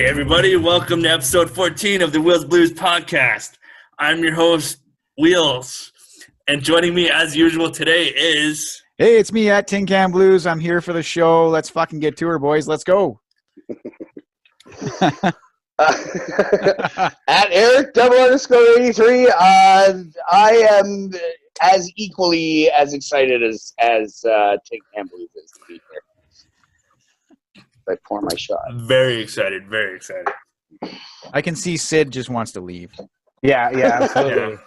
everybody, welcome to episode 14 of the Wheels Blues podcast. I'm your host, Wheels, and joining me as usual today is... Hey, it's me at Tin Can Blues. I'm here for the show. Let's fucking get to her, boys. Let's go. At Eric _83, I am as equally as excited as Tin Can Blues is to be here. I pour my shot. Very excited, very excited. I can see Sid just wants to leave. Yeah, absolutely.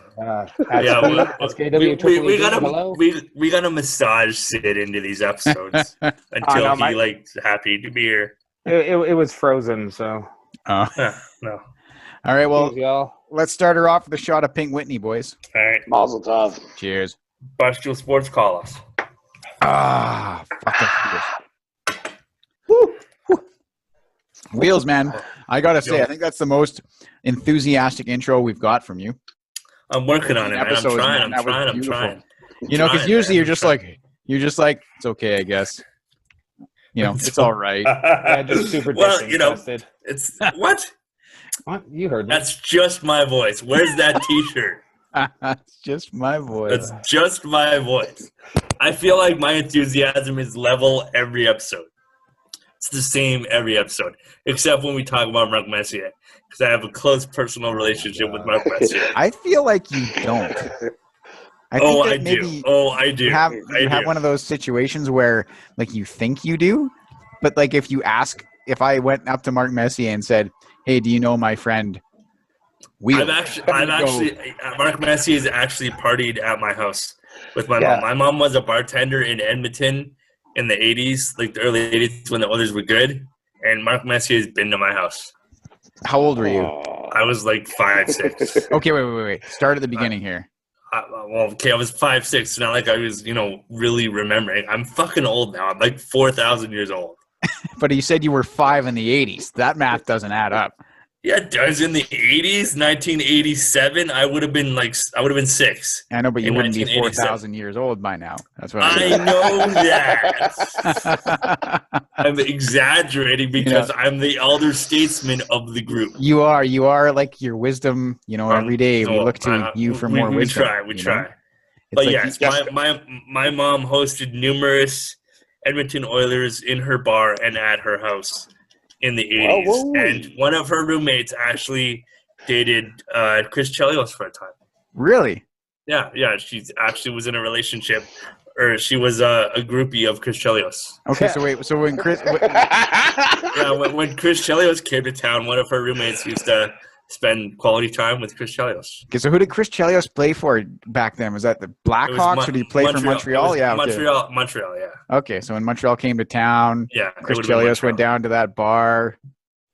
We gotta massage Sid into these episodes until happy to be here. It was frozen, so. No. All right, well, let's start her off with a shot of Pink Whitney, boys. All right. Mazel tov. Cheers. Barstool Sports, call us. Fucking Woo. Wheels, man. I gotta say, I think that's the most enthusiastic intro we've got from you. I'm working on it, man. I'm trying. You know, because usually you're just like, it's okay, I guess. You know, it's all right. Yeah, just super disinterested. It's what? What? You heard me. That's just my voice. Where's that T-shirt? It's just my voice. That's just my voice. I feel like my enthusiasm is level every episode. It's the same every episode, except when we talk about Mark Messier, because I have a close personal relationship with Mark Messier. I feel like you don't. I do. You have one of those situations where, like, you think you do, but like if I went up to Mark Messier and said, "Hey, do you know my friend?" Mark Messier has actually partied at my house with my mom. My mom was a bartender in Edmonton in the 80s, like the early 80s when the Oilers were good, and Mark Messier has been to my house. How old were you? I was like 5, 6. Okay, wait. Start at the beginning here. I was 5, 6. It's not like I was, really remembering. I'm fucking old now. I'm like 4,000 years old. But you said you were 5 in the 80s. That math doesn't add up. Yeah, it does. In the 80s, 1987, I would have been 6. I know, but you wouldn't be 4,000 years old by now. That's what I know that. I'm exaggerating because I'm the elder statesman of the group. You are like your wisdom, every day we look to you for more wisdom. We try. But yes, my mom hosted numerous Edmonton Oilers in her bar and at her house in the 80s. Whoa. And one of her roommates actually dated Chris Chelios for a time. Really? Yeah. She actually was in a relationship, or she was a groupie of Chris Chelios. Okay, so when Chris... when Chris Chelios came to town, one of her roommates used to spend quality time with Chris Chelios. Okay, so who did Chris Chelios play for back then? Was that the Blackhawks, or did he play for Montreal? Yeah, Montreal, yeah. Okay, so when Montreal came to town, Chris Chelios went down to that bar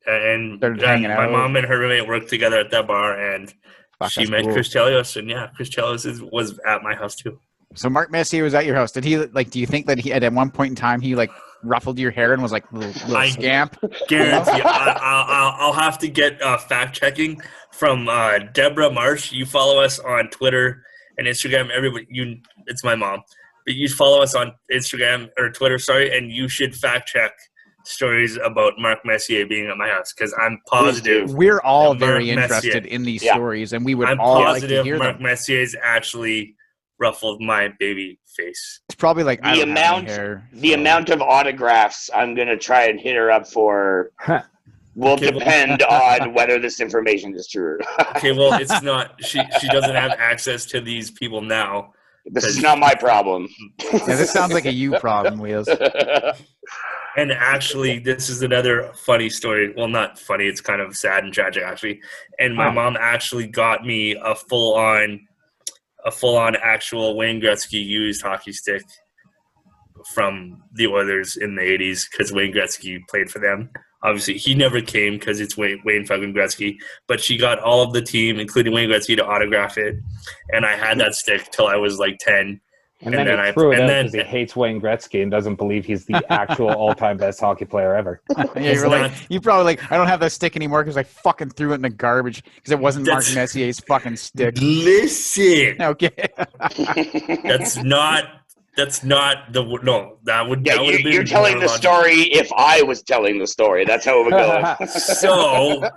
and started hanging out. My mom and her roommate worked together at that bar, and she met cool. Chris Chelios, and Chris Chelios was at my house too. So Mark Messier was at your house. Did he do you think that he at one point in time he ruffled your hair and was like little scamp? Guarantee. I'll have to get fact checking from Deborah Marsh. You follow us on Twitter and Instagram. Everybody, it's my mom, but you follow us on Instagram or Twitter. And you should fact check stories about Mark Messier being at my house, because I'm positive we're all very interested in these stories, and we would all like to hear Mark them. Messier's actually ruffled my baby face. It's probably like the amount of autographs I'm gonna try and hit her up for will depend on whether this information is true. Okay, well, it's not. She doesn't have access to these people now. This is not my problem. Yeah, this sounds like a you problem, Wheels. And actually, this is another funny story. Well, not funny. It's kind of sad and tragic, actually. And my mom actually got me a full-on actual Wayne Gretzky used hockey stick from the Oilers in the 80s, because Wayne Gretzky played for them. Obviously, he never came because it's Wayne fucking Gretzky, but she got all of the team, including Wayne Gretzky, to autograph it, and I had that stick till I was like 10. And then he threw it out because he hates Wayne Gretzky and doesn't believe he's the actual all-time best hockey player ever. Yeah, you probably I don't have that stick anymore because I fucking threw it in the garbage because it wasn't Mark Messier's fucking stick. Listen. Okay. That's not the no. That would. Yeah, that would have been you're telling the story if I was telling the story. That's how it would go. So,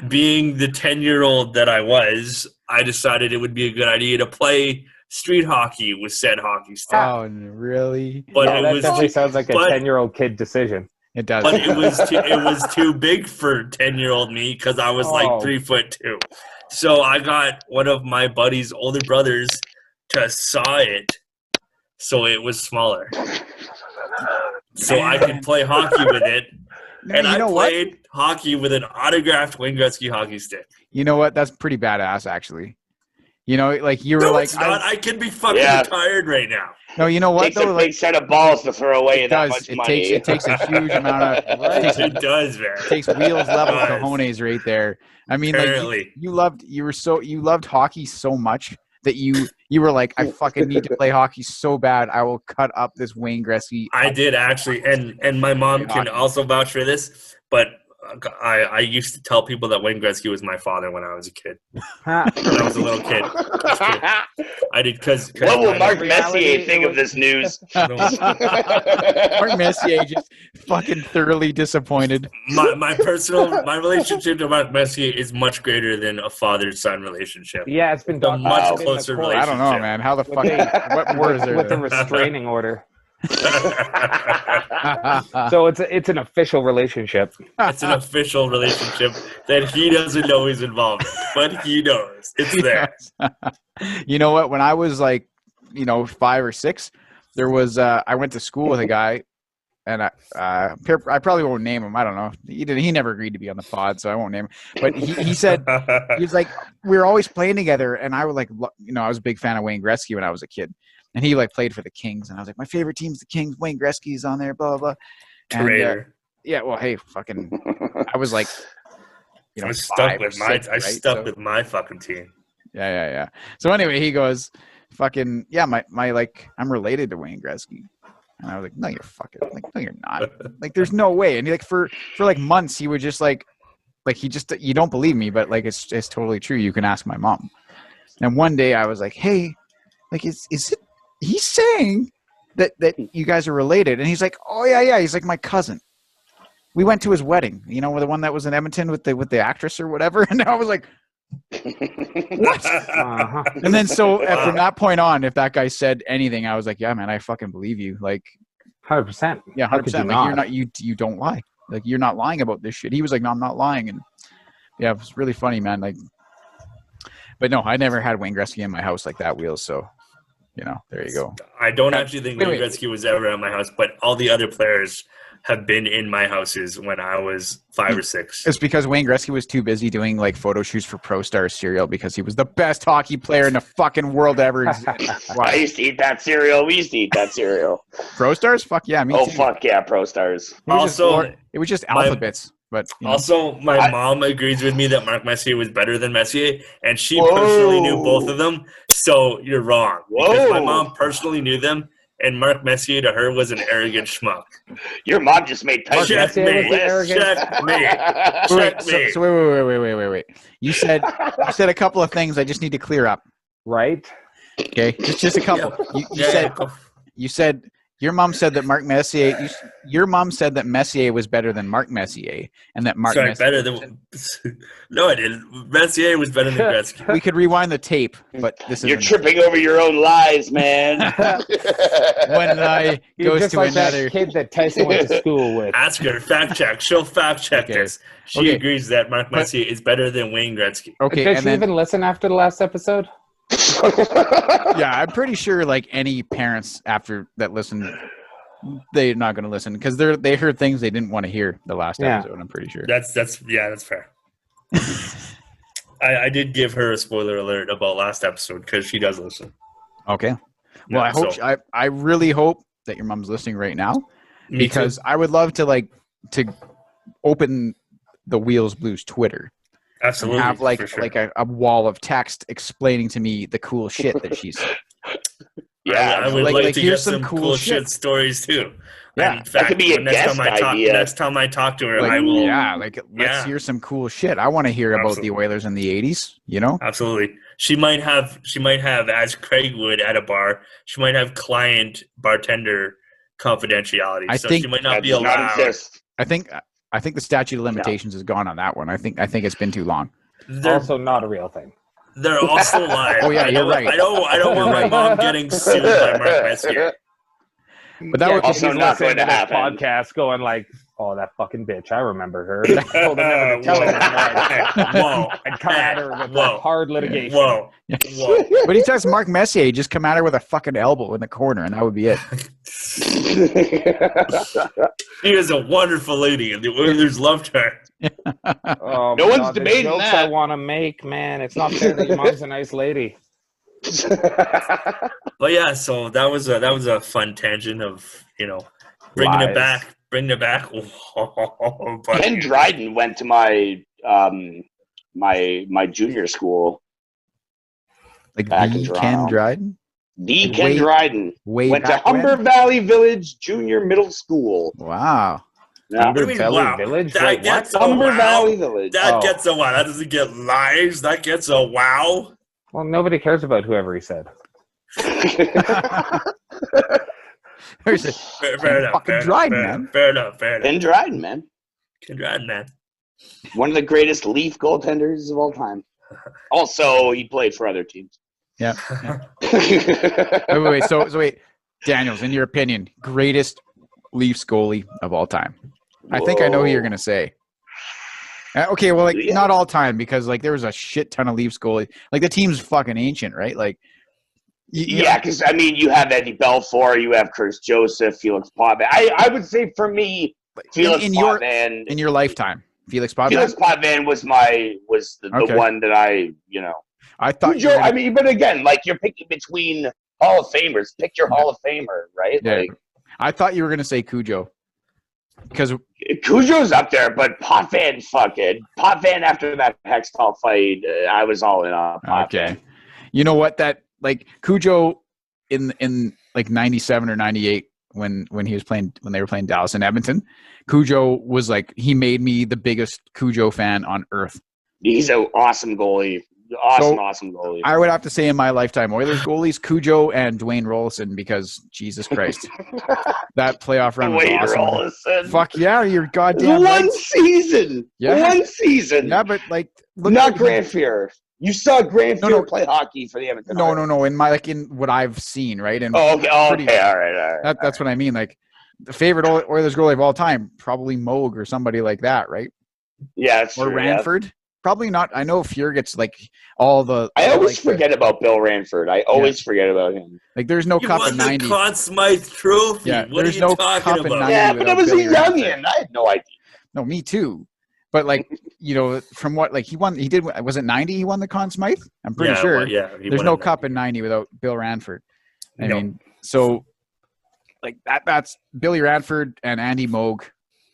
being the 10-year-old that I was, I decided it would be a good idea to play street hockey with said hockey stick. Oh, really? But yeah, it that was definitely sounds like a 10-year-old kid decision. It does. But it was too big for 10-year-old me because I was like 3'2". So I got one of my buddy's older brothers to saw it, so it was smaller, so I could play hockey with it. And I played hockey with an autographed Wayne Gretzky hockey stick. You know what? That's pretty badass, actually. You know, like you were no, like, it's not. I could be fucking retired right now. No, you know what? It takes a big set of balls to throw away that much money. It takes a huge amount of. It does, man. It takes wheels level cojones right there. I mean, apparently. Like you loved hockey so much that you were like, I fucking need to play hockey so bad. I will cut up this Wayne Gretzky. I did actually, and my mom can also vouch for this. But I used to tell people that Wayne Gretzky was my father when I was a kid. When I was a little kid. I did because. What will Mark Messier think of this news? Mark Messier just fucking thoroughly disappointed. My relationship to Mark Messier is much greater than a father-son relationship. Yeah, it's been a much closer relationship. I don't know, man. How the fuck? What more is there? With a restraining order. So it's an official relationship. It's an official relationship that he doesn't know he's involved in, but he knows it's there. You know what? When I was like, 5 or 6, there was I went to school with a guy, and I probably won't name him. I don't know. He never agreed to be on the pod, so I won't name him. But he said he was like, we were always playing together, and I was like, I was a big fan of Wayne Gretzky when I was a kid. And he like played for the Kings, and I was like, my favorite team's the Kings. Wayne Gretzky's on there, blah blah blah. And, yeah, well, hey, fucking, I was like, I stuck with my fucking team. Yeah. So anyway, he goes, fucking, yeah, my like, I'm related to Wayne Gretzky, and I was like, no, you're fucking, like, no, you're not. Like, there's no way. And he like for like months, he would just like he just, you don't believe me, but like it's totally true. You can ask my mom. And one day I was like, hey, like, is it? He's saying that you guys are related, and he's like, oh yeah, he's like my cousin. We went to his wedding, the one that was in Edmonton with the actress or whatever. And I was like, what? Uh-huh. And then so from that point on, if that guy said anything, I was like, yeah, man, I fucking believe you. Like 100%. Yeah, 100%. Like you're not, you don't lie. Like you're not lying about this shit. He was like, no, I'm not lying. And yeah, it was really funny, man. Like, but no, I never had Wayne Gretzky in my house like that, Wheels. So. There you go. I don't actually think Wayne Gretzky was ever at my house, but all the other players have been in my houses when I was 5 or 6. It's because Wayne Gretzky was too busy doing like photo shoots for Pro Star cereal because he was the best hockey player in the fucking world ever. I used to eat that cereal. We used to eat that cereal. Pro Stars? Fuck yeah, me too. Oh fuck yeah, Pro Stars. It was just alphabets. But also, my mom agrees with me that Mark Messier was better than Messier, and she personally knew both of them. So you're wrong. Because my mom personally knew them, and Mark Messier to her was an arrogant schmuck. Your mom just made checkmate. So wait. You said a couple of things I just need to clear up. Right? Okay, just a couple. You said. Your mom said that Your mom said that Messier was better than Mark Messier, and that Messier better than. No, I didn't. Messier was better than Gretzky. We could rewind the tape, but this is. You're tripping over your own lies, man. When I goes just to like another that kid that Tyson went to school with. Ask her. Fact check. She'll fact check this. She agrees that Mark Messier is better than Wayne Gretzky. Okay. Did she even listen after the last episode? Yeah, I'm pretty sure like any parents after that listen, they're not going to listen because they heard things they didn't want to hear the last episode. I'm pretty sure. That's fair. I did give her a spoiler alert about last episode because she does listen. Okay. Well, I really hope that your mom's listening right now because I would love to open the Wheels Blues Twitter. Absolutely. And have like a wall of text explaining to me the cool shit that she said. Yeah, I would like to get some cool shit stories too. Yeah, and in fact, that could be a guest idea. Next time I talk to her, like, I will. Yeah, let's hear some cool shit. I want to hear about the Oilers in the '80s. You know, absolutely. She might have, as Craig would at a bar. She might have client bartender confidentiality. I think she might not be allowed. Not exist. I think the statute of limitations is gone on that one. I think it's been too long. They're also not a real thing. They're also live. Oh yeah, you're right. I don't want my mom getting sued by Mark Messier. But that was also not going to happen. Podcast going like, oh, that fucking bitch. I remember her. I told her never to tell her. Whoa. I'd come at her with hard litigation. Whoa. But he tells Mark Messier, just come at her with a fucking elbow in the corner, and that would be it. She is a wonderful lady, and the Oilers loved her. Oh, no one's debating jokes that. I want to make, man. It's not fair that your mom's a nice lady. But yeah, so that was a fun tangent of bringing it back. Oh, Ken Dryden went to my my junior school. Like the Ken Dryden? The Ken Dryden went to Humber when? Valley Village Junior Middle School. Wow. Humber Valley Village? That gets Humber Valley Village. That gets a wow. That doesn't get lives. That gets a wow. Well, nobody cares about whoever he said. There's a fair enough. Fucking Dryden, man. Fair enough. Ken Dryden, man. Ken Dryden, man. One of the greatest Leaf goaltenders of all time. Also, he played for other teams. Yeah. wait. So wait, Daniels, in your opinion, greatest Leafs goalie of all time? I think I know who you're gonna say. Okay, well, not all time, because there was a shit ton of Leafs goalie. The team's fucking ancient, right? Because you have Eddie Belfour, you have Curtis Joseph, Felix Potvin. I would say for me, Felix Potvin in your lifetime, Felix Potvin. Felix Potvin was the one that I thought. Cujo, but again, you're picking between Hall of Famers. Pick your Hall of Famer, right? Yeah. I thought you were gonna say Cujo, because Cujo's up there, but Potvin after that Hextall fight, I was all in on Potvin. Okay, you know what? That Cujo in 97 or 98 when he was playing, when they were playing Dallas and Edmonton, Cujo was he made me the biggest Cujo fan on earth. He's an awesome goalie. Awesome goalie. I would have to say in my lifetime, Oilers goalies, Cujo and Dwayne Rollison, because Jesus Christ, that playoff run was awesome. Rollison. Fuck yeah, you're goddamn One season. Yeah. One season. Yeah, but not Grant Fuhr. You saw Grant Fuhr play hockey for the Edmonton. No. In what I've seen, right? And okay. All right. That's what I mean. The favorite Oilers goalie of all time, probably Moog or somebody like that, right? Yeah, that's or true, Ranford. Yeah. Probably not. I know Fuhr gets all the. I always forget about Bill Ranford. I always forget about him. There's no cup in '90. The Conn Smythe Trophy. Yeah, what there's are you no talking cup about? in '90. Yeah, but I was a youngin'. I had no idea. No, me too. But from what he won, he did. Was it '90? He won the Conn Smythe. I'm pretty sure. There's no cup in '90 without Bill Ranford. I mean, so that's Billy Ranford and Andy Moog.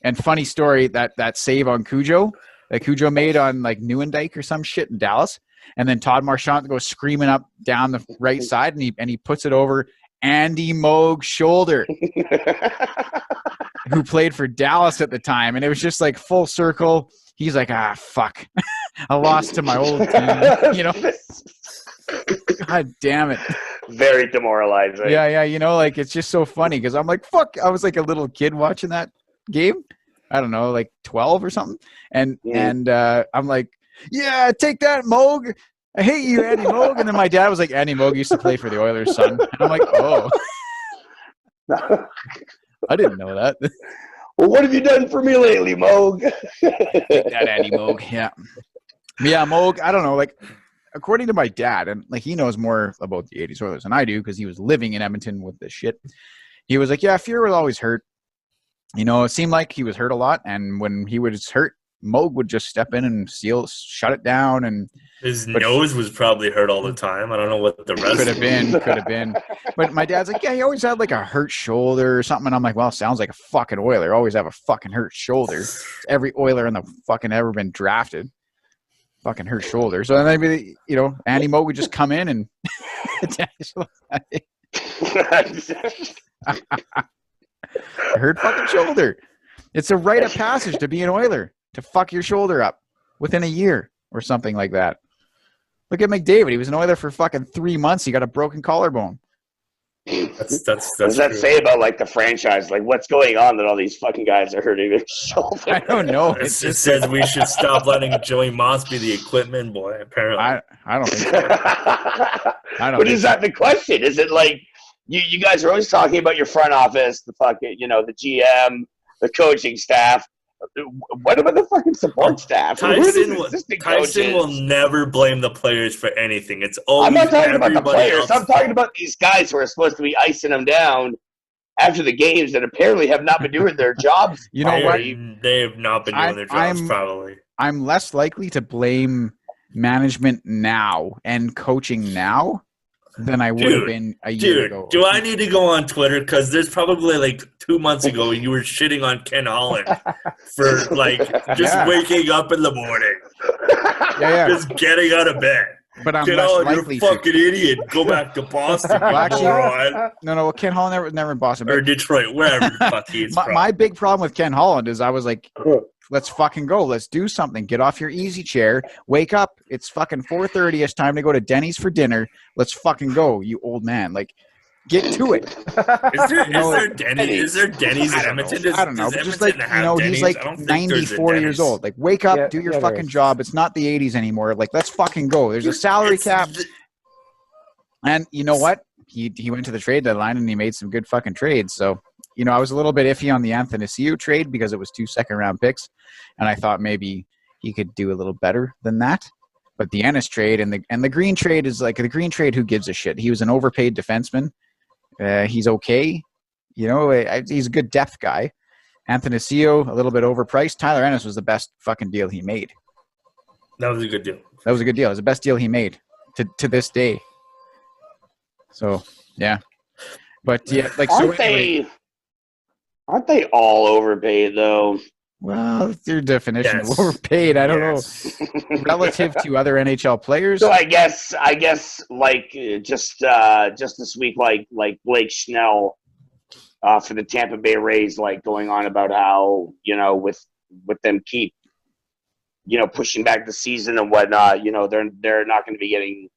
And funny story, that save on Cujo that Cujo made on Neuendijk or some shit in Dallas, and then Todd Marchand goes screaming up down the right side, and he puts it over Andy Moog's shoulder, who played for Dallas at the time, and it was just full circle. He's like, fuck, I lost to my old team, God damn it. Very demoralizing. Yeah, it's just so funny because I'm like, fuck, I was a little kid watching that game. I don't know, 12 or something. And I'm like, yeah, take that, Moog. I hate you, Andy Moog. And then my dad was like, Andy Moog used to play for the Oilers, son. And I'm like, oh. I didn't know that. Well, what have you done for me lately, Moog? Take that, Andy Moog. Yeah. Yeah, Moog, I don't know. According to my dad, and he knows more about the 80s Oilers than I do because he was living in Edmonton with this shit. He was like, yeah, Fuhr was always hurt. It seemed like he was hurt a lot, and when he was hurt, Moog would just step in and shut it down. And his nose was probably hurt all the time. I don't know what the rest could have been. But my dad's like, yeah, he always had a hurt shoulder or something. And I'm like, well, sounds like a fucking Oiler. Always have a fucking hurt shoulder. Every Oiler in the fucking ever been drafted. Fucking hurt shoulder. So then maybe, Andy Moog would just come in and Hurt fucking shoulder. It's a rite of passage to be an Oiler, to fuck your shoulder up within a year or something like that. Look at McDavid. He was an Oiler for fucking 3 months. He got a broken collarbone. What does that say about like the franchise? Like, what's going on that all these fucking guys are hurting their shoulder? I don't know. It says we should stop letting Joey Moss be the equipment boy. Apparently, I don't think so. But is that the question? Is it like you guys are always talking about your front office, the fucking the GM, the coaching staff? What about the fucking support staff? Tyson will never blame the players for anything. It's always I'm not talking about the players. Else. I'm talking about these guys who are supposed to be icing them down after the games that apparently have not been doing their jobs. You know what? They have not been doing their jobs probably. I'm less likely to blame management now and coaching now than I would have been a year ago. Do I need to go on Twitter? Because there's probably like 2 months ago you were shitting on Ken Holland for like just waking up in the morning. Yeah. Just getting out of bed. But I'm less likely you're a fucking idiot. Go back to Boston. Well, actually, no. Ken Holland never in Boston. Or Detroit, wherever the fuck he is from. My big problem with Ken Holland is I was like, let's fucking go. Let's do something. Get off your easy chair. Wake up. It's fucking 4:30. It's time to go to Denny's for dinner. Let's fucking go, you old man. Like, get to it. Is there Denny's in Edmonton? I don't know. But just like, he's like 94 years old. Like, wake up, do your fucking job. It's not the 80s anymore. Like, let's fucking go. There's a salary cap. And you know what? He went to the trade deadline and he made some good fucking trades. So, I was a little bit iffy on the Athanasiou trade because it was 2 second-round picks. And I thought maybe he could do a little better than that. But the Ennis trade and the Green trade is like the Green trade, who gives a shit? He was an overpaid defenseman. He's okay. He's a good depth guy. Athanasiou, a little bit overpriced. Tyler Ennis was the best fucking deal he made. That was a good deal. It was the best deal he made to this day. So, yeah. But, yeah, like, aren't they all overpaid, though? Well, it's your definition of overpaid. I don't know. Relative to other NHL players. So I guess like just this week, like Blake Schnell for the Tampa Bay Rays, like going on about how with them keep pushing back the season and whatnot, they're not going to be getting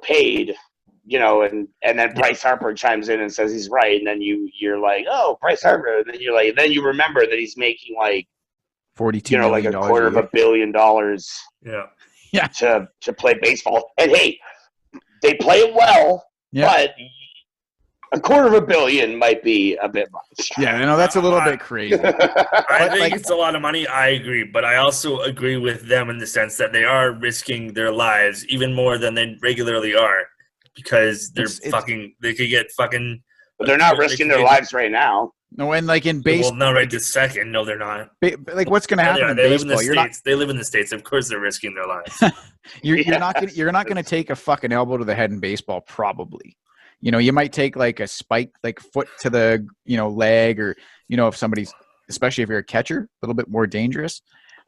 paid. And then Bryce Harper chimes in and says he's right, and then you're like, oh, Bryce Harper, and then you remember that he's making like $42 like a quarter of $1 billion. Yeah. To play baseball, and hey, they play it well, but a quarter of $1 billion might be a bit much. Yeah, that's a little bit crazy. I think it's a lot of money. I agree, but I also agree with them in the sense that they are risking their lives even more than they regularly are. Because they could get fucking. But they're not risking their lives right now. No, and like in baseball. Well, not right this second. No, they're not. Like, what's going to happen in baseball? They live in the States. Of course, they're risking their lives. You're not going to take a fucking elbow to the head in baseball, probably. You might take like a spike, like foot to the leg, or if somebody's, especially if you're a catcher, a little bit more dangerous.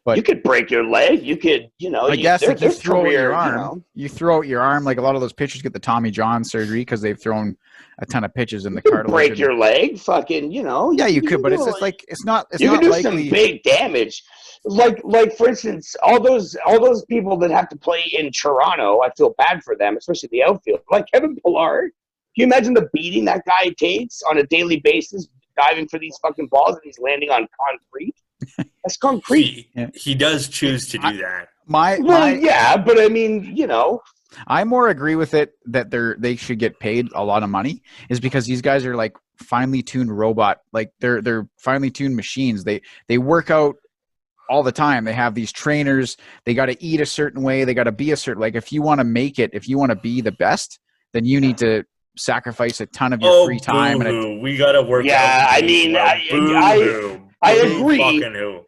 But you could break your leg. You could, I guess if you throw out your arm, you throw out your arm. Like a lot of those pitchers get the Tommy John surgery because they've thrown a ton of pitches in the cartilage. Break your leg, fucking, Yeah, you could, but it's just like it's not. You can do likely. Some big damage. Like for instance, all those people that have to play in Toronto, I feel bad for them, especially the outfield. Like Kevin Pillar, can you imagine the beating that guy takes on a daily basis, diving for these fucking balls, and he's landing on concrete? That's concrete. He does choose to do that. But I mean, I more agree with it that they should get paid a lot of money, is because these guys are like finely tuned robot, like they're finely tuned machines. They work out all the time. They have these trainers. They got to eat a certain way. They got to be a certain, like, if you want to make it, if you want to be the best, then you need to sacrifice a ton of your free time. We got to work. Yeah, I mean, I agree,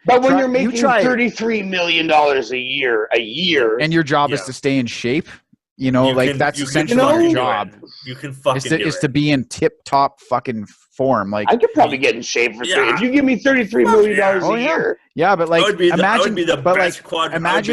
but when you're making $33 million a year, and your job is to stay in shape, You know, that's essentially your job. You can fucking do it. Is to be in tip-top fucking form. Like I could probably get in shape for if you give me $33 million a year. Yeah, but like I would be the best paraplegic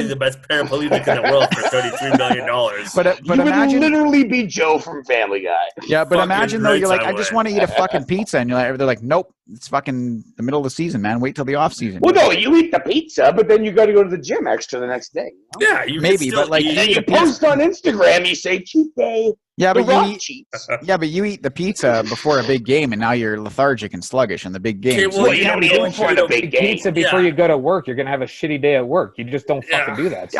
in the world for $33 million. But you would literally be Joe from Family Guy. Yeah, but imagine though, you're like, I just want to eat a fucking pizza, and they're like, nope, it's fucking the middle of the season, man. Wait till the off season. Well, no, you eat the pizza, but then you got to go to the gym extra the next day. You know? Yeah, maybe, but like, and you post on Instagram, you say cheat day. Yeah, but you eat the pizza before a big game, and now you're lethargic and sluggish in the big game. Okay, well, you don't eat before the big game. Pizza before you go to work, you're gonna have a shitty day at work. You just don't fucking do that.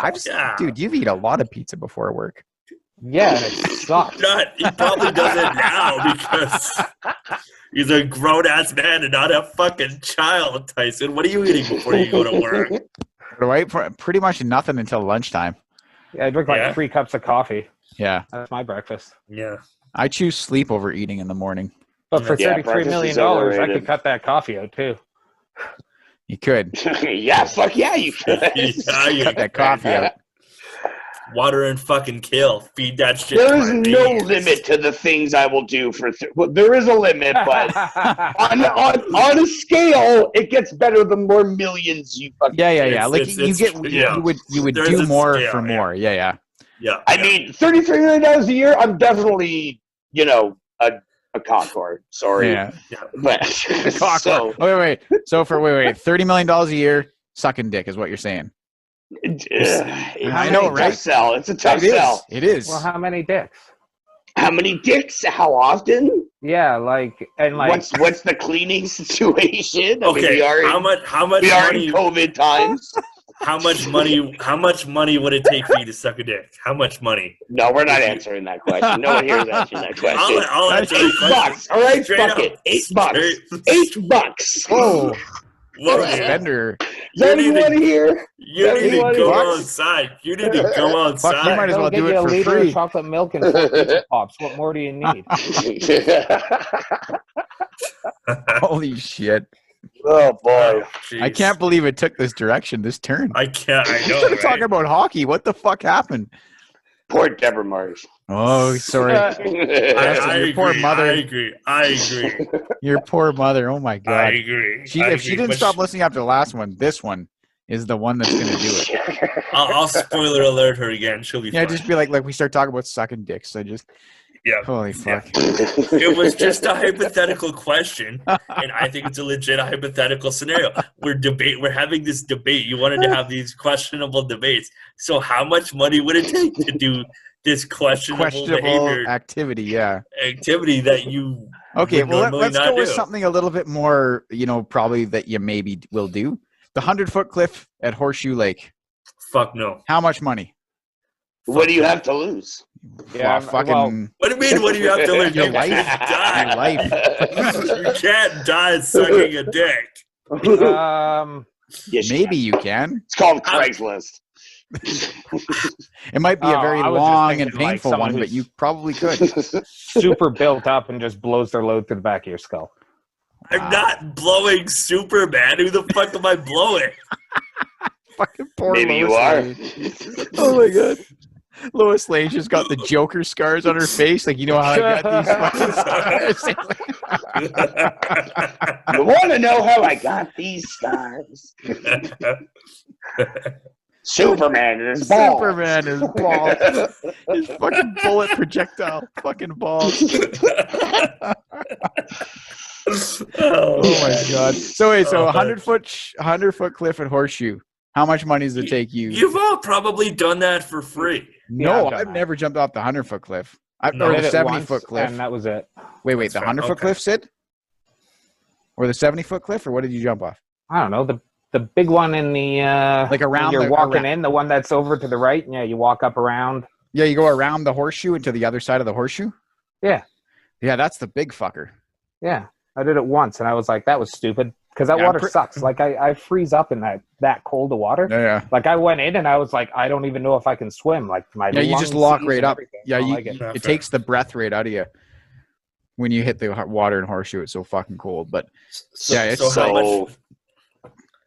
Dude, you've eaten a lot of pizza before work. Yeah, and it sucks. He probably does it now because he's a grown ass man and not a fucking child. Tyson, what are you eating before you go to work? Right, pretty much nothing until lunchtime. Yeah, I drink 3 cups of coffee. Yeah, that's my breakfast. Yeah, I choose sleep over eating in the morning. But for $33 million, I could cut that coffee out too. You could. Yeah, fuck yeah, you could. You cut that coffee out. Water and fucking kill. Feed that shit. There is no limit to the things I will do for. There is a limit, but on a scale, it gets better the more millions you fucking. Yeah. Like you would do more for more. Yeah. I mean, $33 million a year. I'm definitely, a cockor. Sorry. Yeah. But so, wait. So for $30 million a year, sucking dick is what you're saying. I know, right? Tough sell. It's a tough sell. It is. Well, how many dicks? How many dicks? How often? Yeah, what's the cleaning situation? Okay, how much we are money? In COVID times. How much money would it take for you to suck a dick? How much money? No, we're not answering that question. No one here is answering that question. I'll answer $8. All right, fuck it. $8. $8. Oh. Whoa, spender. You need to go outside. You need to go outside. Fuck, you might as well do it for free. A liter of chocolate milk and 4 pizza pops. What more do you need? Holy shit. Oh, boy. I can't believe it took this direction, this turn. I can't. I know, Instead of talking about hockey, what the fuck happened? Poor Deborah Marsh. Oh, sorry. Your poor mother. I agree. Your poor mother. Oh my god. I agree. If she didn't stop listening after the last one, this one is the one that's going to do it. I'll spoiler alert her again. She'll be fine. Just be like we start talking about sucking dicks. Holy fuck. It was just a hypothetical question, and I think it's a legit hypothetical scenario. We're having this debate. You wanted to have these questionable debates. So how much money would it take to do this questionable behavior activity? Yeah. Activity that you Okay, well let's go with something a little bit more, probably that you maybe will do. The 100-foot cliff at Horseshoe Lake. Fuck no. How much money? What do you have to lose? Yeah, what do you mean? What do you have to lose? Your life. Die. Your life. You can't die sucking a dick. Yes, maybe you can. It's called Craigslist. It might be a very long and painful one, but you probably could. Super built up and just blows their load through the back of your skull. I'm not blowing Superman. Who the fuck am I blowing? Fucking poor Maybe Lois you are. Oh my god. Lois Lane just got the Joker scars on her face. Like, you know how I got these fucking scars? You want to know how I got these scars? Superman is balls. Superman is balls. His fucking bullet projectile. Fucking balls. Oh my god. So wait, 100-foot cliff at Horseshoe. How much money does it take you? You've all probably done that for free. No, I've never jumped off the 100-foot cliff. Or the 70-foot cliff. And that was it. Wait, the 100-foot cliff, Sid? Or the 70-foot cliff, or what did you jump off? I don't know. The big one in the like around. You're walking in, the one that's over to the right. Yeah, you walk up around. Yeah, you go around the horseshoe into the other side of the horseshoe. Yeah. Yeah, that's the big fucker. Yeah, I did it once, and I was like, that was stupid. Because that water sucks. Like, I freeze up in that cold of water. Yeah. Like, I went in, and I was like, I don't even know if I can swim. Like, my you just lock right up. Yeah, it takes the breath right out of you when you hit the water in Horseshoe. It's so fucking cold. But, it's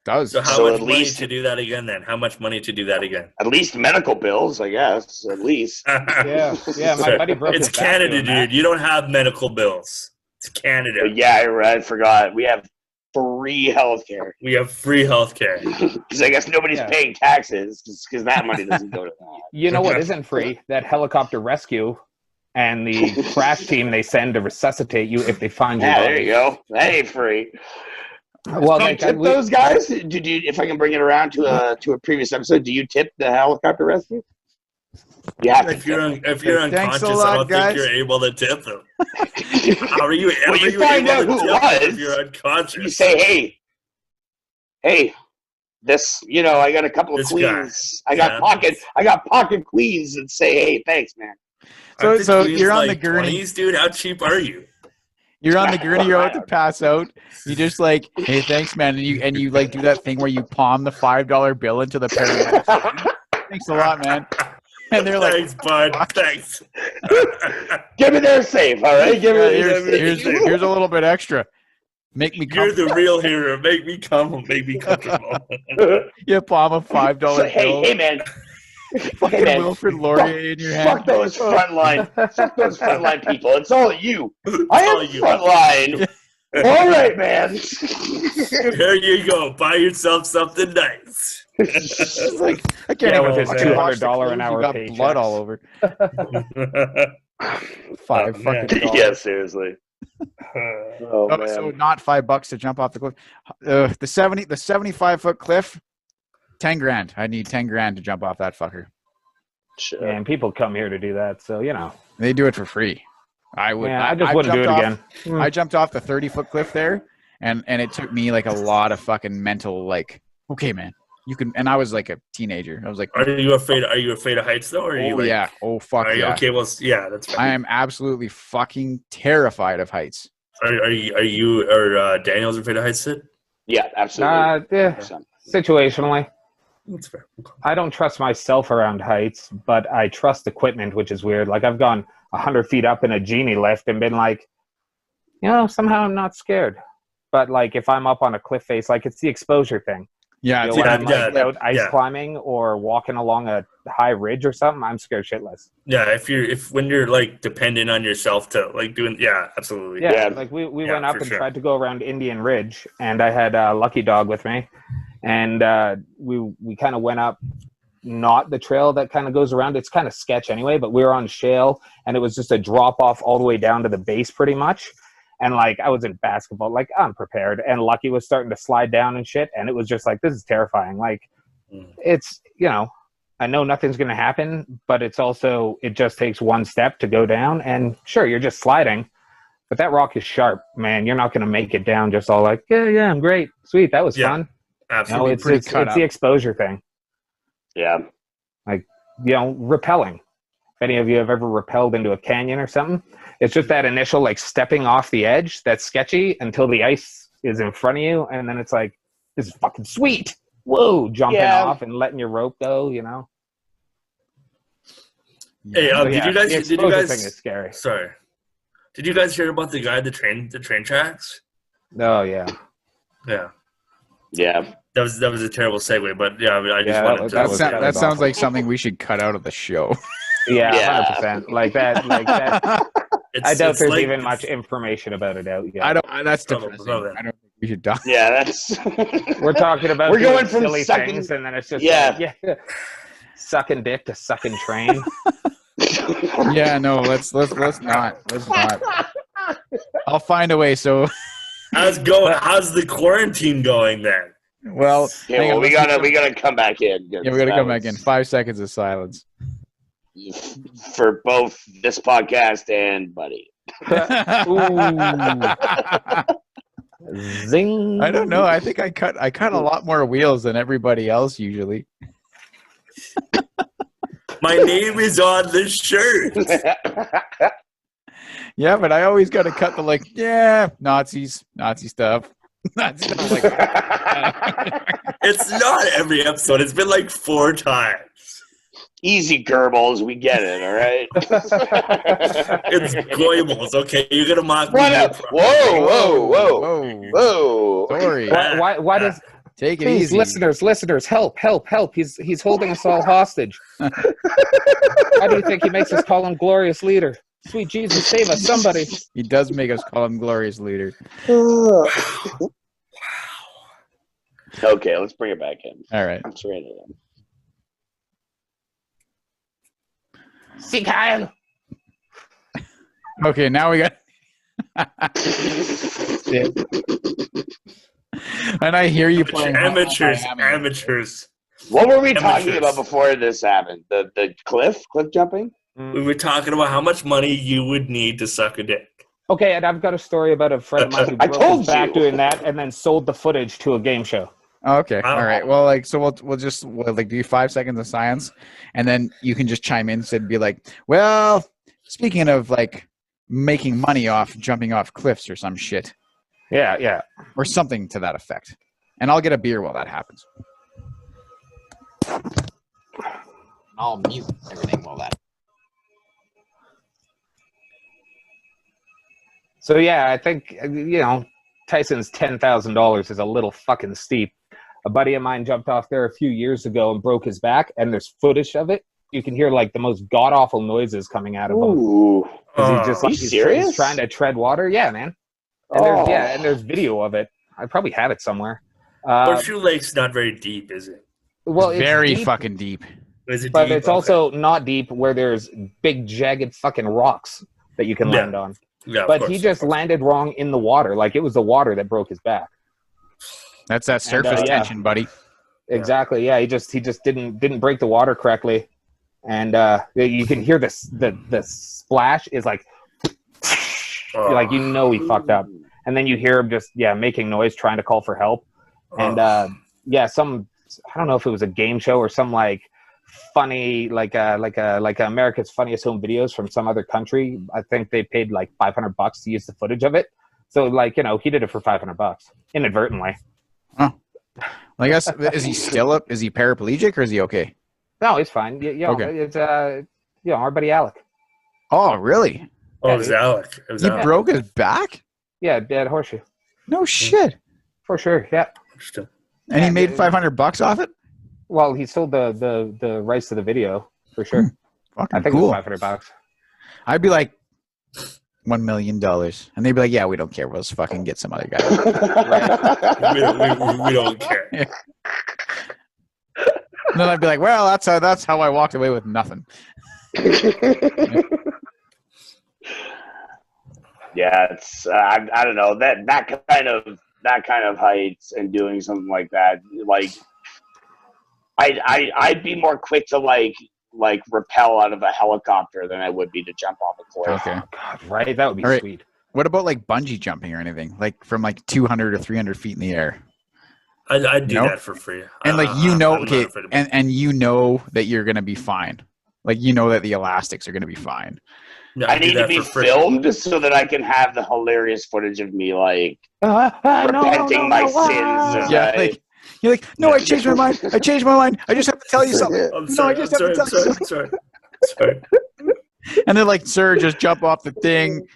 Does. So how much money to do that again then? How much money to do that again? At least medical bills, I guess. At least. Yeah, my buddy broke It's his back Canada, doing dude. that. You don't have medical bills. It's Canada. But yeah, I forgot. We have free healthcare. We have free healthcare. Because I guess nobody's paying taxes because that money doesn't go to that. You know what isn't free? That helicopter rescue and the crash team they send to resuscitate you if they find you. Yeah, there you go. That ain't free. Well, do you tip those guys? If I can bring it around to a previous episode, do you tip the helicopter rescue? You have if you're unconscious, I don't think you're able to tip them. How are you? Well, you find out who it was. If you're unconscious, you say, "Hey, this. I got a couple of queens. I got pocket queens that say, hey, thanks, man." So you're on the gurney, 20s, dude. How cheap are you? You're on the gurney. You're about to pass out. You just like, hey, thanks, man, and you like do that thing where you palm the $5 bill into the paramedics. Thanks a lot, man. And they're like, thanks, bud. Thanks. Give me their safe, all right? Here's a little bit extra. Make me You're the real hero. Make me comfortable. You palm a $5 bill. Hey, man. Fucking Wilfrid Laurier in your hand. Fuck those frontline people. It's all you. I am frontline. All right, man. Here you go. Buy yourself something nice. It's like, I can't even with his $200 an hour got paychecks. blood all over. Fucking $5. Yeah, seriously. Man. So not $5 to jump off the cliff. The 75-foot cliff. 10 grand. I need 10 grand to jump off that fucker. Sure. And people come here to do that, so they do it for free. I would. Yeah, I just wouldn't do it again. I jumped off the 30-foot cliff there, and it took me like a lot of fucking mental okay, man, you can. And I was like a teenager. I was like, Are you afraid of heights though? Or are you yeah. Oh fuck yeah. Okay, well yeah, that's fine. I am absolutely fucking terrified of heights. Are you or Daniel's afraid of heights, Sid? Yeah, absolutely. Situationally. That's fair. I don't trust myself around heights, but I trust equipment, which is weird. Like I've gone 100 feet up in a genie lift and been like, somehow I'm not scared. But like if I'm up on a cliff face, like it's the exposure thing. Yeah, when I'm out ice climbing or walking along a high ridge or something, I'm scared shitless. Yeah, when you're like dependent on yourself to like doing, absolutely. Yeah, like we went up and tried to go around Indian Ridge, and I had Lucky Dog with me, and we kind of went up, not the trail that kind of goes around. It's kind of sketch anyway, but we were on shale, and it was just a drop off all the way down to the base pretty much. And like I was in basketball, like I'm prepared, and Lucky was starting to slide down and shit, and it was just like, this is terrifying. Like it's, I know nothing's going to happen, but it's also, it just takes one step to go down, and sure, you're just sliding, but that rock is sharp, man. You're not going to make it down just all like, yeah, I'm great. Sweet. That was fun. Absolutely. It's the exposure thing. Yeah. Like, rappelling. If any of you have ever rappelled into a canyon or something, it's just that initial like stepping off the edge that's sketchy until the ice is in front of you, and then it's like, this is fucking sweet. Whoa, jumping off and letting your rope go, Hey, did you guys thing is scary. Sorry. Did you guys hear about the guy the train tracks? Oh yeah. Yeah. Yeah. That was a terrible segue, but I just wanted to. That sounds like something we should cut out of the show. Yeah, 100%. Like that. I doubt there's even much information about it out yet. That's depressing. I don't think we should die. Yeah, that's. We're talking about we're going from silly things, and then it's just sucking dick to sucking train. Yeah, no, let's not. I'll find a way. So, how's the quarantine going then? Well, we gotta come back in. Yeah, we gotta come back in. 5 seconds of silence for both this podcast and Buddy. Zing! I don't know. I think I cut a lot more wheels than everybody else usually. My name is on the shirt. Yeah, but I always got to cut the Nazi stuff. Nazi stuff like It's not every episode. It's been like 4 times. Easy, Goebbels. We get it, all right? It's Goebbels. Okay, you're going to mock me. Whoa. Sorry. Why does Take it Please, easy. listeners, help. He's holding us all hostage. How do you think he makes us call him glorious leader? Sweet Jesus, save us, somebody. He does make us call him glorious leader. Okay, let's bring it back in. All right. I'm surrendering him. See, Kyle. Okay, now we got. And I hear you playing amateurs. What were we talking about before this happened? The cliff jumping? We were talking about how much money you would need to suck a dick. Okay, and I've got a story about a friend of mine who broke his back doing that and then sold the footage to a game show. Okay, all right. Well, like, so we'll do 5 seconds of silence, and then you can just chime in and be like, "Well, speaking of like making money off jumping off cliffs or some shit." Yeah. Or something to that effect. And I'll get a beer while that happens. I'll mute everything while that. So yeah, I think Tyson's $10,000 is a little fucking steep. A buddy of mine jumped off there a few years ago and broke his back, and there's footage of it. You can hear like the most god awful noises coming out of him. He's serious? He's trying to tread water. Yeah, man. And there's video of it. I probably have it somewhere. Horseshoe Lake's not very deep, is it? Well, it's very deep, fucking deep. Is it but deep? It's also not deep where there's big jagged fucking rocks that you can land on. Yeah, but he just landed wrong in the water. Like it was the water that broke his back. That's that surface tension, buddy. Exactly. Yeah, he just didn't break the water correctly, and you can hear the splash is like he fucked up, and then you hear him just making noise trying to call for help, and I don't know if it was a game show or some like funny like America's Funniest Home Videos from some other country. I think they paid like $500 to use the footage of it. So he did it for $500 inadvertently. Oh, I guess is he still up? Is he paraplegic or is he okay? No, he's fine. Okay. It's our buddy Alec. Oh, really? Oh, it was Alec. He broke his back? Yeah, dead horseshoe. No shit. For sure. Yeah. And he made $500 off it? Well, he sold the rights to the video for sure. Fucking I think cool. It was $500. I'd be like $1 million, and they'd be like, "Yeah, we don't care. We'll just fucking get some other guy." we don't care. Yeah. And then I'd be like, "Well, that's how I walked away with nothing." Yeah, it's I don't know that kind of heights and doing something like that. Like, I'd be more quick to like rappel out of a helicopter than I would be to jump off a cliff. Okay. Oh, God, right? That would be sweet. What about like bungee jumping or anything? Like from like 200 or 300 feet in the air? I'd do that for free. And like and you know that you're gonna be fine. Like you know that the elastics are gonna be fine. Yeah, I need to be filmed so that I can have the hilarious footage of me like repenting my sins. Yeah, like you're like, no, I changed my mind. I changed my mind. I just have to tell you something. Sorry. And they're like, sir, just jump off the thing.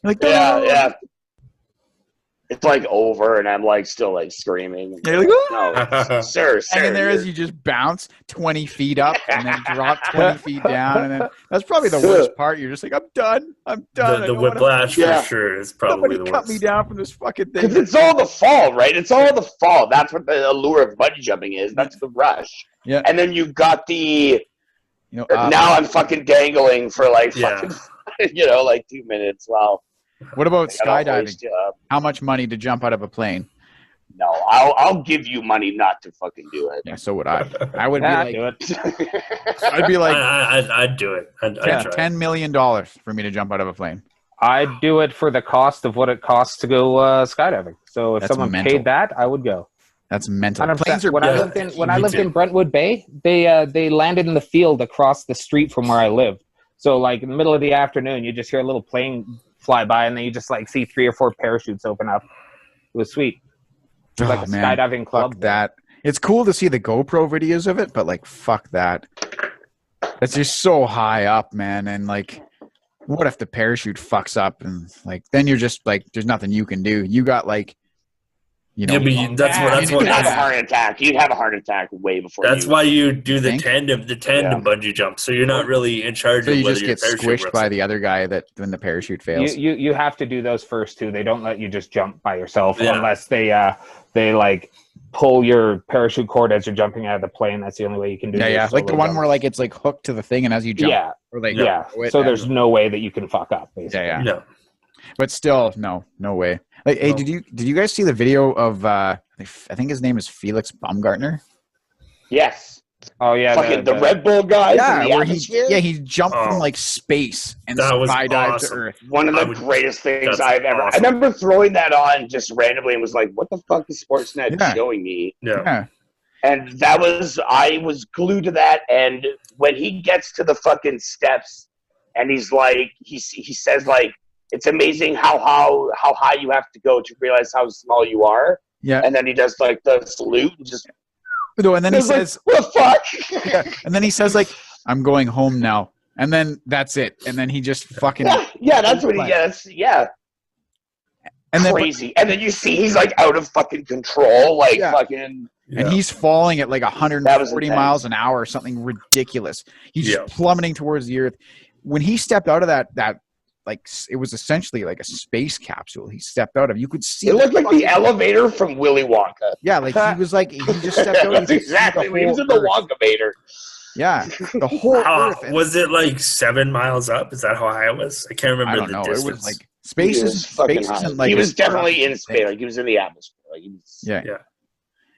You're like, yeah. It's like over, and I'm like still like screaming. You're like, no, sir. And then there is you just bounce 20 feet up and then drop 20 feet down, and then that's probably the worst part. You're just like, I'm done. The whiplash for sure is probably the worst. Cut me down from this fucking thing. Because it's all the fall, right? It's all the fall. That's what the allure of bungee jumping is. That's the rush. Yeah. And then you got the. Now I'm fucking dangling for like fucking, like 2 minutes. Wow. What about skydiving? How much money to jump out of a plane? No, I'll give you money not to fucking do it. Yeah, so would I. I would be like, do it. I'd be like, I'd do it. I'd try. $10 million for me to jump out of a plane. I'd do it for the cost of what it costs to go skydiving. So if someone paid that, I would go. That's mental. When I lived in Brentwood Bay, they landed in the field across the street from where I lived. So like in the middle of the afternoon, you just hear a little plane fly by, and then you just like see 3 or 4 parachutes open up. It was sweet. It was like a skydiving club. Fuck that. It's cool to see the GoPro videos of it, but like fuck that. It's just so high up, man. And like, what if the parachute fucks up and like then you're just like there's nothing you can do. You got like you know, that's what you'd have a heart attack. You'd have a heart attack way before. That's why you do the tandem bungee jump. So you're not really in charge. So of you whether just get squished by the other guy that when the parachute fails. You have to do those first too. They don't let you just jump by yourself unless they like pull your parachute cord as you're jumping out of the plane. That's the only way you can do. Yeah. Like the one where like it's like hooked to the thing, and as you jump, or like So there's no way that you can fuck up. Basically. Yeah. No. But still, no way. Like, hey, did you guys see the video of I think his name is Felix Baumgartner? Yes. Oh yeah, fucking the Red Bull guys. Yeah, where he jumped from like space and skydived to Earth. One of the greatest things I've ever. Awesome. I remember throwing that on just randomly and was like, "What the fuck is Sportsnet showing me?" Yeah. And I was glued to that. And when he gets to the fucking steps, and he's like, he says like, "It's amazing how high you have to go to realize how small you are." Yeah. And then he does like the salute and just. No, and then he says, like, "What the fuck?" Yeah. And then he says, like, "I'm going home now." And then that's it. And then he just fucking. Yeah, that's what he gets. Yeah. And crazy. And then you see he's like out of fucking control, like fucking. And he's falling at like 140 miles an hour or something ridiculous. He's just plummeting towards the Earth. When he stepped out of that. Like it was essentially like a space capsule. He stepped out of. You could see. It looked like the elevator from Willy Wonka. Yeah, like he was like he just stepped out. That's exactly. He was in the Wonka-vator. Yeah, the whole Earth. Was it like 7 miles up? Is that how high it was? I can't remember I don't know. distance. It was like space isn't like. He was definitely in space. Like he was in the atmosphere. Like he was, yeah.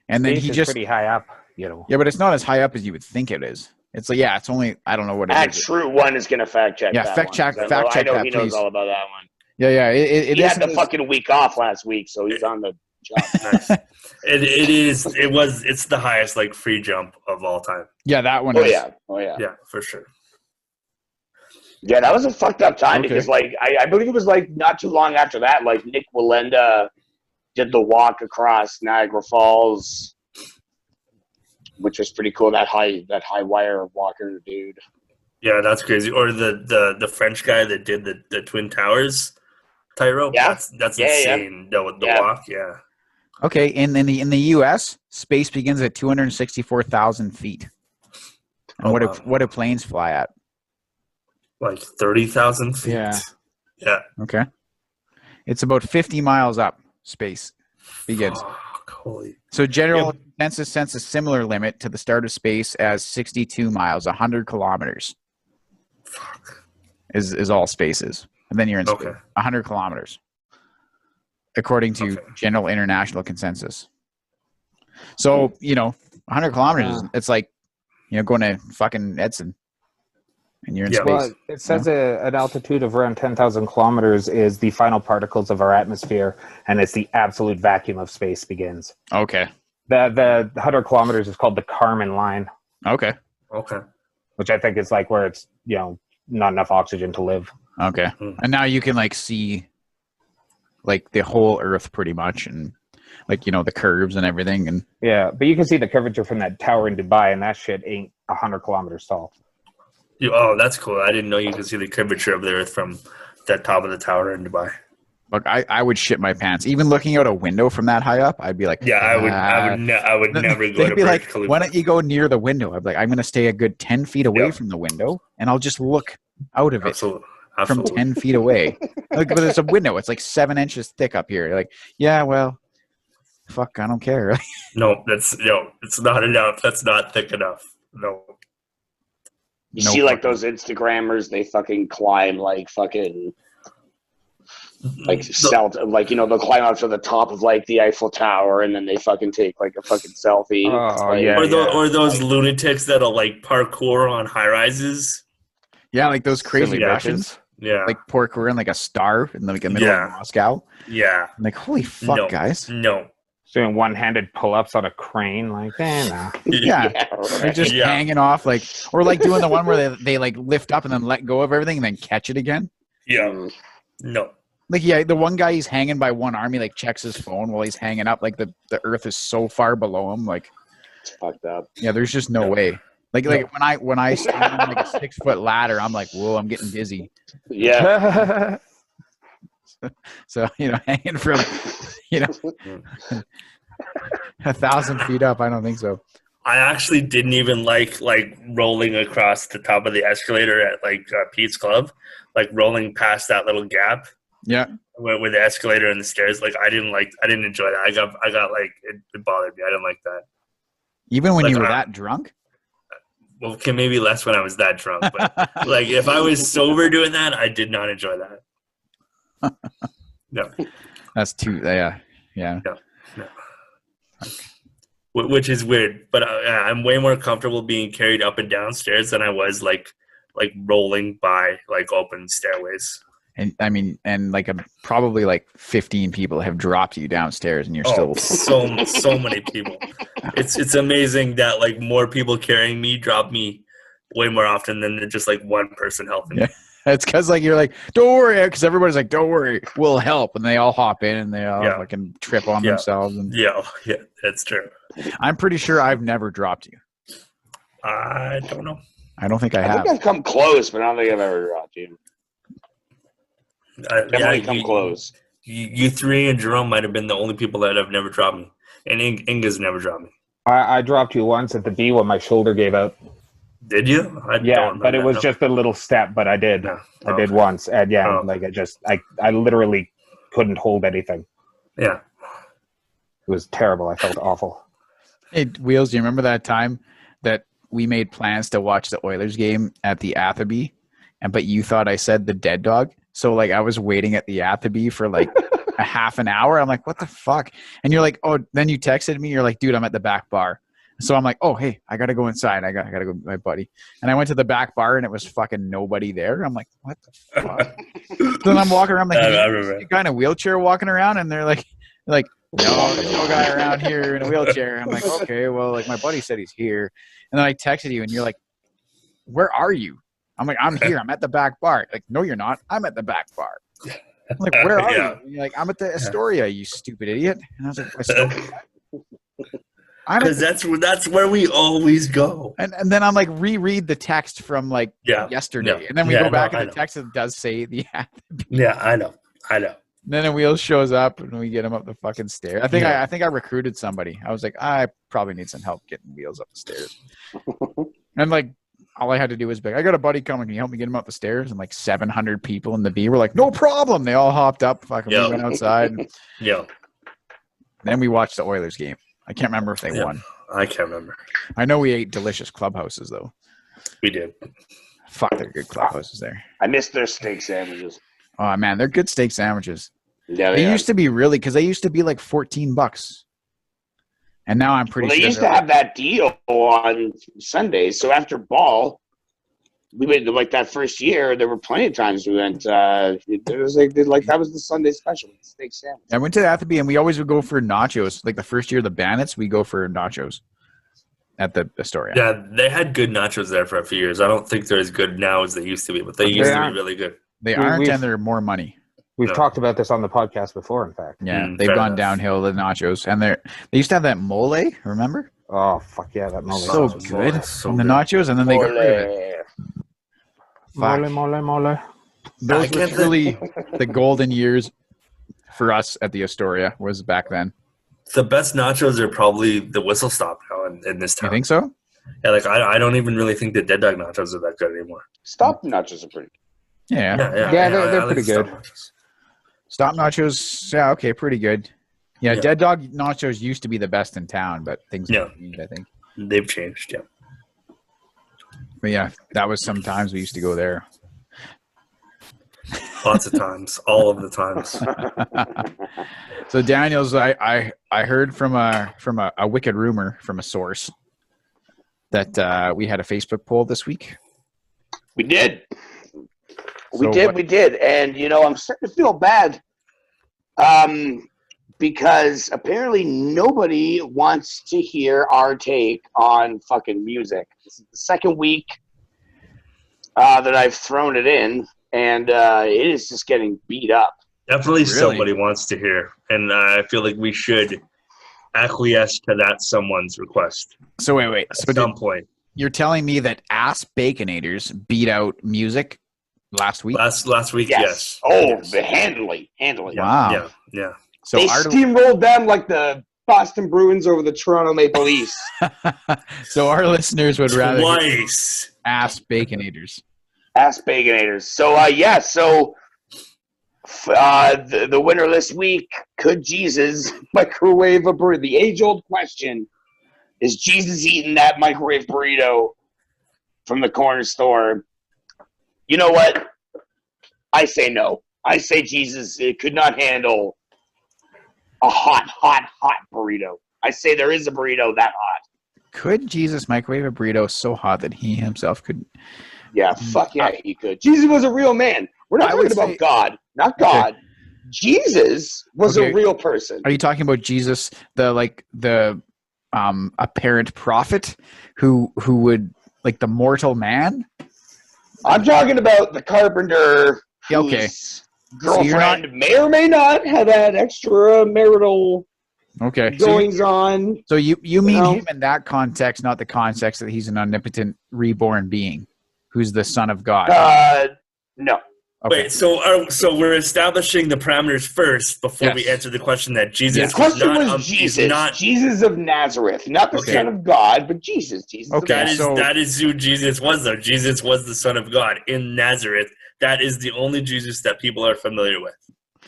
And then he just pretty high up, you know. Yeah, but it's not as high up as you would think it is. It's like it's only I don't know what it is. True One is going to fact check. Yeah, fact check that. I know he knows all about that one. Yeah. He had the fucking week off last week, so he's on the job. Nice. It's the highest like free jump of all time. Yeah, that one. Oh yeah. Yeah, for sure. Yeah, that was a fucked up time because like I believe it was like not too long after that, like Nick Wallenda did the walk across Niagara Falls. Which was pretty cool. That high wire walker dude. Yeah, that's crazy. Or the French guy that did the Twin Towers tightrope. Yeah, that's insane. The walk. Yeah. Okay, and in the U.S., space begins at 264,000 feet. And what do planes fly at? Like 30,000 feet. Yeah. Okay. It's about 50 miles up. Space begins. So general consensus sets a similar limit to the start of space as 62 miles, 100 kilometers. Fuck. Is all spaces. And then you're in space. 100 kilometers. According to general international consensus. So, 100 kilometers, it's like, going to fucking Edson. And you're in space. Well, it says an altitude of around 10,000 kilometers is the final particles of our atmosphere, and it's the absolute vacuum of space begins. Okay. The 100 kilometers is called the Kármán line. Okay. Which I think is like where it's, not enough oxygen to live. Okay. And now you can like see like the whole Earth pretty much, and like, the curves and everything. And yeah, but you can see the curvature from that tower in Dubai, and that shit ain't 100 kilometers tall. Oh, that's cool. I didn't know you could see the curvature of the Earth from that top of the tower in Dubai. Look, I would shit my pants. Even looking out a window from that high up, I'd be like, I would never go to be like, why don't you go near the window? I'd be like, I'm going to stay a good 10 feet away from the window, and I'll just look out of it from 10 feet away. Like, but there's a window. It's like 7 inches thick up here. Like, yeah, well, fuck, I don't care. No, it's not enough. That's not thick enough. No. You see, like, those Instagrammers, they fucking climb, like, fucking, like, they'll climb up to the top of, like, the Eiffel Tower, and then they fucking take, like, a fucking selfie. Or those lunatics that'll, like, parkour on high-rises. Yeah, like those crazy Russians. Yeah. Like, parkour in, like, a star in, like, the middle of Moscow. Yeah. I'm like, holy fuck, guys. No. Doing one-handed pull-ups on a crane, like, nah. They're just hanging off, like, or like doing the one where they like lift up and then let go of everything and then catch it again. Yeah, no. Like, the one guy, he's hanging by one arm. He like checks his phone while he's hanging up. Like the Earth is so far below him. Like, it's fucked up. Yeah, there's just no way. Like when I stand on like a 6-foot ladder, I'm like, whoa, I'm getting dizzy. Yeah. So, hanging from, 1,000 feet up, I don't think so. I actually didn't even like rolling across the top of the escalator at Pete's Club, like rolling past that little gap. Yeah. With the escalator and the stairs. Like I didn't enjoy that. I got it bothered me. I didn't like that. Even when you were that drunk? Well, okay, maybe less when I was that drunk, but if I was sober doing that, I did not enjoy that. No. That's too, yeah. No. Which is weird, but I'm way more comfortable being carried up and down stairs than I was like rolling by open stairways. And I mean, and probably 15 people have dropped you downstairs, and you're still so many people. It's amazing that more people carrying me drop me way more often than just one person helping me. It's because you're don't worry, because everybody's don't worry, we'll help, and they all hop in and they all fucking trip on themselves. And yeah, that's true. I'm pretty sure I've never dropped you. I don't know. I don't think I have. I think I've come close, but I don't think I've ever dropped you. Definitely come close. You three and Jerome might have been the only people that have never dropped me, and Inga's never dropped me. I dropped you once at the B when my shoulder gave out. Did you? But it was just a little step, but I did. No. I did once, and I literally couldn't hold anything. Yeah. It was terrible. I felt awful. Hey, Wheels, do you remember that time that we made plans to watch the Oilers game at the Atherby, but you thought I said the Dead Dog? So I was waiting at the Atherby for a half an hour. I'm what the fuck? And you're oh, then you texted me. You're dude, I'm at the back bar. So I'm oh, hey, I got to go inside. I got to go with my buddy. And I went to the back bar and it was fucking nobody there. I'm what the fuck? Then I'm walking around you kind of wheelchair walking around, and they're no, there's no guy around here in a wheelchair. I'm okay, well, my buddy said he's here. And then I texted you and you're where are you? I'm I'm here. I'm at the back bar. No, you're not. I'm at the back bar. I'm where are you? And you're I'm at the Astoria, you stupid idiot. And I was Astoria? Because that's where we always go. And then I'm reread the text from yesterday. And then we go back and the text that does say the Yeah, I know. And then a Wheels shows up and we get him up the fucking stairs. I think I recruited somebody. I was I probably need some help getting Wheels up the stairs. And all I had to do was I got a buddy coming. Can you help me get him up the stairs? And 700 people in the B were no problem. They all hopped up. Fucking we went outside. Then we watched the Oilers game. I can't remember if they won. I can't remember. I know we ate delicious clubhouses though. We did. Fuck, they're good clubhouses there. I missed their steak sandwiches. Oh man, they're good steak sandwiches. Yeah, they used to be because they used to be $14. And now I'm pretty sure they used to have that deal on Sundays. So after ball, we went that first year. There were plenty of times we went. It was that was the Sunday special, the steak sandwich. I went to the Atherby, and we always would go for nachos. The first year of the Bandits, we go for nachos at the Astoria. Yeah, they had good nachos there for a few years. I don't think they're as good now as they used to be, but they used to be really good. They aren't, and they're more money. We've talked about this on the podcast before, in fact. Yeah, they've gone downhill, the nachos. And they used to have that mole, remember? Oh, fuck yeah, that mole. So good. So the nachos, and then they got rid of it. Mole. Those were really the golden years for us at the Astoria, was back then. The best nachos are probably the Whistle Stop now in this town. You think so? Yeah, I don't even really think the Dead Dog nachos are that good anymore. Stop nachos are pretty good. Yeah, they're pretty good. Stop nachos, yeah, okay, pretty good. Yeah, Dead Dog nachos used to be the best in town, but things have changed, I think. They've changed, yeah. But yeah, that was sometimes we used to go there. Lots of times, all of the times. So Daniels, I heard from a wicked rumor from a source that we had a Facebook poll this week. We did. We did. And, I'm starting to feel bad because apparently nobody wants to hear our take on fucking music. This is the second week that I've thrown it in, and it is just getting beat up. Definitely somebody wants to hear, and I feel like we should acquiesce to that someone's request. So wait. At some point. You're telling me that ass baconators beat out music Last week? Last week, yes. Oh, yes. handily. Wow. Yeah. So they steamrolled them like the Boston Bruins over the Toronto Maple Leafs. So our listeners would rather twice ass baconators. Ass baconators. So the winner this week, could Jesus microwave a burrito? The age-old question, is Jesus eating that microwave burrito from the corner store? You know what? I say no. I say Jesus could not handle a hot burrito. I say there is a burrito that hot. Could Jesus microwave a burrito so hot that he himself could? Yeah, fuck yeah, he could. Jesus was a real man. We're not talking about God, not God. Okay. Jesus was a real person. Are you talking about Jesus, the apparent prophet who would, like, the mortal man? I'm talking about the carpenter whose girlfriend may or may not have had extra marital goings on. So you mean him in that context, not the context that he's an omnipotent reborn being who's the Son of God? No. Okay. Wait, so we're establishing the parameters first before we answer the question that Jesus. The question was Jesus. Jesus of Nazareth, not the Son of God, but Jesus. That is who Jesus was, though. Jesus was the Son of God in Nazareth. That is the only Jesus that people are familiar with.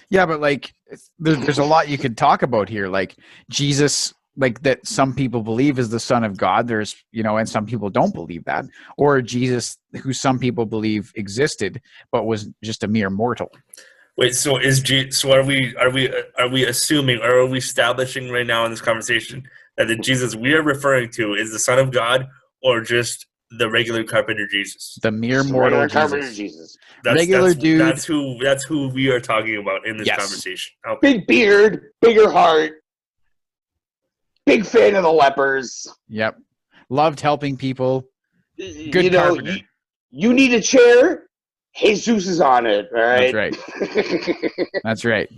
Yeah, but like, there's a lot you could talk about here. Like Jesus, like that some people believe is the Son of God. There's, and some people don't believe that. Or Jesus, who some people believe existed, but was just a mere mortal. Wait, so are we assuming, or are we establishing right now in this conversation that the Jesus we are referring to is the Son of God, or just the regular carpenter Jesus? The mere mortal carpenter Jesus. Dude. That's who we are talking about in this conversation. Okay. Big beard, bigger heart. Big fan of the lepers. Yep. Loved helping people. Good carpenter. You need a chair? Jesus is on it, all right? That's right.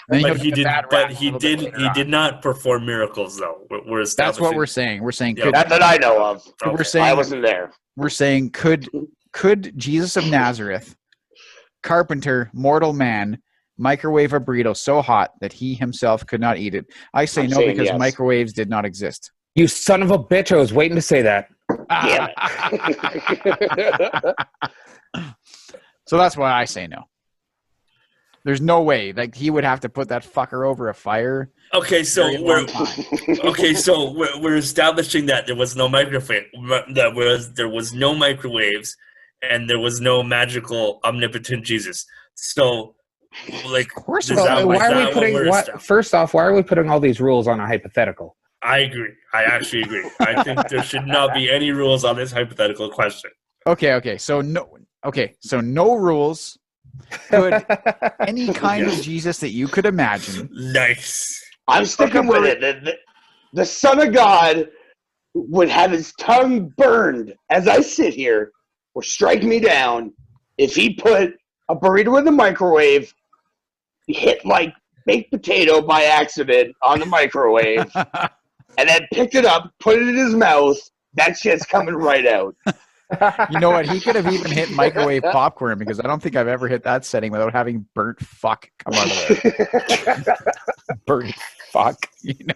But he did not perform miracles, though. That's what we're saying. We're saying not that I know of. Okay. We're saying I wasn't there. We're saying could Jesus of Nazareth, carpenter, mortal man, microwave a burrito so hot that he himself could not eat it? I'm saying because microwaves did not exist. You son of a bitch! I was waiting to say that. Damn it. So that's why I say no. There's no way. Like, he would have to put that fucker over a fire. Okay, so we're establishing that there was no microwave, there was no microwaves, and there was no magical omnipotent Jesus. So, like, of course, first off, why are we putting all these rules on a hypothetical? I agree. I actually agree. I think there should not be any rules on this hypothetical question. Okay. So no rules. Could any kind of Jesus that you could imagine. Nice. I'm sticking with it. The Son of God would have his tongue burned as I sit here, or strike me down, if he put a burrito in the microwave, hit like baked potato by accident on the microwave, and then picked it up, put it in his mouth. That shit's coming right out. You know what? He could have even hit microwave popcorn, because I don't think I've ever hit that setting without having burnt fuck come out of it. Burnt fuck.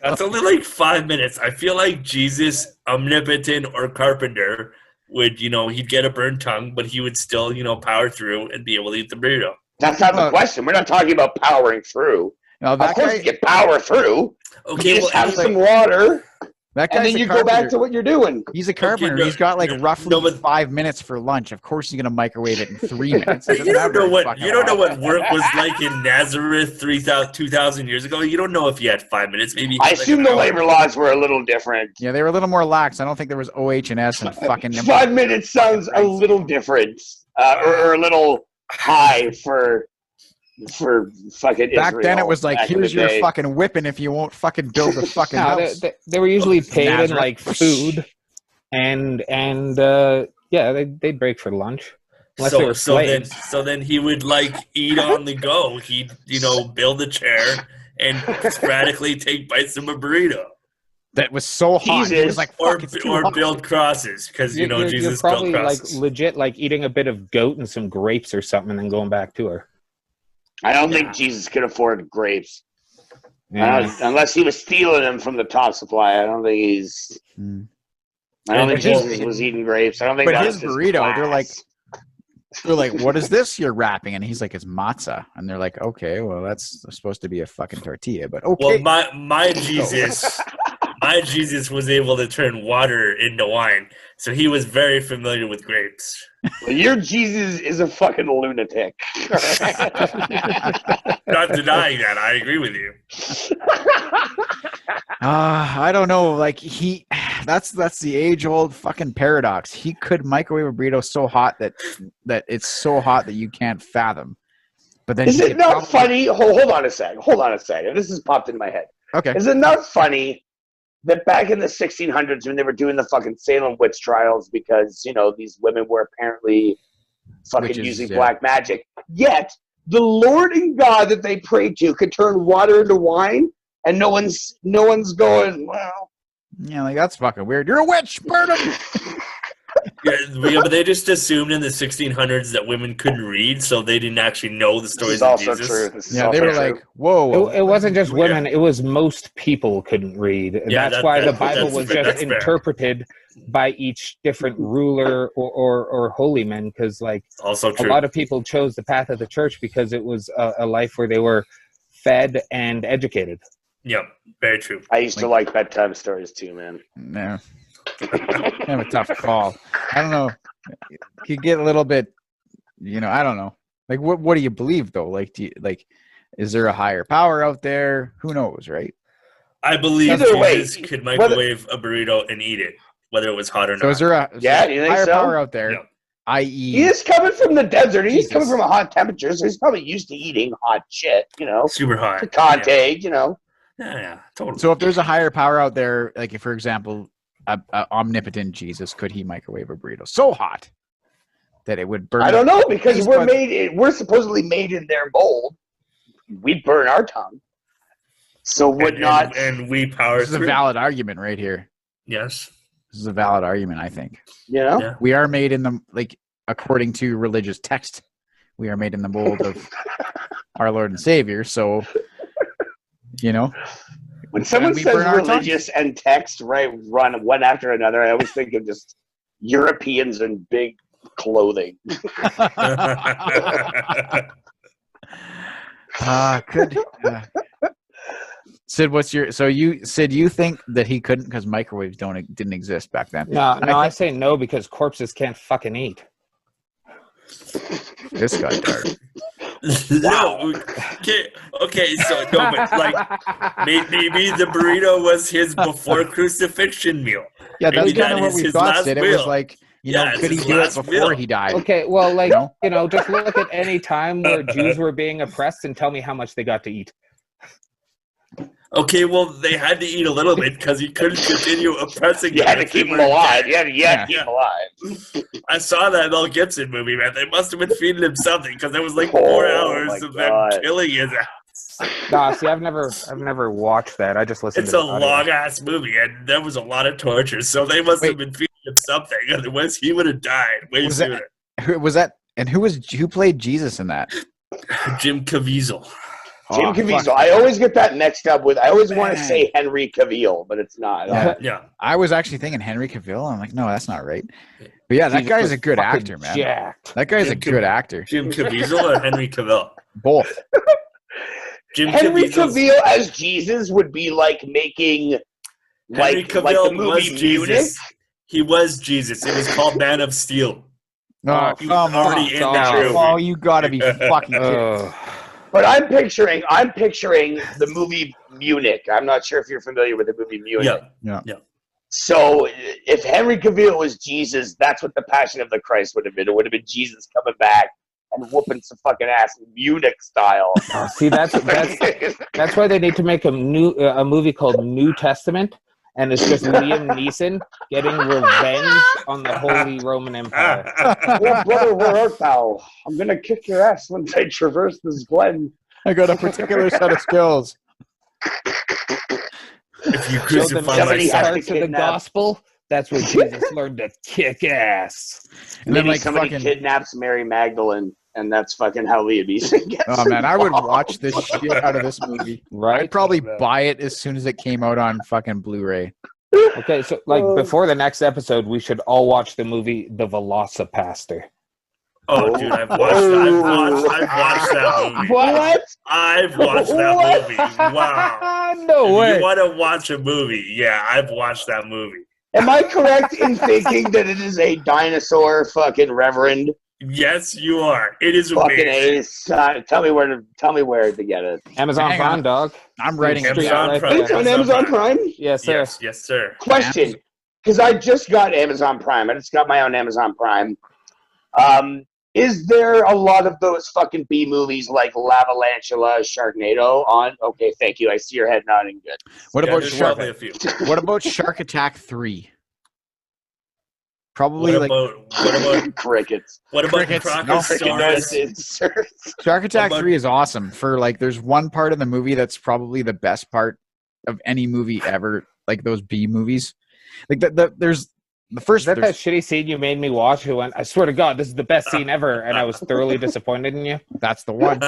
That's only like 5 minutes. I feel like Jesus, omnipotent or carpenter, would, he'd get a burnt tongue, but he would still, power through and be able to eat the burrito. That's not the question. We're not talking about powering through. No, of course you get power through. Okay, you just have some water. And then you go back to what you're doing. He's a carpenter. Okay, he's got roughly 5 minutes for lunch. Of course, he's going to microwave it in 3 minutes. You don't know what work was like in Nazareth 2,000 years ago. You don't know if you had 5 minutes. Maybe. I assume the labor laws were a little different. Yeah, they were a little more lax. I don't think there was OH&S and fucking. 5 minutes sounds a little different, or a little high for fucking back Israel. Then it was like, here's your fucking whipping if you won't fucking build the fucking house. They were usually paid in like food, and they'd break for lunch. So then he would like eat on the go. He'd build a chair and sporadically take bites of a burrito. that was so hot. Jesus. He was like, fuck, it's too hot. Build crosses because Jesus you're probably built crosses. like legit like eating a bit of goat and some grapes or something and then going back to her. I don't think Jesus could afford grapes. Yeah. Unless he was stealing them from the top supply. I don't think he's... I don't think Jesus was eating grapes. I don't think but that his was burrito, class. they're like, what is this you're wrapping? And he's like, it's matzah. And they're like, okay, well, that's supposed to be a fucking tortilla, but okay. Well, my Jesus was able to turn water into wine, so he was very familiar with grapes. Well, your Jesus is a fucking lunatic. Not denying that. I agree with you. I don't know. Like that's the age-old fucking paradox. He could microwave a burrito so hot that it's so hot that you can't fathom. But then is it not funny? Hold on a second. This has popped in my head. Okay. Is it not funny that back in the 1600s when they were doing the fucking Salem witch trials because, these women were apparently fucking using black magic, yet the Lord and God that they prayed to could turn water into wine, and no one's going, well. Yeah, like, that's fucking weird. You're a witch! Burn him! Yeah, but they just assumed in the 1600s that women couldn't read, so they didn't actually know the stories of Jesus. They were like, whoa. It wasn't just women, it was most people couldn't read. Yeah, that's why the Bible was just interpreted by each different ruler or holy men, because a lot of people chose the path of the church because it was a life where they were fed and educated. Yep, very true. I used to like bedtime stories too, man. No. Kind of a tough call. I don't know. You get a little bit, I don't know. Like, what do you believe though? Like, is there a higher power out there? Who knows, right? I believe Jesus could microwave a burrito and eat it, whether it was hot or not. So is there a higher power out there? Yeah. I.e., he is coming from the desert. He's coming from a hot temperature, so he's probably used to eating hot shit. Super hot. Picante, Yeah, totally. So if there's a higher power out there, like if, for example, a omnipotent Jesus, could he microwave a burrito so hot that it would burn? I don't know, because we're supposedly made in their mold. We'd burn our tongue. So and we power This is a valid argument right here. Yes. This is a valid argument, I think. Yeah. We are made in according to religious text, we are made in the mold of our Lord and Savior. So, when someone says religious and text, run one after another, I always think of just Europeans in big clothing. Sid, you think that he couldn't because microwaves didn't exist back then? No, I say no because corpses can't fucking eat. This got dark. No. Okay. So no, but maybe the burrito was his before crucifixion meal. Yeah, that's kind of what we thought. Sid. It was like, could he do it before he died? Okay, well, just look at any time where Jews were being oppressed and tell me how much they got to eat. Okay, well, they had to eat a little bit because you couldn't continue oppressing them. You had to keep them alive. You had to keep them alive. I saw that Mel Gibson movie, man. They must have been feeding him something because there was 4 hours of them killing his ass. Nah, see, I've never watched that. I just listened. It's a long-ass movie, and there was a lot of torture, so they must have been feeding him something. Otherwise, he would have died way sooner. Who played Jesus in that? Jim Caviezel. Jim Caviezel. I always get that mixed up with. I always want to say Henry Cavill, but it's not. Yeah. I was actually thinking Henry Cavill. I'm like, no, that's not right. But yeah, that guy is a good actor, man. Jacked. That guy is a good actor. Jim Caviezel or Henry Cavill? Both. Henry Cavill as Jesus would be like making Henry Cavill like the movie was Jesus. Munich. He was Jesus. It was called Man of Steel. Oh, come on! Oh, you gotta be fucking kidding. But I'm picturing the movie Munich. I'm not sure if you're familiar with the movie Munich. Yeah. So if Henry Cavill was Jesus, that's what the Passion of the Christ would have been. It would have been Jesus coming back and whooping some fucking ass Munich style. See, that's why they need to make a movie called New Testament, and it's just Liam Neeson getting revenge on the Holy Roman Empire. Well, brother, where art thou? I'm gonna kick your ass once I traverse this glen. I got a particular set of skills. If you crucify my son. To the gospel, that's where Jesus learned to kick ass. And maybe then, like, somebody kidnaps Mary Magdalene, and that's fucking how Liam Neeson gets Oh, man, I would watch this shit out of this movie. Right? I'd probably buy it as soon as it came out on fucking Blu-ray. Okay, so, like, before the next episode, we should all watch the movie The Velocipaster. Oh, dude, I've watched that movie. What? I've watched that movie. Wow. No way. If you want to watch a movie, yeah, I've watched that movie. Am I correct in thinking that it is a dinosaur fucking reverend? Yes, you are. It is fucking amazing. Ace. Tell me where to get it. Amazon Prime, dog. I'm writing it Amazon Prime. It's on Amazon Prime? Yes, sir. Yes, sir. Question, because I just got Amazon Prime. I just got my own Amazon Prime. Is there a lot of those fucking B movies like Lavalantula, Sharknado on? Okay, thank you. I see your head nodding. Good. What about Shark Attack 3? Probably what about crickets? What about crickets? Shark Attack 3 is awesome. For like, there's one part of the movie that's probably the best part of any movie ever. Like those B movies. Like there's the first. Is that shitty scene you made me watch? Who went? I swear to God, this is the best scene ever, and I was thoroughly disappointed in you. That's the one.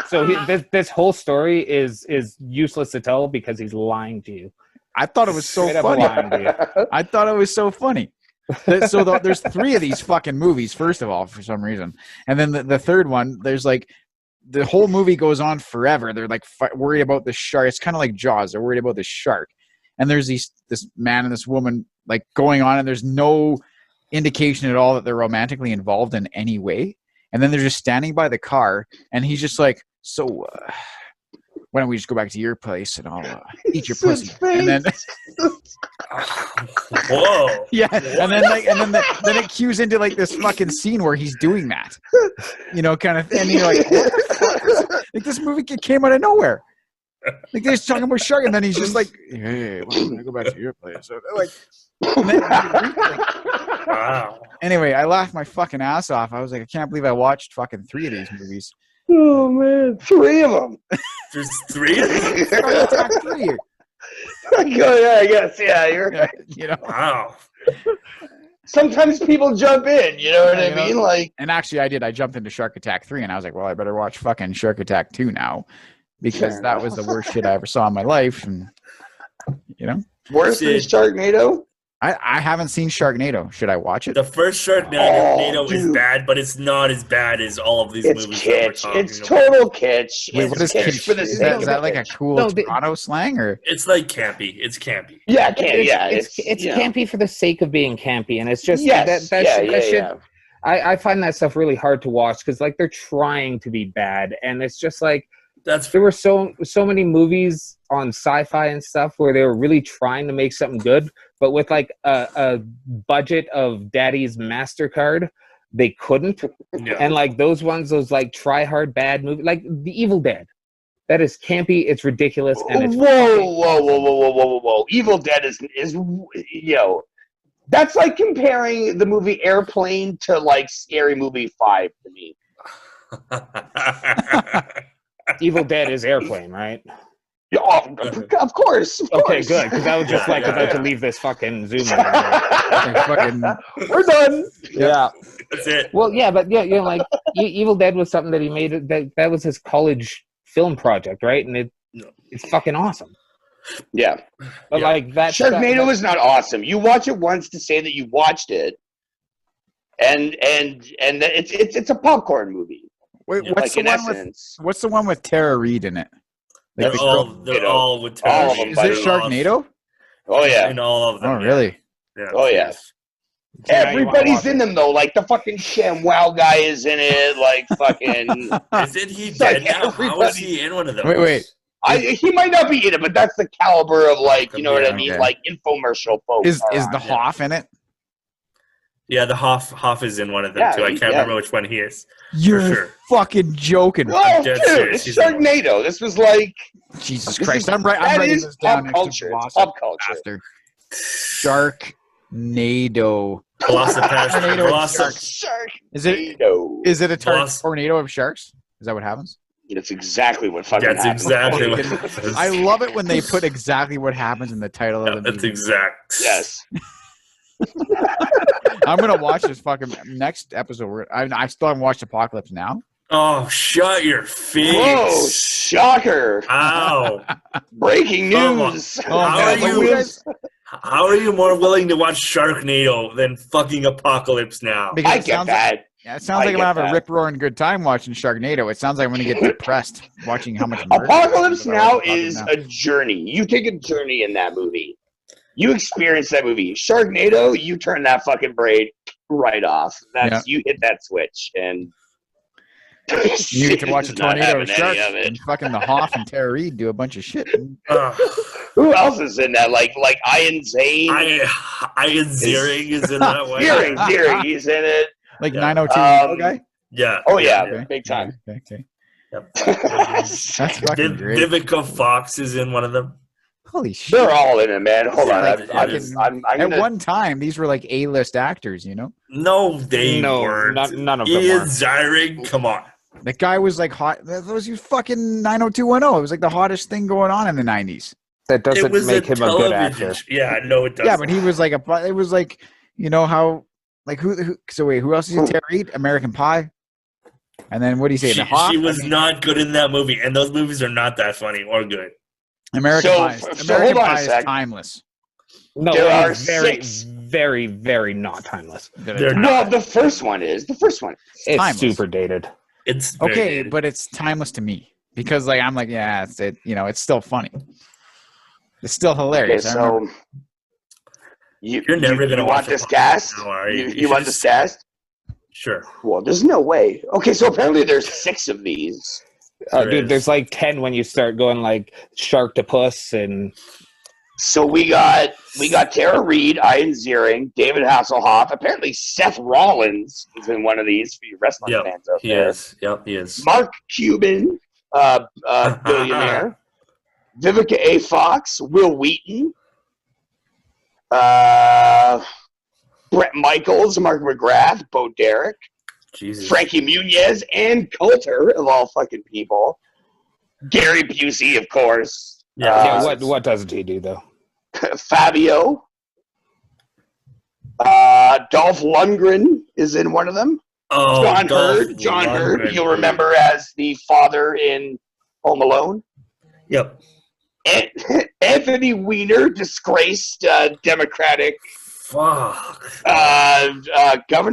So this whole story is useless to tell because he's lying to you. I thought it was so funny. I thought it was so funny. So there's 3 of these fucking movies, first of all, for some reason. And then the third one, there's like, the whole movie goes on forever. They're like worried about the shark. It's kind of like Jaws. They're worried about the shark. And there's this man and this woman like going on, and there's no indication at all that they're romantically involved in any way. And then they're just standing by the car, and he's just like, so... why don't we just go back to your place and I'll eat your pussy? And then, whoa, yeah, and then it cues into like this fucking scene where he's doing that, kind of thing. And you're like, what the fuck is it? Like this movie came out of nowhere. Like they're just talking about shark, and then he's just like, hey, why don't I go back to your place? So like, wow. Anyway, I laughed my fucking ass off. I was like, I can't believe I watched fucking 3 of these movies. Oh man, 3 of them. There's 3 of them. 3. Yeah, I guess. Yeah, you're right. Wow. Sometimes people jump in. You know what I mean? Like, and actually, I did. I jumped into Shark Attack 3, and I was like, well, I better watch fucking Shark Attack 2 now, because that was the worst shit I ever saw in my life, and worse than Sharknado. I haven't seen Sharknado. Should I watch it? The first Sharknado is bad, but it's not as bad as all of these movies. Kitsch. It's total kitsch. Wait, what is kitsch? Is that like a cool Toronto slang, or? It's like campy. It's campy. Yeah, it's campy for the sake of being campy, and it's just that shit. I find that stuff really hard to watch because like they're trying to be bad, and it's just like there were so many movies on sci-fi and stuff where they were really trying to make something good, but with like a budget of Daddy's MasterCard, they couldn't. Yeah. And like those like try hard bad movies, like The Evil Dead, that is campy, it's ridiculous, and it's whoa. Evil Dead is that's like comparing the movie Airplane to like Scary Movie 5 to me. Evil Dead is Airplane, right? Yeah, of course. Okay, good. Because I was just about to leave this fucking Zoom. We're done. Yeah, that's it. Well, yeah, but like Evil Dead was something that he made. That was his college film project, right? And it's fucking awesome. Yeah, but like that. Sharknado is not awesome. You watch it once to say that you watched it, and it's a popcorn movie. Wait, what's the one with Tara Reid in it? Like they're all with Tara Reid. Is it Sharknado? Oh yeah, in all of them. Oh really? Yeah. Oh yeah. Everybody's in them though. Like the fucking ShamWow guy is in it. Like fucking. Isn't he dead now? How is he in one of them? Wait. He might not be in it, but that's the caliber of like what I mean, like infomercial folks. Is the Hoff in it? Yeah, the Hoff is in one of them too. I can't remember which one he is. You're fucking joking. Oh, dude, it's Sharknado. This was like Jesus Christ. I'm writing this down. Pop culture. It's pop culture. Sharknado. Shark. Is it a tornado of sharks? Is that what happens? That's exactly what fucking That's happens. exactly what happens. I love it when they put exactly what happens in the title of the movie. That's exact. Yes. I'm gonna watch this fucking next episode. I still haven't watched Apocalypse Now. Oh, shut your face! Whoa, shocker! Ow! Breaking news! How are you more willing to watch Sharknado than fucking Apocalypse Now? Because I get that. Yeah, it sounds like I'm gonna have a rip-roaring good time watching Sharknado. It sounds like I'm gonna get depressed watching how much murder. Apocalypse Now is a journey. You take a journey in that movie. You experience that movie. Sharknado, you turn that fucking braid right off. You hit that switch, and you get to watch a tornado of sharks and fucking the Hoff and Tara Reid do a bunch of shit. Who else is in that? Like Ian Zane? Ian Ziering is in that one. Ziering, he's in it. Like 90210 guy? Yeah. Oh, yeah. Big time. Okay. Yep. That's fucking great. Vivica Fox is in one of them. Holy shit. They're all in it, man. Hold on. At one time, these were like A-list actors, you know? No, they weren't. None of them Ian were. Ziering, come on. The guy was like hot. That was fucking 90210. It was like the hottest thing going on in the 90s. That doesn't make him a good actor. Yeah, no, it doesn't. Yeah, but he was like it was like, you know how, like who so wait, who else is in Tara Reid? American Pie? And then what do you say? She was not good in that movie, and those movies are not that funny or good. American Pie is timeless. No, there are very, very, very not timeless. The first one is. The first one. It's timeless. super dated. It's okay, dated. but it's timeless to me because like I'm like, yeah, it's still funny. It's still hilarious. Okay, so you're never gonna want this cast? You want this cast? Sure. Well, there's no way. Okay, so apparently there's 6 of these. Dude, there's like 10 when you start going like Sharktopus and. So we got Tara Reid, Ian Ziering, David Hasselhoff. Apparently Seth Rollins is in one of these for you wrestling fans out there. He is. Mark Cuban, billionaire. Vivica A. Fox, Will Wheaton, Brett Michaels, Mark McGrath, Bo Derek, Jesus. Frankie Muniz, and Coulter, of all fucking people. Gary Busey, of course. What doesn't he do, though? Fabio. Dolph Lundgren is in one of them. Oh, John Hurd, you'll remember as the father in Home Alone. Yep. Anthony Weiner, disgraced Democratic governor,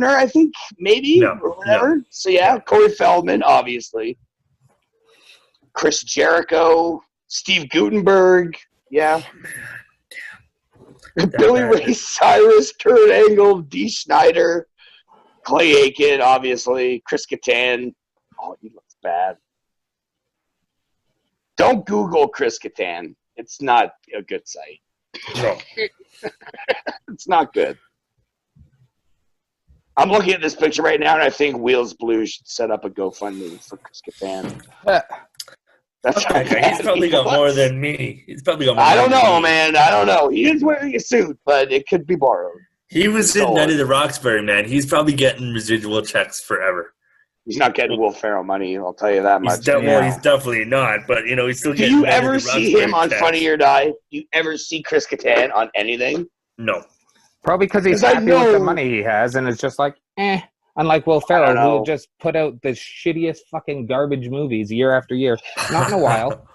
I think, maybe, or whatever. No. So, yeah, Corey Feldman, obviously. Chris Jericho, Steve Guttenberg, yeah. Billy Ray Cyrus, Kurt Angle, Dee Snider, Clay Aiken, obviously. Chris Kattan. Oh, he looks bad. Don't Google Chris Kattan. It's not a good site. No. It's not good. I'm looking at this picture right now, and I think Wheels Blue should set up a GoFundMe for Chris Kattan. That's okay. He's probably got more than me. I don't know, man. I don't know. He is wearing a suit, but it could be borrowed. He was in Night of the Roxbury, man. He's probably getting residual checks forever. He's not getting Will Ferrell money, I'll tell you that much. He's definitely not, but, he's still getting. Do you ever see him on Funny or Die? Do you ever see Chris Kattan on anything? No. Probably because he's happy with the money he has, and it's just like, Unlike Will Ferrell, who just put out the shittiest fucking garbage movies year after year. Not in a while.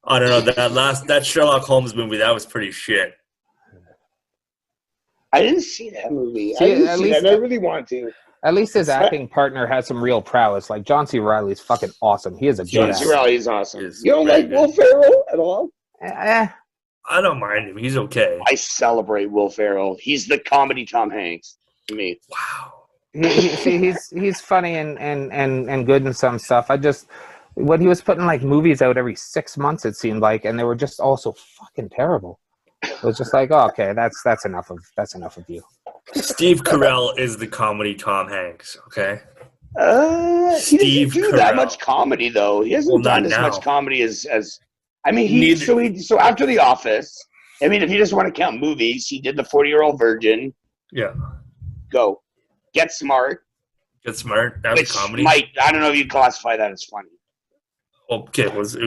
I don't know. That Sherlock Holmes movie, that was pretty shit. I didn't see that movie. I really want to. At least his acting partner has some real prowess. Like John C. Reilly's fucking awesome. He is a good John C. Reilly's awesome. You don't like Will Ferrell at all? I don't mind him. He's okay. I celebrate Will Ferrell. He's the comedy Tom Hanks to me. Wow. He's funny and good in some stuff. When he was putting like movies out every 6 months, it seemed like, and they were just all so fucking terrible. It was just like, oh, okay, that's enough of you. Steve Carell is the comedy Tom Hanks. Okay. He doesn't do that much comedy though. He hasn't done as much comedy as. I mean, so after The Office. I mean, if you just want to count movies, he did The 40-Year-Old Virgin. Yeah. Go. Get Smart. Get Smart. That was comedy. I don't know if you classify that as funny. Okay, it was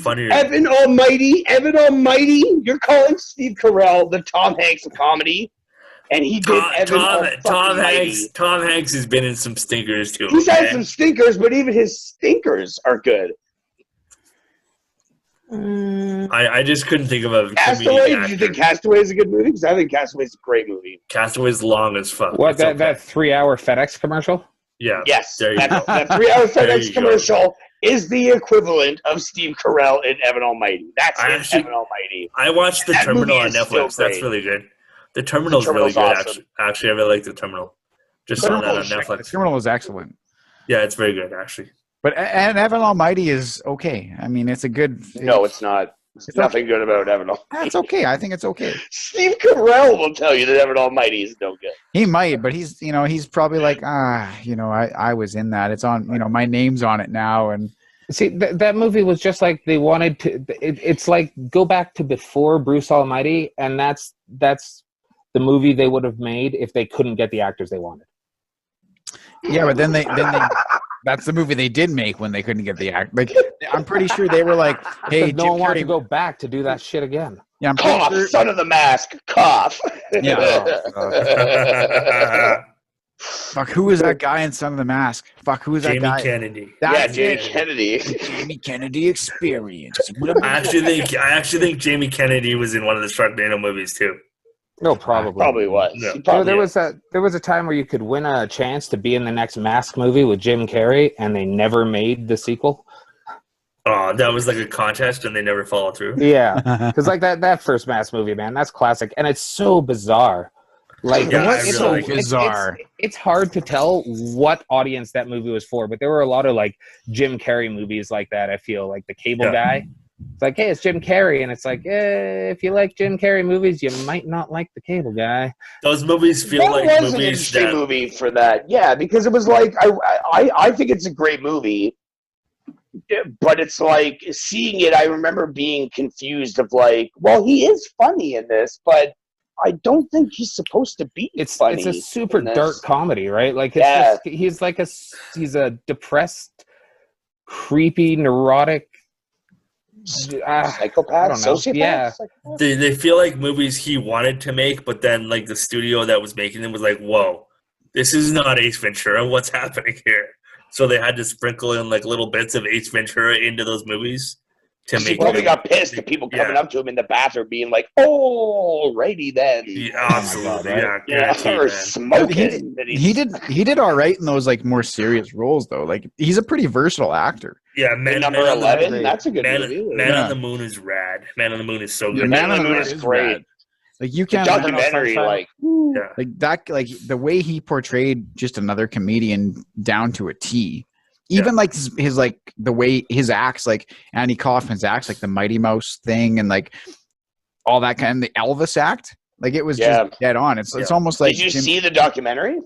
funnier. Evan Almighty, you're calling Steve Carell the Tom Hanks of comedy, and he did Tom Hanks has been in some stinkers too. He's had some stinkers, but even his stinkers are good. I just couldn't think of a Castaway. Do you think Castaway is a good movie? Because I think Castaway is a great movie. Castaway's long as fuck. What, that 3-hour FedEx commercial? Yeah. Yes. That 3-hour FedEx commercial is the equivalent of Steve Carell in Evan Almighty. That's Evan Almighty. I watched The Terminal on Netflix. That's really good. The Terminal's really good, awesome. Actually, I really like The Terminal. Just saw that on Netflix. The Terminal is excellent. Yeah, it's very good, actually. But and Evan Almighty is okay. I mean, it's a good. No, it's not. There's nothing good about Evan Almighty. That's okay. I think it's okay. Steve Carell will tell you that Evan Almighty is no good. He might, but he's probably like, I was in that. It's on, my name's on it now. And see, that movie was just like they wanted to. It's like go back to before Bruce Almighty, and that's the movie they would have made if they couldn't get the actors they wanted. Yeah, but then they that's the movie they did make when they couldn't get the act. Like, I'm pretty sure they were like, "Hey, no one wanted to go back to do that shit again." Yeah, I'm cough, sure. Son of the Mask, cough. Yeah. Fuck, who was that guy in Son of the Mask? Fuck, who was that guy? Kennedy. Jamie Kennedy. Jamie Kennedy experience. I actually think Jamie Kennedy was in one of the Sharknado movies too. No, probably. Probably was. No. There was a time where you could win a chance to be in the next Mask movie with Jim Carrey, and they never made the sequel. Oh, that was like a contest, and they never followed through. Yeah, because like that first Mask movie, man, that's classic, and it's so bizarre. Like, it's so bizarre. It's hard to tell what audience that movie was for, but there were a lot of like Jim Carrey movies like that. I feel like The Cable Guy. It's like, hey, it's Jim Carrey, and it's like, if you like Jim Carrey movies, you might not like The Cable Guy. Those movies feel that like was movies an interesting movie for that. Yeah, because it was like I think it's a great movie, but it's like seeing it. I remember being confused of like, well, he is funny in this, but I don't think he's supposed to be funny. It's a super dark comedy, right? Like, he's a depressed, creepy, neurotic. Psychopath, sociopath. Yeah, they feel like movies he wanted to make, but then like the studio that was making them was like, "Whoa, this is not Ace Ventura. What's happening here?" So they had to sprinkle in like little bits of Ace Ventura into those movies to make. He probably got pissed at people coming up to him in the bathroom, being like, "Oh, righty then." Yeah, absolutely, or smoking. He did all right in those like more serious roles though. Like, he's a pretty versatile actor. Yeah, number 11. That's a good movie. Man on the Moon is rad. Man on the Moon is so good. Man on the Moon is great. Rad. Like, you can't documentary, like that, like the way he portrayed just another comedian down to a T. Even like his like the way his acts, like Andy Kaufman's acts, like the Mighty Mouse thing, and like all that kind of the Elvis act. Like, it was just dead on. It's almost like. Did you see the documentary?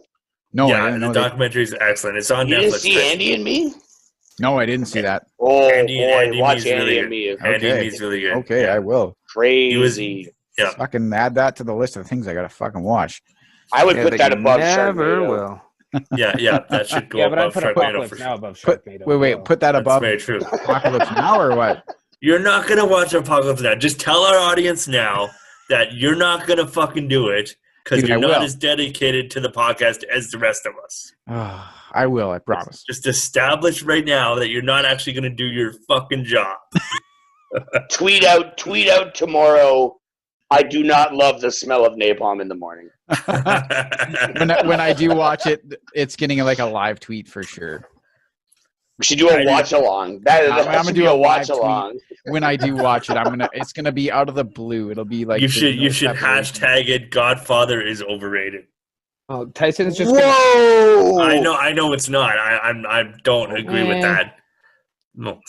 No, I didn't know the documentary is excellent. It's on Netflix. You didn't see Andy and Me? No, I didn't see that. Oh, Andy watch Me's Andy really and Me. Andy and Me's really good. Okay, I will. Crazy. Fucking add that to the list of things I gotta fucking watch. I would put that above Never Sharknado. will. Yeah, that should go above Sharknado for sure. Above Sharknado. Wait, put that above. That's very true. Apocalypse Now or what? You're not gonna watch Apocalypse Now. Just tell our audience now that you're not gonna fucking do it because you're not as dedicated to the podcast as the rest of us. I will, I promise. Just establish right now that you're not actually gonna do your fucking job. Tweet out tomorrow. I do not love the smell of napalm in the morning. when I do watch it, it's getting like a live tweet for sure. We should do a watch along. I'm gonna do a watch along. When I do watch it, it's gonna be out of the blue. It'll be like you should hashtag it. Godfather is overrated. Oh, Tyson's just. Whoa! I know it's not. I don't agree with that. No.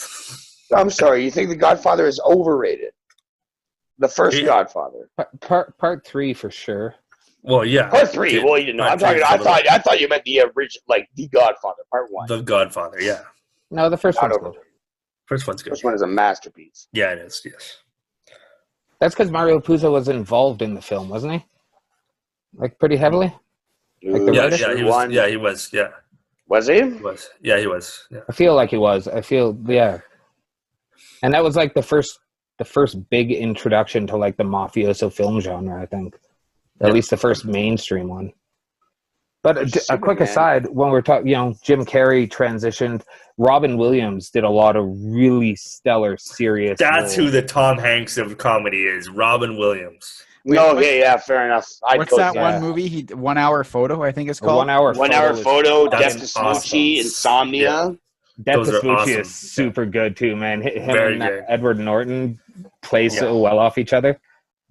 I'm sorry. You think The Godfather is overrated? The first Godfather. Part 3 for sure. Well, yeah. Part 3. Well, you know, I'm talking. I thought you meant the original, like The Godfather, Part 1. The Godfather, yeah. No, the first one's good. First one's good. First one is a masterpiece. Yeah, it is. Yes. That's because Mario Puzo was involved in the film, wasn't he? Like, pretty heavily. Like he was. Yeah. Was he? He was. Yeah, he was. Yeah. I feel like he was. Yeah. And that was like the first big introduction to like the mafioso film genre, I think. Or at least the first mainstream one. But a quick aside, when we're talking, Jim Carrey transitioned. Robin Williams did a lot of really stellar, serious. That's who the Tom Hanks of comedy is, Robin Williams. Yeah, fair enough. What's that one movie? 1 Hour Photo, I think it's called. 1 Hour Photo. Death to Smoochie, awesome. Insomnia. Yeah. Death to Smoochie is super good too, man. Him and Edward Norton play so well off each other.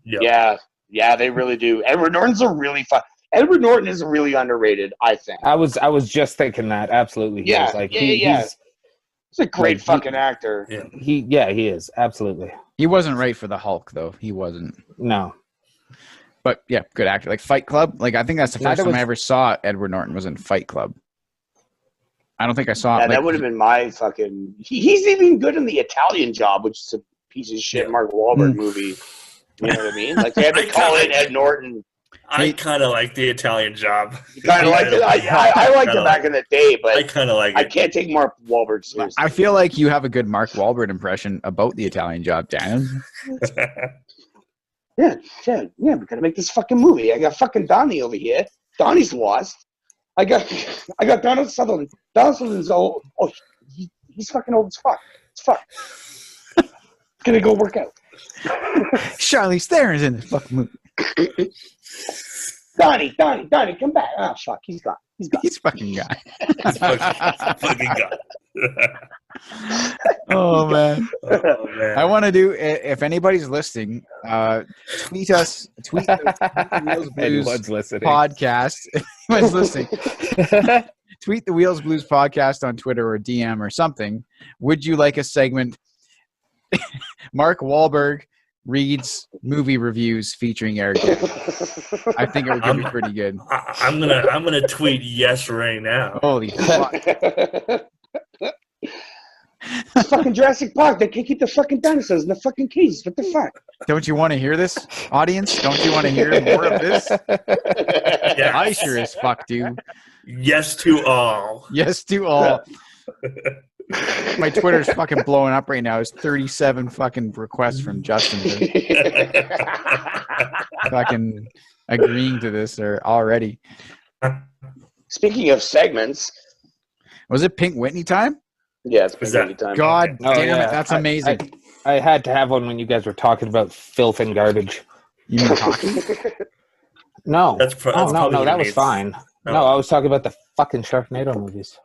Yeah, they really do. Edward Norton's a really fun. Edward Norton is really underrated, I think. I was just thinking that. Absolutely. He's a great fucking actor. Yeah. He is. Absolutely. He wasn't right for the Hulk, though. He wasn't. No. But, yeah, good actor. Like Fight Club. Like, I think that's the first time I ever saw Edward Norton was in Fight Club. I don't think I saw it. Yeah, that would have been my fucking... He's even good in The Italian Job, which is a piece of shit Mark Wahlberg movie. You know what I mean? Like, they had to call in Ed Norton... I kind of like The Italian Job. You kind of liked it? I liked it back in the day, but I kind of like it. I can't take Mark Wahlberg seriously. I feel like you have a good Mark Wahlberg impression about The Italian Job, Dan. Yeah, we gotta make this fucking movie. I got fucking Donnie over here. Donnie's lost. I got Donald Sutherland. Donald Sutherland's old. Oh, he's fucking old as fuck. It's fuck. Gonna go work out. Charlize Theron's in this fucking movie. Donnie, come back. Oh, fuck, he's gone. He's fucking gone. Fucking gone. Oh, man. I want to do, if anybody's listening, tweet us, tweet the Wheels Blues podcast. If anyone's listening, tweet the Wheels Blues podcast on Twitter or DM or something. Would you like a segment? Mark Wahlberg reads movie reviews featuring Eric. I think it would be pretty good. I'm gonna tweet yes right now. Holy fuck. Fucking Jurassic Park. They can't keep the fucking dinosaurs in the fucking cages. What the fuck? Don't you want to hear this, audience? Don't you want to hear more of this? Yes. I sure as fuck do. Yes to all. Yes to all. My Twitter's fucking blowing up right now. It's 37 fucking requests from Justin fucking agreeing to this already. Speaking of segments. Was it Pink Whitney time? Yeah, it's Pink Whitney time. God damn it, that's amazing. I had to have one when you guys were talking about filth and garbage. You mean talking? No. No, that was fine. No, I was talking about the fucking Sharknado movies.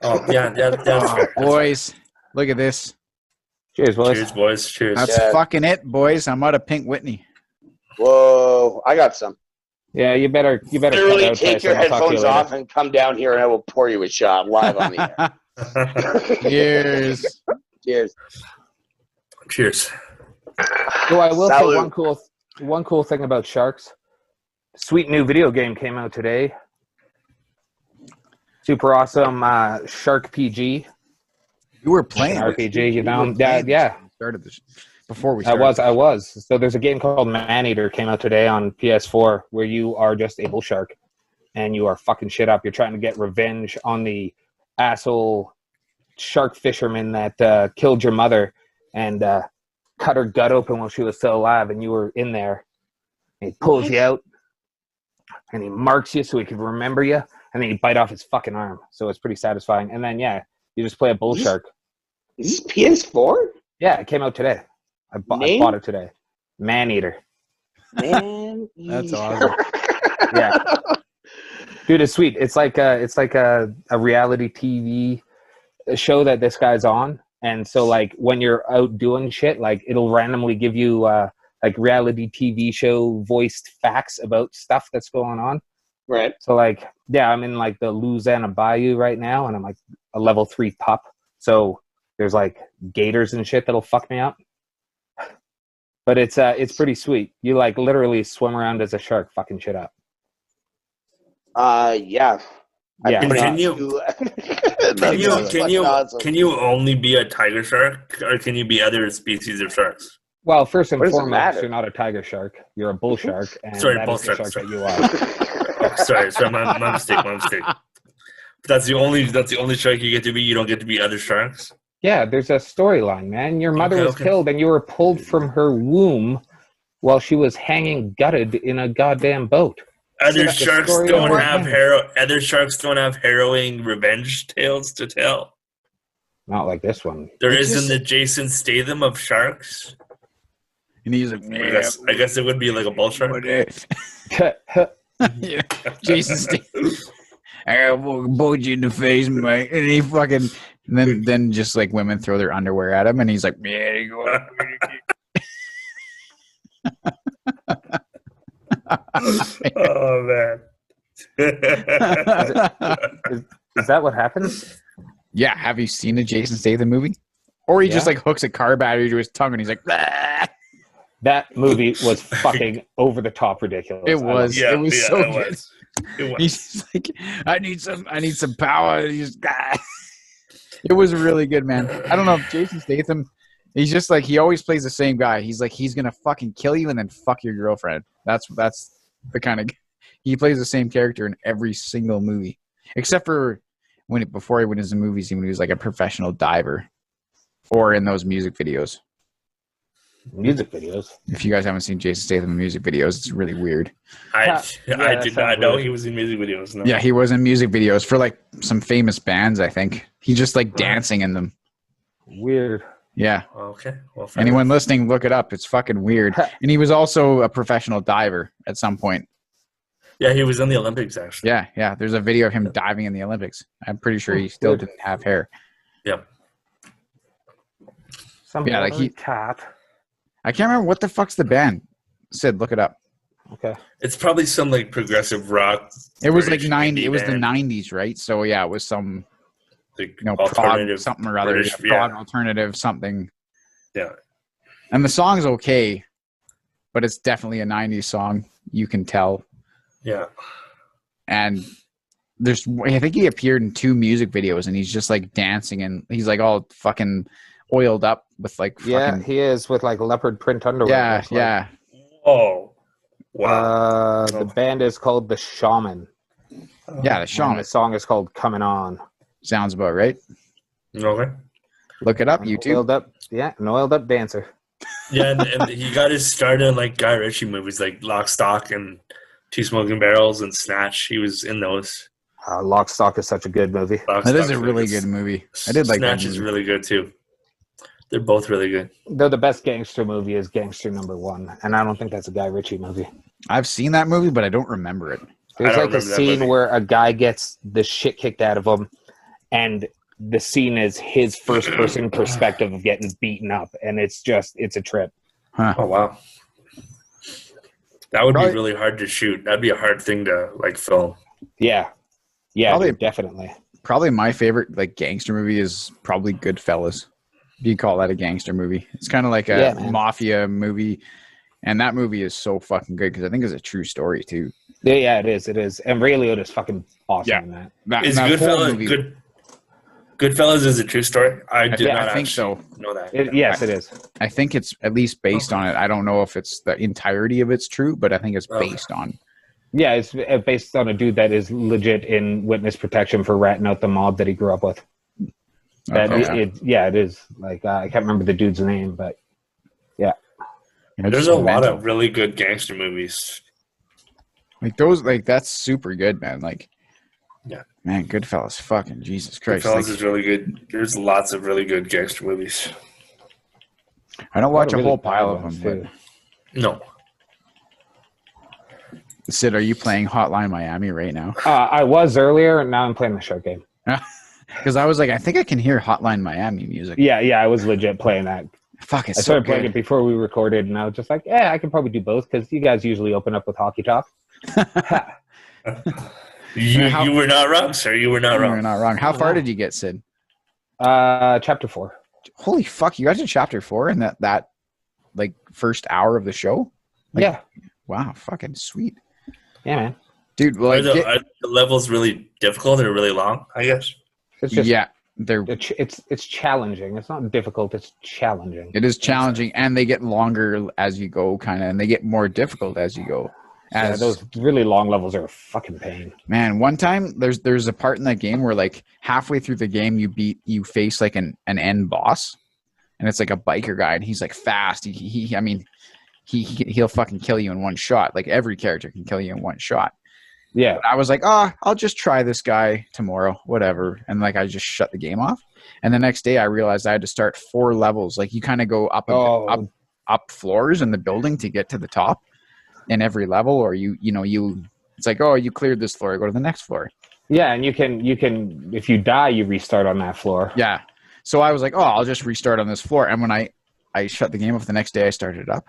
Oh, yeah, that's boys, look at this. Cheers, boys. Cheers, boys. Cheers. That's fucking it, boys. I'm out of Pink Whitney. Whoa, I got some. Yeah, you better literally take your headphones off and come down here, and I will pour you a shot live on the air. Cheers. So I will say one cool thing about sharks. Sweet new video game came out today. Super awesome Shark PG. You were playing RPG, yeah. Started this before we started. I was. So there's a game called Maneater came out today on PS4 where you are just a bull shark and you are fucking shit up. You're trying to get revenge on the asshole shark fisherman that killed your mother and cut her gut open while she was still alive, and you were in there. And he pulls you out and he marks you so he can remember you. And then you bite off his fucking arm. So it's pretty satisfying. And then, you just play a bull shark. Is this PS4? Yeah, it came out today. I bought it today. Maneater. Man, that's awesome. Yeah. Dude, it's sweet. It's like a reality TV show that this guy's on. And so, like, when you're out doing shit, like, it'll randomly give you, like, reality TV show voiced facts about stuff that's going on. Right. So, like, I'm in, like, the Louisiana Bayou right now, and I'm, like, a level 3 pup. So there's, like, gators and shit that'll fuck me up. But it's pretty sweet. You, like, literally swim around as a shark fucking shit up. Yeah. Can you only be a tiger shark, or can you be other species of sharks? Well, first and foremost, you're not a tiger shark. You're a bull shark. And sorry, that bull is the shark that you are. Sorry, my mistake. That's the only shark you get to be. You don't get to be other sharks. Yeah, there's a storyline, man. Your mother was killed, and you were pulled from her womb while she was hanging gutted in a goddamn boat. Other sharks don't have harrowing revenge tales to tell. Not like this one. There isn't the Jason Statham of sharks. And he's like, I guess it would be like a bull shark. Yeah. Jason Statham. I will boat you in the face, mate. And he fucking, and then just like women throw their underwear at him, and he's like, yeah, you go. Oh man. Is that what happens? Yeah, have you seen a Jason Statham movie? Or he just like hooks a car battery to his tongue and he's like, bah! That movie was fucking over the top ridiculous. It was. Yeah, it was so it good. was. It was. He's like, I need some power. He's It was really good, man. I don't know if Jason Statham, he's just like, he always plays the same guy. He's like, he's gonna fucking kill you and then fuck your girlfriend. That's the kind of, he plays the same character in every single movie, except for before he went into movies, he was like a professional diver, or in those music videos. Music videos. If you guys haven't seen Jason Statham in music videos, it's really weird. I did not know he was in music videos. No. Yeah, he was in music videos for like some famous bands, I think. He's just like dancing in them. Weird. Yeah. Okay. Well, anyone listening, look it up. It's fucking weird. And he was also a professional diver at some point. Yeah, he was in the Olympics, actually. Yeah. There's a video of him diving in the Olympics. I'm pretty sure he still didn't have hair. Yep. Cat. I can't remember what the fuck's the band. Sid, look it up. Okay. It's probably some like progressive rock. It was like 90. It was the 90s, right? So yeah, it was some like alternative something or other. British, prog alternative something. Yeah. And the song's okay, but it's definitely a 90s song. You can tell. Yeah. And I think he appeared in 2 music videos, and he's just like dancing, and he's like all fucking oiled up with like fucking, he is with like leopard print underwear. Yeah. Oh, wow. The band is called The Shaman. Yeah, The Shaman. And the song is called Coming On. Sounds about right. Okay. Look it up, YouTube. An oiled up dancer. Yeah, and he got his start in like Guy Ritchie movies like Lock, Stock, and Two Smoking Barrels and Snatch. He was in those. Lock, Stock is such a good movie. That is a really good movie. I did like Snatch that movie. is really good too. They're both really good. Though the best gangster movie is Gangster #1, and I don't think that's a Guy Ritchie movie. I've seen that movie, but I don't remember it. There's like a scene where a guy gets the shit kicked out of him, and the scene is his first-person perspective of getting beaten up, and it's a trip. Huh. Oh, wow. That would be really hard to shoot. That'd be a hard thing to like film. Yeah, definitely. Probably my favorite like gangster movie is probably Goodfellas. Do you call that a gangster movie? It's kind of like a mafia movie, and that movie is so fucking good because I think it's a true story too. Yeah, it is. It is, and Ray Liotta's fucking awesome in that. Is Goodfellas Goodfellas is a true story? I think so. Know that. Yes, it is. I think it's at least based on it. I don't know if it's the entirety of it's true, but I think it's based on. Yeah, it's based on a dude that is legit in witness protection for ratting out the mob that he grew up with. It is. Like I can't remember the dude's name, but yeah. There's a lot of really good gangster movies. Like those, like that's super good, man. Like, yeah, man, Goodfellas, fucking Jesus Christ. Goodfellas is really good. There's lots of really good gangster movies. I don't watch a whole pile of them, but no. Sid, are you playing Hotline Miami right now? I was earlier, and now I'm playing the short game. Because I was like, I think I can hear Hotline Miami music. Yeah, I was legit playing that. Fuck, it's I started playing it before we recorded, and I was just like, I can probably do both because you guys usually open up with hockey talk. You were not wrong, sir. You were not wrong. You were not wrong. How far did you get, Sid? Chapter 4. Holy fuck, you got to chapter 4 in that like first hour of the show? Like, yeah. Wow, fucking sweet. Yeah, man. Dude, well, are the levels really difficult or really long, I guess? It's just, it's challenging. It's not difficult, it's challenging. It is challenging, and they get longer as you go, kind of, and they get more difficult as you go. Those really long levels are a fucking pain. Man, one time there's a part in that game where like halfway through the game you face like an end boss, and it's like a biker guy, and he's like fast. He'll fucking kill you in one shot. Like every character can kill you in one shot. Yeah. But I was like, I'll just try this guy tomorrow, whatever. And like I just shut the game off. And the next day I realized I had to start 4 levels. Like you kind of go up floors in the building to get to the top in every level, or it's like, you cleared this floor, go to the next floor. Yeah, and you can if you die, you restart on that floor. Yeah. So I was like, I'll just restart on this floor. And when I shut the game off the next day, I started it up.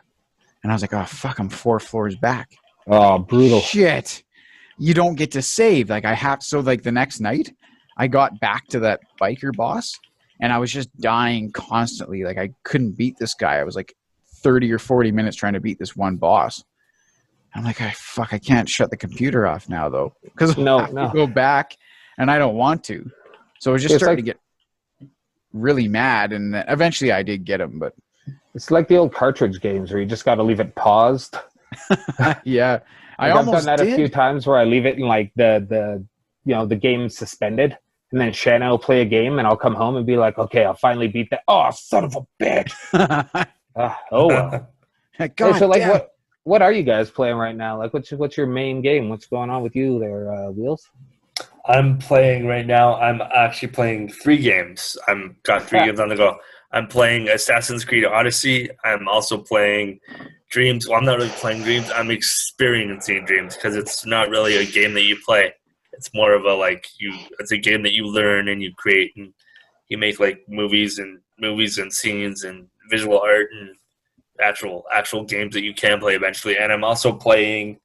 And I was like, fuck, I'm 4 floors back. Oh, brutal. Shit. You don't get to save. Like the next night I got back to that biker boss and I was just dying constantly. Like I couldn't beat this guy. I was like 30 or 40 minutes trying to beat this one boss. I'm like, I can't shut the computer off now though. Because I have to go back and I don't want to. So I was just starting to get really mad, and eventually I did get him, but it's like the old cartridge games where you just got to leave it paused. Yeah. I've done that a few times where I leave it in like the game suspended, and then Shannon will play a game, and I'll come home and be like, okay, I'll finally beat that. Oh, son of a bitch! Oh well. God, so like, what are you guys playing right now? Like, what's your main game? What's going on with you there, Wheels? I'm playing right now. I'm actually playing 3 games. I'm got 3 games on the go. I'm playing Assassin's Creed Odyssey. I'm also playing Dreams. Well, I'm not really playing Dreams. I'm experiencing Dreams because it's not really a game that you play. It's more of it's a game that you learn and you create, and you make like movies and scenes and visual art and actual games that you can play eventually. And I'm also I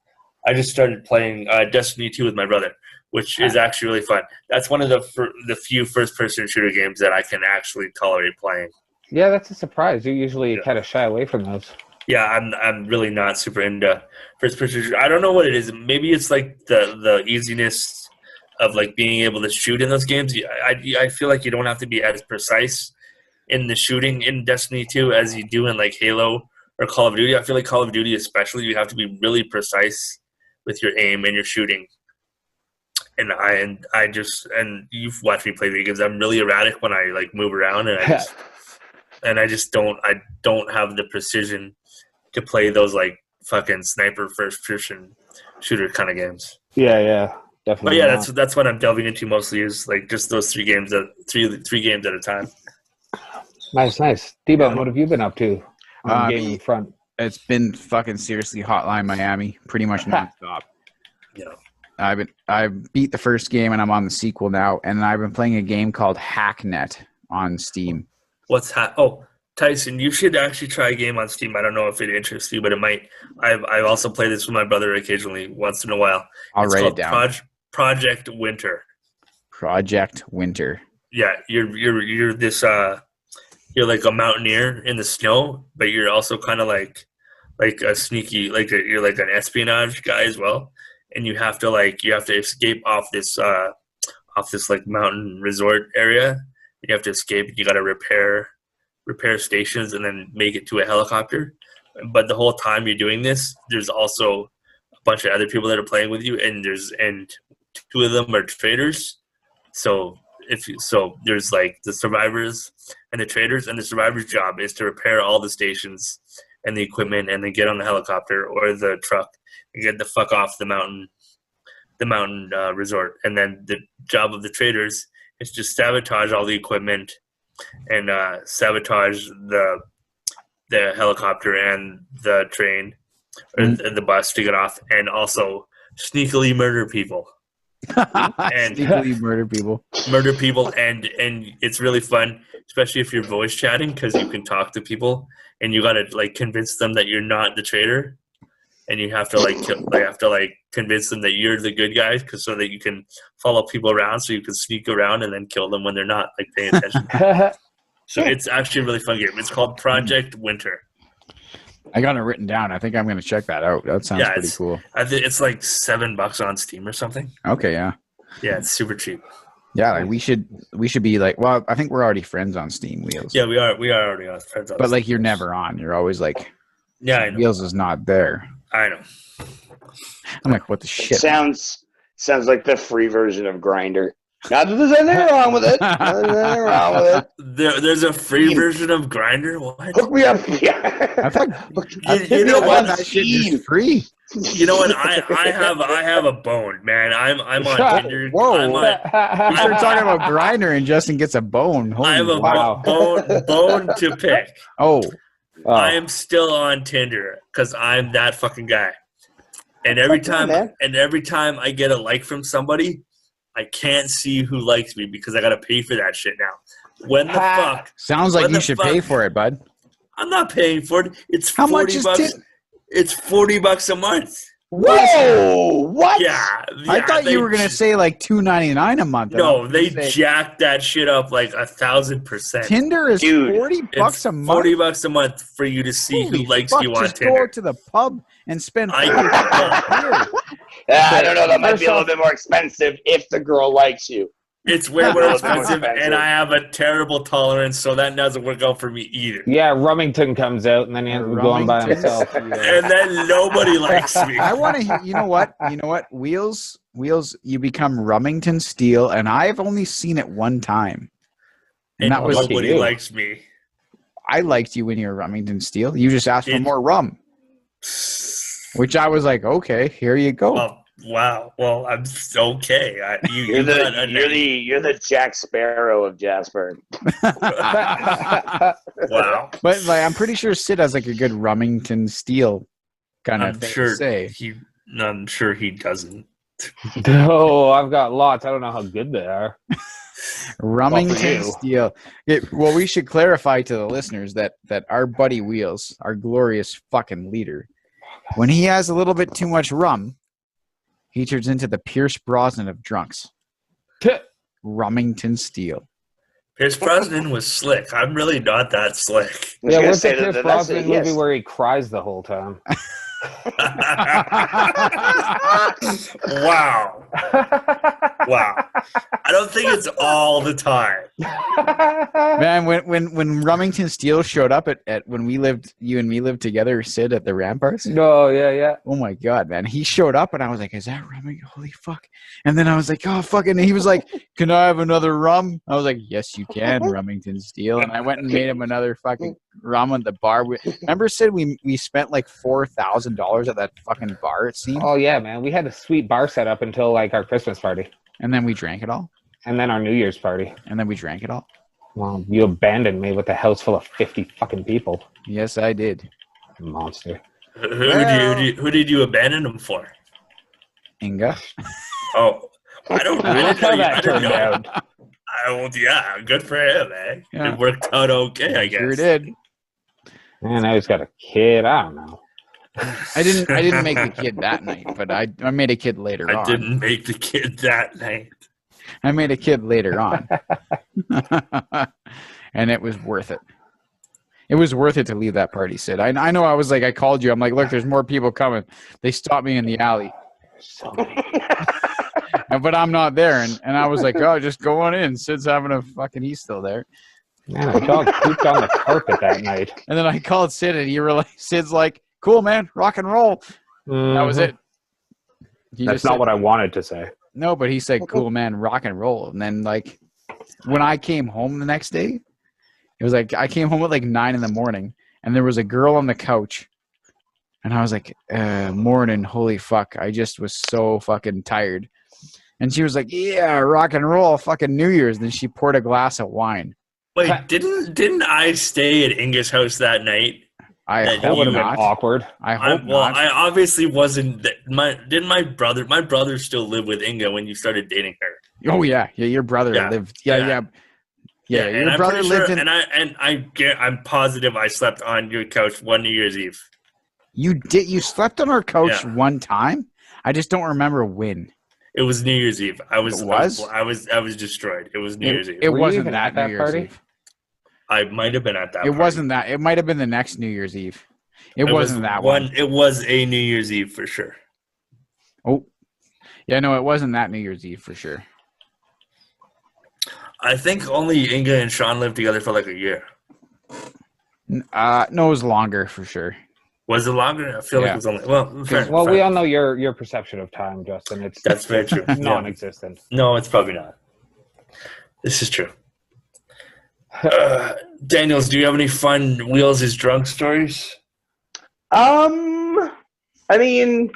just started playing Destiny 2 with my brother, which is actually really fun. That's one of the few first-person shooter games that I can actually tolerate playing. Yeah, that's a surprise. You usually kind of shy away from those. Yeah, I'm really not super into first-person shooter. I don't know what it is. Maybe it's like the easiness of like being able to shoot in those games. I feel like you don't have to be as precise in the shooting in Destiny 2 as you do in like Halo or Call of Duty. I feel like Call of Duty especially, you have to be really precise with your aim and your shooting. And you've watched me play video games. I'm really erratic when I like move around, and I don't have the precision to play those like fucking sniper first person shooter kind of games. Yeah, definitely. But yeah, that's what I'm delving into mostly, is like just those 3 games three games at a time. Nice. T-Bone, what have you been up to on the gaming front? It's been fucking seriously Hotline Miami, pretty much nonstop. Yeah. I beat the first game and I'm on the sequel now, and I've been playing a game called Hacknet on Steam. What's Tyson, you should actually try a game on Steam. I don't know if it interests you, but it might. I also play this with my brother occasionally, once in a while. I'll write it down. Project Winter. Project Winter. Yeah, you're this you're like a mountaineer in the snow, but you're also kind of like a sneaky, you're like an espionage guy as well, and you have to escape off this like mountain resort area. You have to escape. You got to repair stations and then make it to a helicopter. But the whole time you're doing this, there's also a bunch of other people that are playing with you, and 2 of them are traders. So there's like the survivors and the traders, and the survivors' job is to repair all the stations and the equipment, and then get on the helicopter or the truck and get the fuck off the mountain resort. And then the job of the traders is to sabotage all the equipment and sabotage the helicopter and the train or the bus to get off, and also sneakily murder people. And sneakily murder people, and it's really fun, especially if you're voice chatting, because you can talk to people and you gotta like convince them that you're not the traitor, and you have to convince them that you're the good guy, so that you can follow people around, so you can sneak around and then kill them when they're not like paying attention. So it's actually a really fun game. It's called Project Winter. I got it written down. I think I'm going to check that out. That sounds pretty cool. I think it's like $7 on Steam or something. Okay, yeah. Yeah, it's super cheap. Yeah, like we should be like, well, I think we're already friends on Steam, Wheels. Yeah, we are already on friends on But Steam. like you're never on. You're always like, yeah, I know. Wheels is not there. I know. I'm like, what the shit? Sounds like the free version of Grindr. Not that there's anything wrong with it. There's a free version of Grindr. What? Hook me up. I thought you know what? That shit is free. You know what? I have a bone, man. I'm on Tinder. Whoa! We started talking about Grindr, and Justin gets a bone. Holy I have a wow. bone to pick. Oh. I am still on Tinder because I'm that fucking guy. And every time I get a like from somebody, I can't see who likes me because I gotta pay for that shit now. When the fuck? Sounds like you should pay for it, bud. I'm not paying for it. It's how 40 much bucks. is It's $40 a month. Whoa! What? Yeah, I thought you were gonna say like $2.99 a month. No, they jacked that shit up like 1,000%. Tinder is $40 a month. $40 a month for you to see who likes you on Tinder. Go to the pub and spend. I don't know. That might be a little bit more expensive if the girl likes you. It's way more expensive, and I have a terrible tolerance, so that doesn't work out for me either. Yeah, Rummington comes out, and then he ends up going by himself. And then nobody likes me. I want to. You know what? Wheels. You become Rummington Steel, and I've only seen it one time, and that was nobody likes me. I liked you when you were Rummington Steel. You just asked for more rum, which I was like, okay, here you go. Well, wow. Well, I'm okay. You're the Jack Sparrow of Jasper. Wow. But like, I'm pretty sure Sid has like a good Rummington Steel kind of thing to say. I'm sure he doesn't. No, I've got lots. I don't know how good they are. Rummington Steel. Well, we should clarify to the listeners that our buddy Wheels, our glorious fucking leader, when he has a little bit too much rum, he turns into the Pierce Brosnan of drunks. Rummington Steel. Pierce Brosnan was slick. I'm really not that slick. Yeah, what's the Pierce Brosnan movie where he cries the whole time? Wow. I don't think it's all the time. Man, when Rummington Steel showed up at when you and me lived together, Sid, at the Ramparts. No, yeah. Oh my god, man. He showed up and I was like, is that Rummington? Holy fuck. And then I was like, oh fucking, he was like, can I have another rum? I was like, yes you can, Rummington Steel. And I went and made him another fucking rum at the bar. Remember, Sid, we spent like $4,000 at that fucking bar, it seemed. Oh yeah, man. We had a sweet bar set up until like our Christmas party. And then we drank it all. And then our New Year's party. And then we drank it all. Well, you abandoned me with a house full of 50 fucking people. Yes, I did. Monster. Who did you abandon him for? Inga. Oh, I don't know. Look how that turned out. Yeah, good for him, man. Yeah. It worked out okay, I guess. Sure did. Man, I just got a kid. I don't know. I didn't make the kid that night, but I made a kid later on. I didn't make the kid that night. I made a kid later on. And it was worth it. It was worth it to leave that party, Sid. I know I was like, I called you. I'm like, look, there's more people coming. They stopped me in the alley. So many. But I'm not there. And I was like, oh, just go on in. Sid's having a fucking, he's still there. Man, a dog pooped on the carpet that night. And then I called Sid and Sid's like, cool, man, rock and roll. Mm-hmm. That was it. That's not what I wanted to say. No, but he said, cool, man, rock and roll. And then, like, when I came home the next day, it was like I came home at like 9 a.m, and there was a girl on the couch. And I was like, morning, holy fuck. I just was so fucking tired. And she was like, yeah, rock and roll, fucking New Year's. Then she poured a glass of wine. Wait, didn't I stay at Inga's house that night? That would have been awkward. I hope well, not. I obviously wasn't. My brother still lived with Inga when you started dating her. Oh yeah, your brother lived. Yeah. Your brother lived in. And I'm positive I slept on your couch one New Year's Eve. You did? You slept on our couch one time? I just don't remember when. It was New Year's Eve. I was destroyed. It was New Year's Eve. It wasn't that New Year's Eve. I might have been at that. It wasn't that. It might have been the next New Year's Eve. It wasn't that one. It was a New Year's Eve for sure. Oh, yeah, no, it wasn't that New Year's Eve for sure. I think only Inga and Sean lived together for like a year. No, it was longer for sure. Was it longer? I feel like it was only fair. We all know your perception of time, Justin. That's very true. Non-existent. Yeah. No, it's probably not. This is true. Daniels, do you have any fun Wheels is drunk stories? I mean,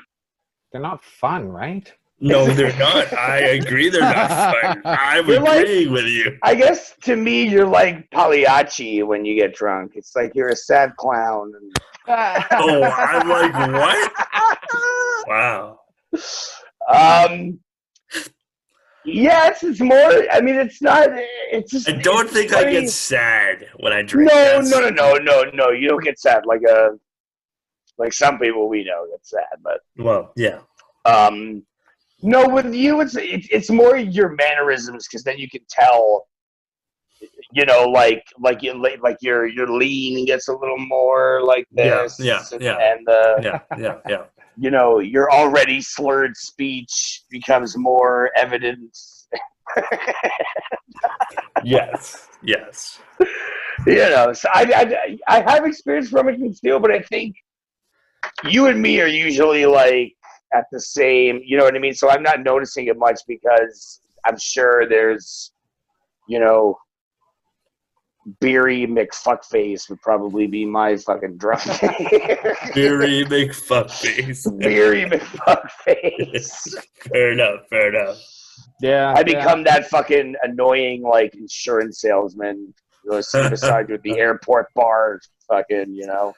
they're not fun, right? No, they're not. I agree they're not fun. I'm agreeing with you. I guess to me, you're like Pagliacci when you get drunk. It's like you're a sad clown. Oh, I'm like, what? Wow. Yes, it's more. I mean, it's not. It's just. I don't think I get sad when I drink. No. You don't get sad like some people we know get sad, but. Well, yeah. No, with you, it's more your mannerisms, because then you can tell. You know, like your lean gets a little more like this. Yeah. You know, your already slurred speech becomes more evident. Yes. You know, so I have experience from it in steel, but I think you and me are usually like at the same, you know what I mean? So I'm not noticing it much because I'm sure there's, you know, Beery McFuckface would probably be my fucking drunk. Beery McFuckface. Beery McFuckface. Fair enough. Yeah. I become that fucking annoying, like, insurance salesman who goes suicide with the airport bar, fucking, you know.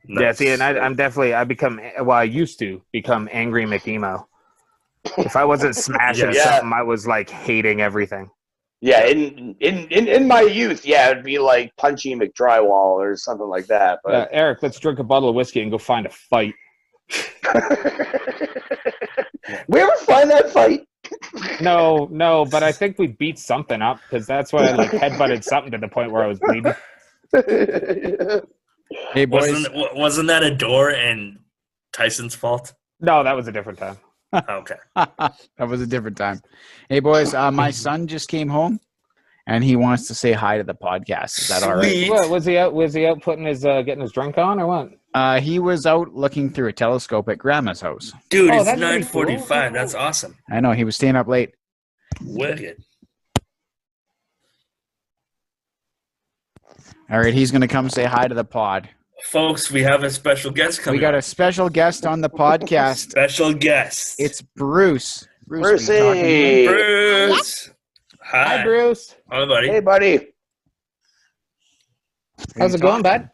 Nice. Yeah, see, and I used to become Angry McEmo. If I wasn't smashing something, I was, like, hating everything. Yeah, in my youth, it'd be like Punchy McDrywall or something like that. But Eric, let's drink a bottle of whiskey and go find a fight. We ever find that fight? No, but I think we beat something up because that's why I like headbutted something to the point where I was bleeding. Hey boys, wasn't that a door and Tyson's fault? No, that was a different time. Okay. That was a different time. Hey boys, my son just came home and he wants to say hi to the podcast. Is that all right? What, was he out putting his getting his drink on or what? He was out looking through a telescope at Grandma's house. Dude, it's 9:45. Cool. That's awesome. I know, he was staying up late. Wicked. All right, he's going to come say hi to the pod. Folks, we have a special guest coming. We got a special guest on the podcast. Special guest. It's Bruce. Bruce. Hi, Bruce. Hi, buddy. Hey, buddy. How's it going, bud?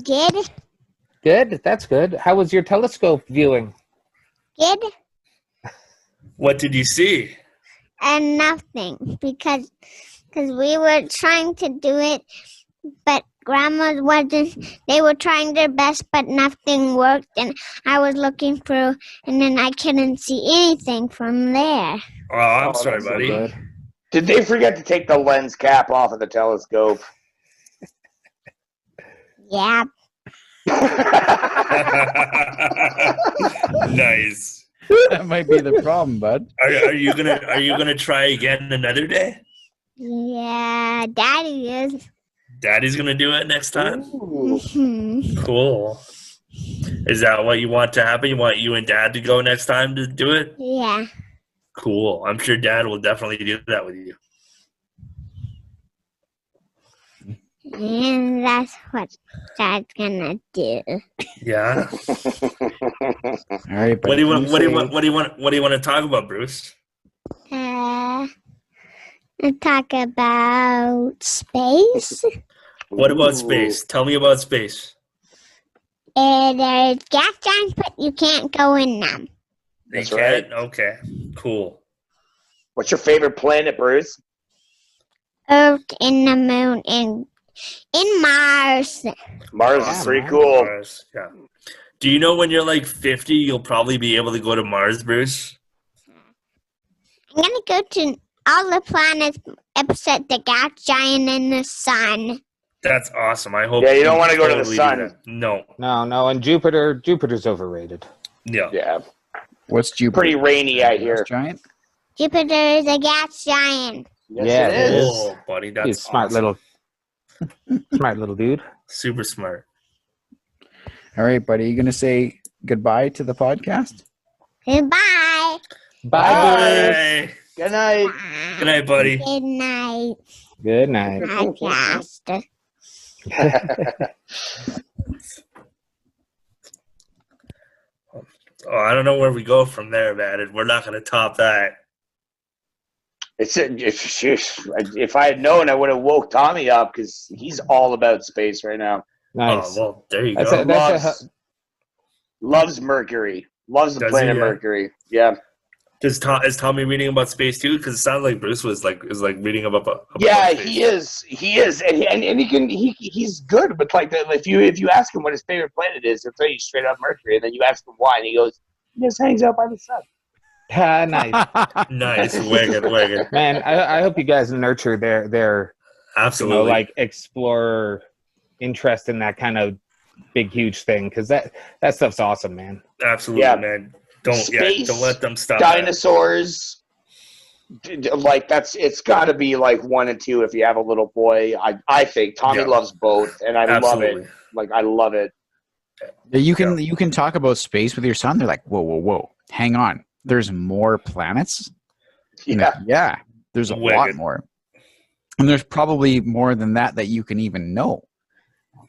Good. Good? That's good. How was your telescope viewing? Good. What did you see? And nothing, because we were trying to do it, but Grandma wasn't. They were trying their best, but nothing worked, and I was looking through, and then I couldn't see anything from there. Oh, I'm sorry, buddy. So did they forget to take the lens cap off of the telescope? Yeah. Nice. That might be the problem, bud. Are you gonna try again another day? Yeah, Daddy is. Daddy's gonna do it next time. Mm-hmm. Cool. Is that what you want to happen? You want you and Dad to go next time to do it? Yeah. Cool. I'm sure Dad will definitely do that with you. And that's what Dad's gonna do. Yeah. All right. What do you want to talk about, Bruce? Talk about space. What about space? Tell me about space. There's gas giants, but you can't go in them. That's right. right. Okay. Cool. What's your favorite planet, Bruce? Earth and the moon and in Mars. Mars is pretty cool. Mars, yeah. Do you know when you're like 50, you'll probably be able to go to Mars, Bruce? I'm going to go to all the planets except the gas giant and the sun. That's awesome. I hope. Yeah, you don't want to go to the sun. No. No. And Jupiter's overrated. Yeah. Yeah. What's Jupiter? Pretty rainy out here. Giant? Jupiter is a gas giant. Yes, it is. Oh, buddy, that's He's smart awesome. Smart little dude. Super smart. All right, buddy. You gonna say goodbye to the podcast? Goodbye. Bye. Good night. Good night, buddy. Good night. Good night. Podcast. Oh, I don't know where we go from there, man. We're not going to top that. If I had known, I would have woke Tommy up because he's all about space right now. Nice. Oh, well, there you go. Loves Mercury. Loves the planet Mercury. Yeah. Is Tommy reading about space too? Because it sounds like Bruce is reading about yeah, space. he is, and he's good. But like, if you ask him what his favorite planet is, he'll tell you straight up Mercury. And then you ask him why, and he goes, "He just hangs out by the sun." Nice. Nice, wicked. Man, I hope you guys nurture their absolutely like explorer interest in that kind of big huge thing, because that stuff's awesome, man. Absolutely, man. Don't let them stop. Dinosaurs, like it's got to be like 1 and 2 if you have a little boy. I think Tommy loves both, and I love it. Like I love it. You can talk about space with your son. They're like, whoa, hang on. There's more planets. Yeah. There's a lot more, and there's probably more than that you can even know,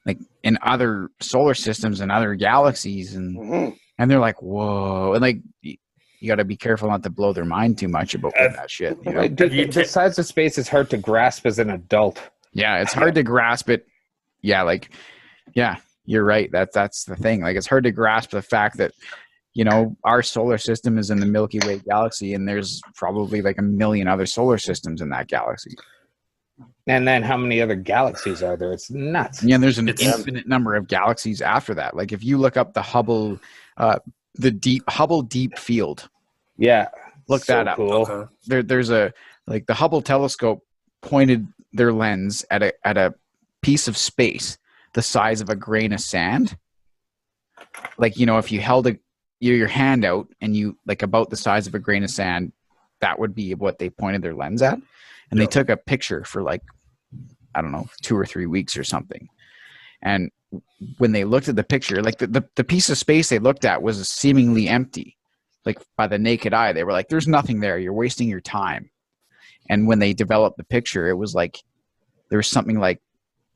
like in other solar systems and other galaxies and. Mm-hmm. And they're like, whoa. And like, you got to be careful not to blow their mind too much about that shit. You know? The size of space is hard to grasp as an adult. Yeah, it's hard to grasp it. Yeah, like, yeah, you're right. That's the thing. Like, it's hard to grasp the fact that, you know, our solar system is in the Milky Way galaxy, and there's probably like 1 million other solar systems in that galaxy. And then how many other galaxies are there? It's nuts. Yeah, there's an infinite number of galaxies after that. Like if you look up the Hubble, Hubble Deep Field. Yeah. Look that up. Cool. There's a, like the Hubble telescope pointed their lens at a piece of space the size of a grain of sand. Like, you know, if you held your hand out and you like about the size of a grain of sand, that would be what they pointed their lens at. And they took a picture for like, I don't know, 2 or 3 weeks or something. And when they looked at the picture, like the piece of space they looked at was seemingly empty. Like by the naked eye, they were like, there's nothing there. You're wasting your time. And when they developed the picture, it was like, there was something like,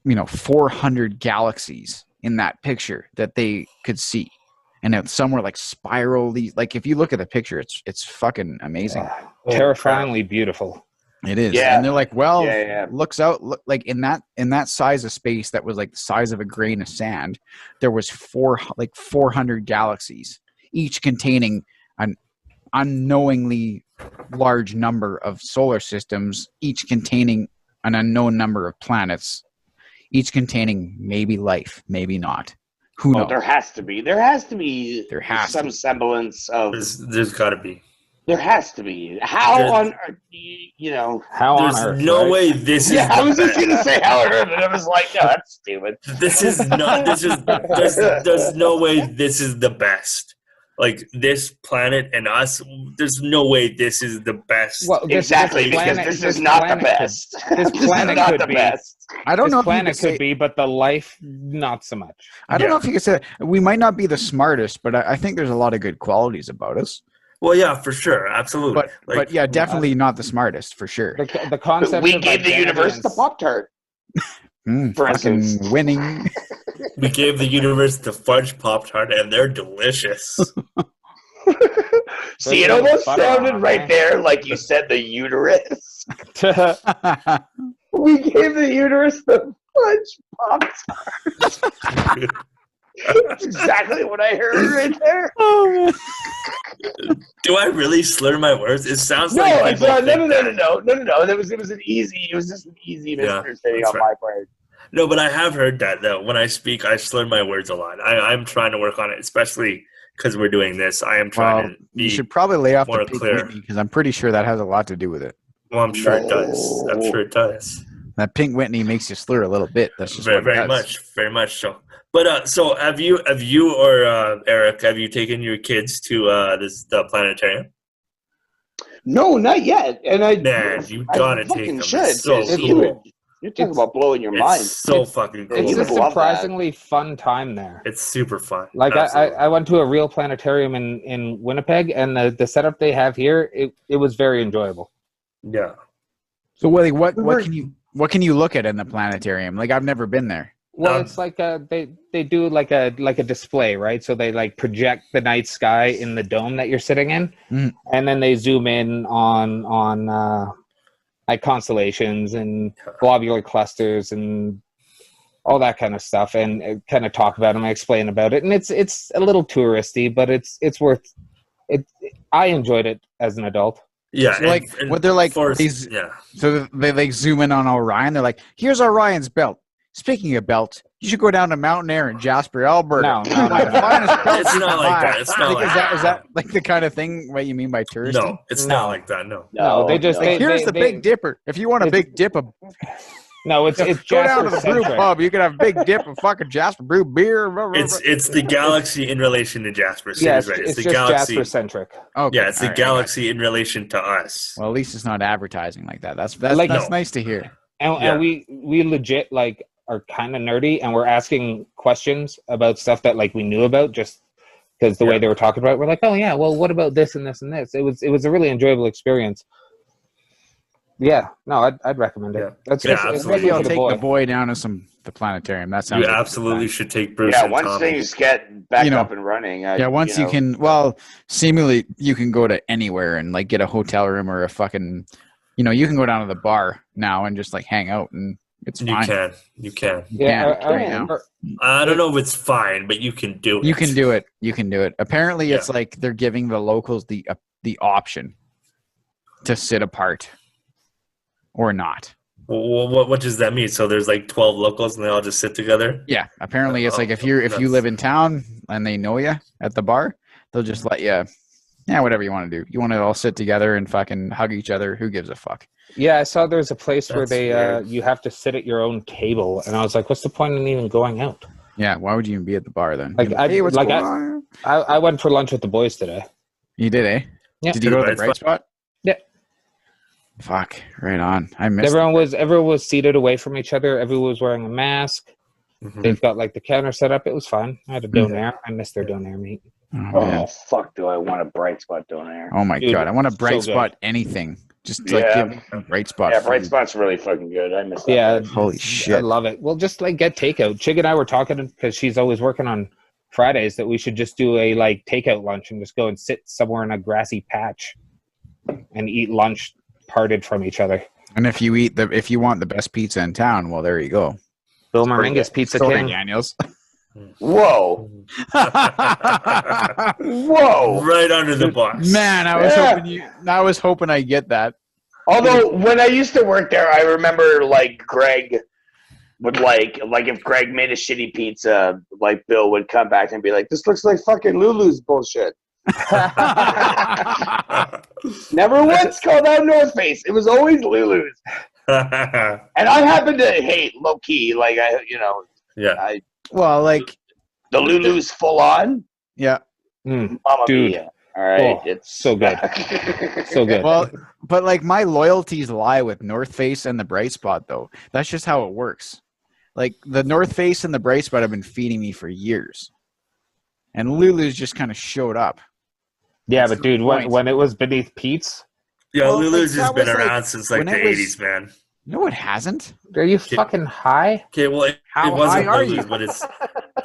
you know, 400 galaxies in that picture that they could see. And some were like spiral. Like if you look at the picture, it's fucking amazing. Terrifyingly beautiful. It is. Yeah. And they're like, well, look like in that size of space that was like the size of a grain of sand, there was 400 galaxies, each containing an unknowingly large number of solar systems, each containing an unknown number of planets, each containing maybe life, maybe not. Who knows? There has to be some semblance of. There's got to be. There has to be. How on earth, you know? How on earth? There's no way this is. Yeah, I was just gonna say how on earth, and I was like, no, that's stupid. This is not. There's no way this is the best. Like this planet and us, there's no way this is the best. Well, exactly, because this is not the best. This planet not could the be. Best. I don't know if planet could be, but the life, not so much. I don't know if you could say that. We might not be the smartest, but I think there's a lot of good qualities about us. Well, yeah, for sure, absolutely. But yeah, definitely not the smartest, for sure. The concept. We gave the universe the Pop-Tart. For instance, winning. We gave the universe the fudge Pop-Tart, and they're delicious. See, it almost sounded right there like you said the uterus. We gave the uterus the fudge Pop-Tart. That's exactly what I heard right there. Oh, man. Do I really slur my words? It sounds like no. It was just an easy misunderstanding on my part. No, but I have heard that though. When I speak, I slur my words a lot. I'm trying to work on it, especially because we're doing this. I am trying to be. You should probably lay off more the Pink clear Whitney because I'm pretty sure that has a lot to do with it. Well, I'm sure it does. I'm sure it does. That Pink Whitney makes you slur a little bit. That's just very much so. But so have you or Eric, have you taken your kids to the planetarium? No, not yet. And you gotta take them. Should. It's so it's cool. huge. You're talking about blowing your mind. So fucking cool. It's a surprisingly fun time there. It's super fun. Like I went to a real planetarium in Winnipeg, and the setup they have here, it was very enjoyable. Yeah. So what can you look at in the planetarium? Like I've never been there. Well, it's like they do like a display, right? So they like project the night sky in the dome that you're sitting in, and then they zoom in on like constellations and globular clusters and all that kind of stuff, and kind of talk about them and explain about it. And it's a little touristy, but it's worth it. I enjoyed it as an adult. Yeah, so like what they're like these. Yeah. So they like zoom in on Orion. They're like, here's Orion's belt. Speaking of belts, you should go down to Mountain Air in Jasper, Alberta. No. It's not like that. It's not like that. Is that like the kind of thing what you mean by touristy? No, it's not like that. No, they just here's the Big Dipper. If you want a big dip of it's go down to the brew pub. You can have Big Dip of fucking Jasper brew beer. It's the galaxy in relation to Jasper. Yeah, it's the just galaxy Jasper centric. Okay. Yeah, it's the galaxy in relation to us. Well, at least it's not advertising like that. That's nice to hear. And we legit like are kind of nerdy, and we're asking questions about stuff that like we knew about just because the way they were talking about it, we're like, oh yeah, well, what about this and this and this? It was a really enjoyable experience. Yeah, no, I'd recommend it. Absolutely. Maybe I'll take the boy down to the planetarium. That sounds. You absolutely should take Bruce. Yeah, once things get back up and running. Once you can. Well, seemingly you can go to anywhere and like get a hotel room or a fucking. You can go down to the bar now and just like hang out and. It's fine. You can. Yeah. I don't know if it's fine, but you can do it. You can do it. Apparently, it's like they're giving the locals the option to sit apart or not. Well, what does that mean? So there's like 12 locals and they all just sit together? Yeah. Apparently, it's like if you live in town and they know you at the bar, they'll just let you. Yeah, whatever you want to do. You want to all sit together and fucking hug each other. Who gives a fuck? Yeah, I saw there's a place where they you have to sit at your own table, and I was like, what's the point in even going out? Yeah, why would you even be at the bar then? I went for lunch with the boys today. You did, eh? Yeah. Did you go to the Bright Spot? Yeah. Fuck, right on. I missed everyone was seated away from each other. Everyone was wearing a mask. Mm-hmm. They've got like the counter set up. It was fun. I had a donair. I missed their donair meat. Oh fuck! Do I want a Bright Spot donair? Oh my god! I want a Bright Spot anything. Just like give me a Bright Spot. Yeah, Bright Spot's really fucking good. I miss that. Yeah, holy shit! I love it. Well, just like get takeout. Chig and I were talking because she's always working on Fridays that we should just do a like takeout lunch and just go and sit somewhere in a grassy patch and eat lunch parted from each other. And if you want the best pizza in town, well, there you go. Bill Marmingus Pizza King. Daniels. Whoa. Whoa. Right under the box. Man, I was hoping I'd get that. Although when I used to work there, I remember like Greg would like if Greg made a shitty pizza, like Bill would come back and be like, this looks like fucking Lulu's bullshit. Never once called out North Face. It was always Lulu's. And I happen to hate low key, like like the Lulu's full on. Yeah. Mama dude. Mia. All right. It's so good. So good. Well, but like my loyalties lie with North Face and the Bright Spot though. That's just how it works. Like the North Face and the Bright Spot have been feeding me for years. And Lulu's just kind of showed up. Yeah, but dude, when it was beneath Pete's. Yeah, Lulu's has been around since like the 80s, man. No, it hasn't. Are you fucking high? Okay, well, it wasn't Lulu's, but it's...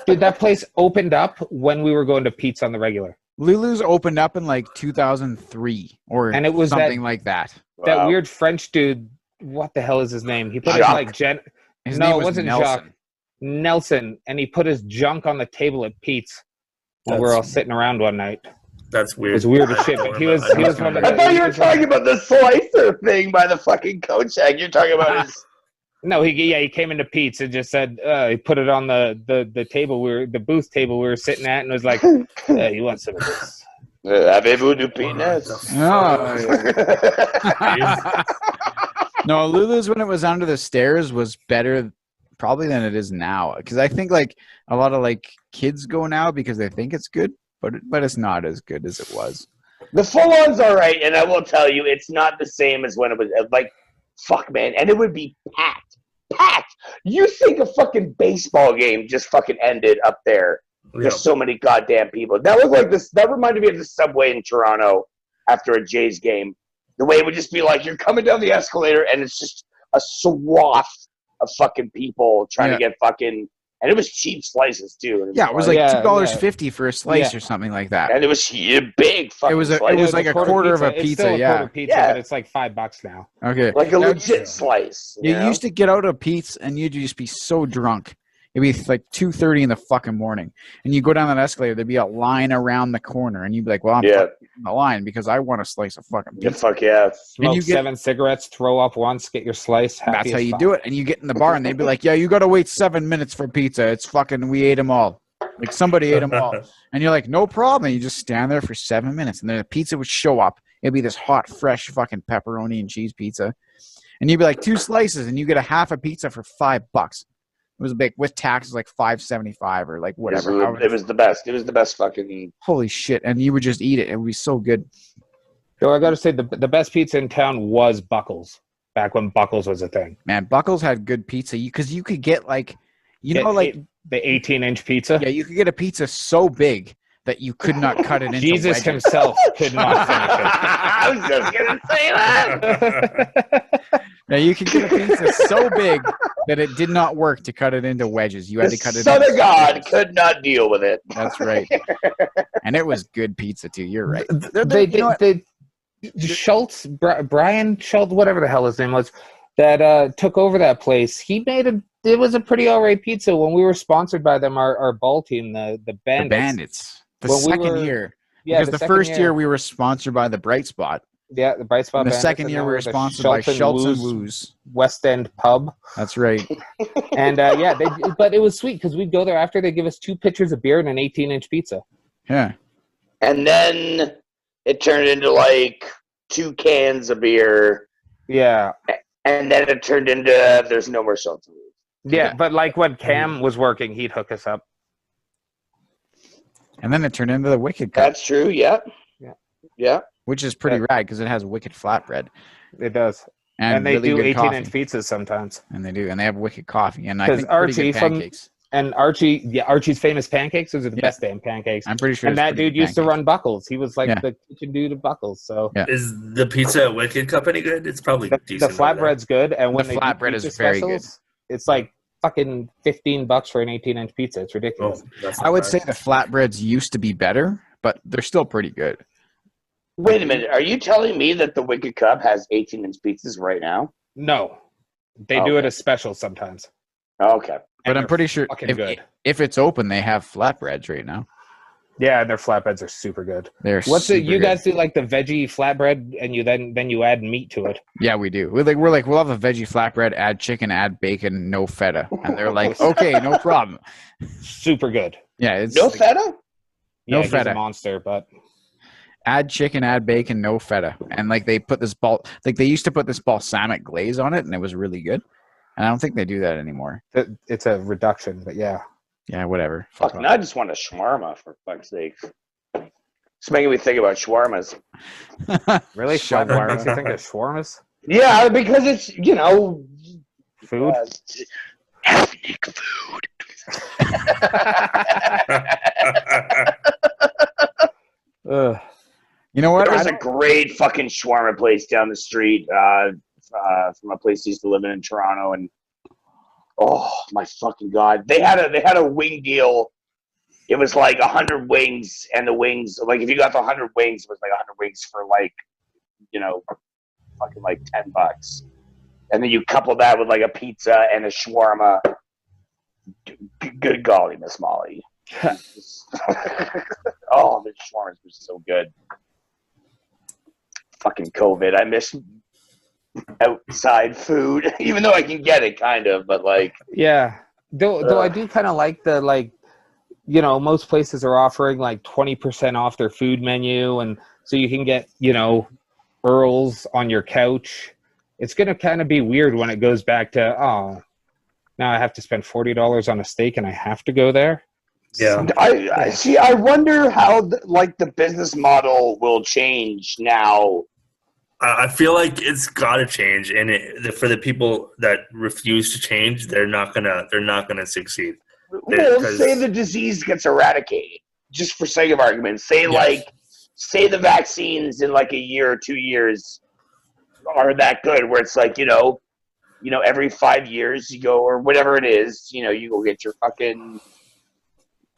Dude, that place opened up when we were going to Pete's on the regular. Lulu's opened up in like 2003 and it was something like that. That weird French dude, what the hell is his name? He put his like His name wasn't Nelson. Jacques. Nelson, and he put his junk on the table at Pete's when we were all sitting around one night. That's weird. It was weird as shit. But he was one of the... I thought you were talking about the slicer thing by the fucking coat shack. You're talking about his... No, he came into Pete's and just said he put it on the table the booth table we were sitting at, and was like, you want some of this? Avez-vous du penis? No, Lulu's when it was under the stairs was better probably than it is now, because I think like a lot of like kids go now because they think it's good, but it's not as good as it was. The full-on's all right, and I will tell you, it's not the same as when it was like, fuck, man, and it would be packed. packed. You think a fucking baseball game just fucking ended up there. There's so many goddamn people. That looked like this. That reminded me of the subway in Toronto after a Jays game. The way it would just be like you're coming down the escalator and it's just a swath of fucking people trying to get fucking. And it was cheap slices too. It was like $2.50 for a slice or something like that. And it was big fucking. It was like a quarter of a pizza. It's still a quarter pizza, but it's like $5 now. Okay, like a legit slice. You used to get out a pizza and you'd just be so drunk. It'd be like 2:30 in the fucking morning, and you go down that escalator. There'd be a line around the corner, and you'd be like, "Well, I'm in the line because I want a slice of fucking pizza." Fuck yeah! Smoke and you get 7 cigarettes, throw up once, get your slice. That's how you do it. And you get in the bar, and they'd be like, "Yeah, you got to wait 7 minutes for pizza. It's fucking. We ate them all. Like somebody ate them all." And you're like, "No problem." And you just stand there for 7 minutes, and then the pizza would show up. It'd be this hot, fresh fucking pepperoni and cheese pizza, and you'd be like 2 slices, and you get a half a pizza for $5. It was big with taxes, like $5.75 or like whatever. It was the best. It was the best fucking. Holy shit! And you would just eat it. It would be so good. So I got to say, the best pizza in town was Buckles. Back when Buckles was a thing. Man, Buckles had good pizza because you could get like, the 18-inch pizza. Yeah, you could get a pizza so big that you could not cut it into Jesus wedges. himself could not finish it. I was just gonna say that. Now you could get a pizza so big that it did not work to cut it into wedges. You had to cut it. Son of God could not deal with it. That's right. And it was good pizza too. You're right. Brian Schultz, whatever the hell his name was, that took over that place. It was a pretty alright pizza when we were sponsored by them. Our ball team, the Bandits. The Bandits. The second year. Yeah, because the first year we were sponsored by the Bright Spot. Yeah, the Bright Spot. And the second year we were sponsored by Schultz and Woo's West End Pub. That's right. And but it was sweet because we'd go there after. They'd give us 2 pitchers of beer and an 18-inch pizza. Yeah. And then it turned into like 2 cans of beer. Yeah. And then it turned into there's no more Schultz and Woo's. Yeah, but like when Cam was working, he'd hook us up. And then it turned into the Wicked Cup. That's true. Yeah. Yeah. Which is pretty rad because it has Wicked flatbread. It does. And they really do 18-inch pizzas sometimes. And they do. And they have Wicked coffee. And I think Archie pancakes. Archie's famous pancakes. Those are the best damn pancakes. I'm pretty sure. And that dude used to run Buckles. He was like the kitchen dude of Buckles. So is the pizza at Wicked Cup any good? It's probably decent. The flatbread's good. And when the flatbread is very good. It's like fucking $15 for an 18-inch pizza. It's ridiculous. I would say the flatbreads used to be better, but they're still pretty good. Wait a minute. Are you telling me that the Wicked Cup has 18-inch pizzas right now? No. They do it as specials sometimes. Okay. But I'm pretty sure if it's open, they have flatbreads right now. Yeah, and their flatbreads are super good. You guys do like the veggie flatbread and you then you add meat to it? Yeah, we do. We'll have a veggie flatbread, add chicken, add bacon, no feta. And they're like, okay, no problem. Super good. Yeah, it's no feta? No feta. He's a monster, but add chicken, add bacon, no feta. And like they put this they used to put this balsamic glaze on it and it was really good. And I don't think they do that anymore. It's a reduction, but yeah. Yeah, whatever. Fucking, I just want a shawarma, for fuck's sake. It's making me think about shawarmas. Really? Shawarmas? You think of shawarmas? Yeah, because it's, food? Ethnic food. You know what? There was a great fucking shawarma place down the street from a place I used to live in Toronto, and oh my fucking God. They had a wing deal. It was like 100 wings, and the wings, like if you got the 100 wings, it was like 100 wings for like, fucking like $10. And then you couple that with like a pizza and a shawarma. Good golly, Miss Molly. Oh, the shawarmas were so good. Fucking COVID. I miss outside food, even though I can get it kind of, but like yeah. Though I do kind of like the most places are offering like 20% off their food menu, and so you can get Earls on your couch. It's gonna kind of be weird when it goes back to now I have to spend $40 on a steak and I have to go there. Yeah, I see. I wonder how the business model will change now I feel like it's got to change, and for the people that refuse to change, they're not gonna succeed. Well, say the disease gets eradicated, just for sake of argument. Say say the vaccines in like a year or 2 years are that good, where it's like every 5 years you go, or whatever it is, you go get your fucking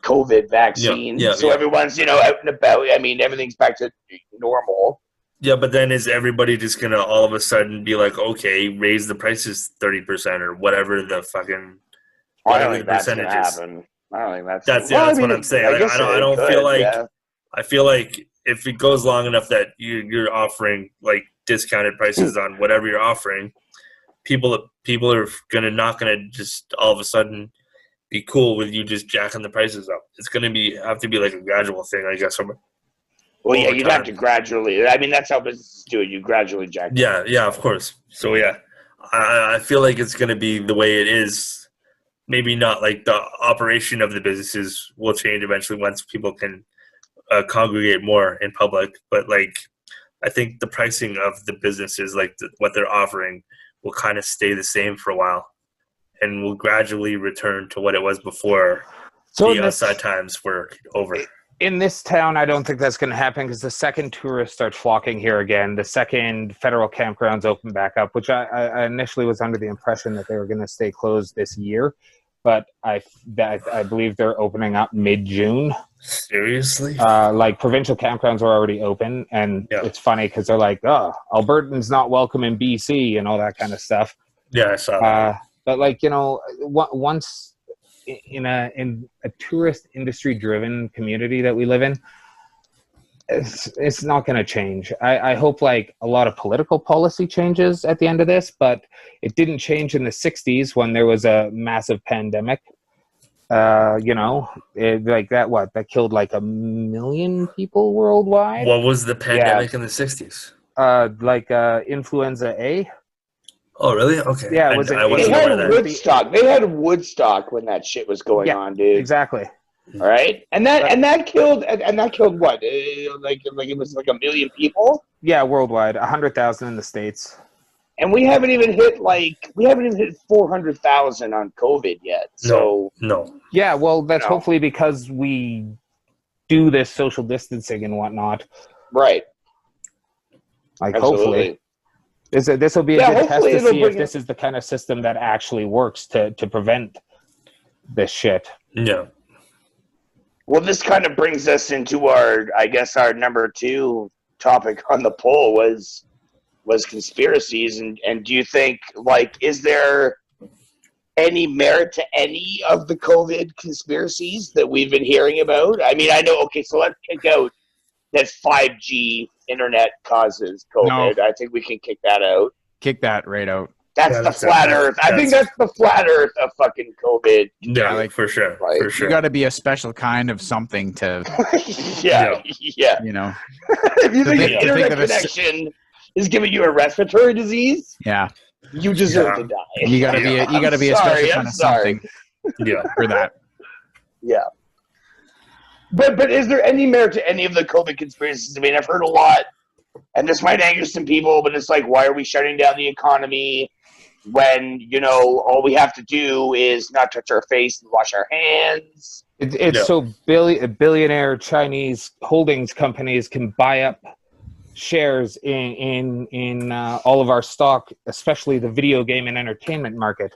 COVID vaccine. So everyone's out and about. I mean, everything's back to normal. Yeah, but then is everybody just gonna all of a sudden be like, okay, raise the prices 30% or whatever the fucking I don't think that's gonna happen. I don't think that's what I'm saying. I don't feel like I feel like if it goes long enough that you're offering like discounted prices on whatever you're offering, people are not gonna just all of a sudden be cool with you just jacking the prices up. It's gonna have to be like a gradual thing, I guess. Well, yeah, you'd have to gradually. I mean, that's how businesses do it. You gradually jack. Yeah, of course. So yeah, I feel like it's gonna be the way it is. Maybe not like the operation of the businesses will change eventually once people can congregate more in public. But like, I think the pricing of the businesses, like what they're offering, will kind of stay the same for a while, and will gradually return to what it was before the outside times were over. In this town, I don't think that's going to happen because the second tourists start flocking here again, the second federal campgrounds open back up, which I initially was under the impression that they were going to stay closed this year, but I believe they're opening up mid-June. Seriously? Like provincial campgrounds are already open, and it's funny because they're like, oh, Albertans not welcome in BC and all that kind of stuff. Yeah, I saw that. But like, once in a tourist industry driven community that we live in, it's not going to change. I hope like a lot of political policy changes at the end of this, but it didn't change in the 60s when there was a massive pandemic. That killed like 1 million people worldwide. What was the pandemic in the 60s? Influenza A. Oh, really? Okay. Yeah, they had Woodstock. They had Woodstock when that shit was going on, dude. Exactly. All right, and that killed what? Like it was like 1 million people. Yeah, worldwide, 100,000 in the States. And we haven't even hit 400,000 on COVID yet. So no. Yeah, well, that's hopefully because we do this social distancing and whatnot. Right. Like hopefully. This will be a good test to see if this is the kind of system that actually works to prevent this shit. Yeah. Well, this kind of brings us into our number 2 topic on the poll was conspiracies. And do you think, is there any merit to any of the COVID conspiracies that we've been hearing about? I mean, I know, okay, so let's kick out that 5G internet causes COVID. No. I think we can kick that out. Kick that right out. That's the flat Earth. I think that's the flat Earth of fucking COVID. Yeah, for sure. Right? For sure. You got to be a special kind of something to. yeah. If you think an internet connection is giving you a respiratory disease, you deserve to die. You got to be a special kind of something. Yeah, for that. Yeah. But is there any merit to any of the COVID conspiracies? I mean, I've heard a lot, and this might anger some people, but it's like, why are we shutting down the economy when, all we have to do is not touch our face and wash our hands? So billionaire Chinese holdings companies can buy up shares in all of our stock, especially the video game and entertainment market.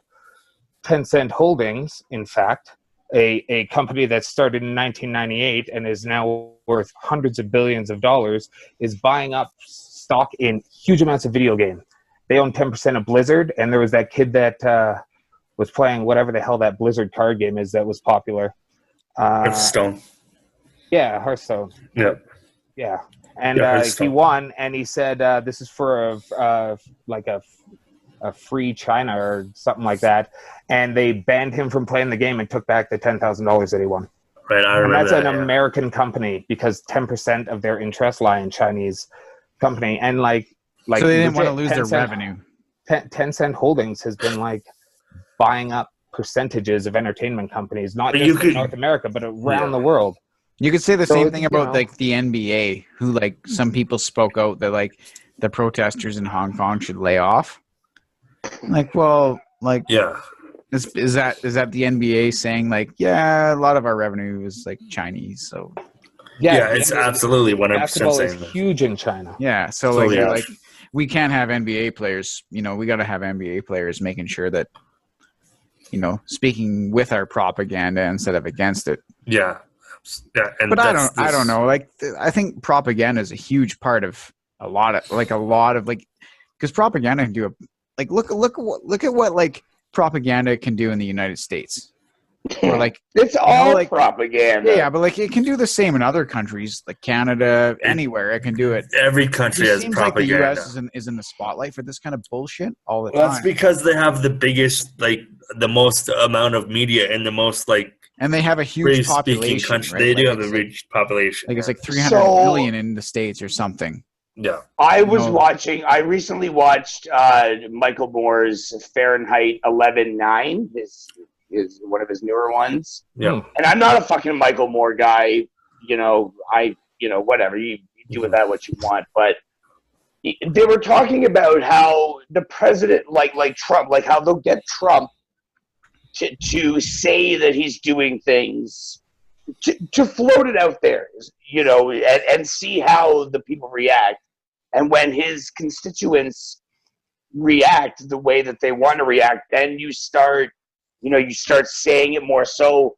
Tencent Holdings, in fact, a company that started in 1998 and is now worth hundreds of billions of dollars, is buying up stock in huge amounts of video games. They own 10% of Blizzard, and there was that kid that was playing whatever the hell that Blizzard card game is that was popular. Hearthstone. Yeah, Hearthstone. Yep. Yeah. And he won, and he said this is for a free China or something like that, and they banned him from playing the game and took back the $10,000 that he won. Right, I remember. And that's an American company because 10% of their interests lie in Chinese company, and so they didn't want to lose their revenue. Tencent Holdings has been buying up percentages of entertainment companies, not just in North America, but around the world. You could say the same thing about the NBA, who some people spoke out that the protesters in Hong Kong should lay off. Like, well, like, yeah. Is that the NBA saying like, yeah, a lot of our revenue is like Chinese, so yeah, it's absolutely 100% basketball saying is that. huge in China. Yeah, so like we can't have NBA players. You know, we got to have NBA players making sure that, you know, speaking with our propaganda instead of against it. Yeah, yeah. And but I don't know. Like, I think propaganda is a huge part of a lot of because propaganda can do look at what like propaganda can do in the United States. Or like it's all like, propaganda. Yeah, but like it can do the same in other countries, like Canada, anywhere it can do it. Every country has propaganda. Like the U.S. is in the spotlight for this kind of bullshit all the time. That's because they have the biggest, like the most amount of media and the most like. And they have a huge population. Country. Right? They do like have a huge population. Like it's like 300 million in the States or something. Yeah. I recently watched Michael Moore's Fahrenheit 11/9. Is one of his newer ones. Yeah. And I'm not a fucking Michael Moore guy. You know, whatever. You do with that what you want. But they were talking about how the president, like Trump, like how they'll get Trump to say that he's doing things, to float it out there, you know, and see how the people react. And when his constituents react the way that they want to react, then you start saying it more. So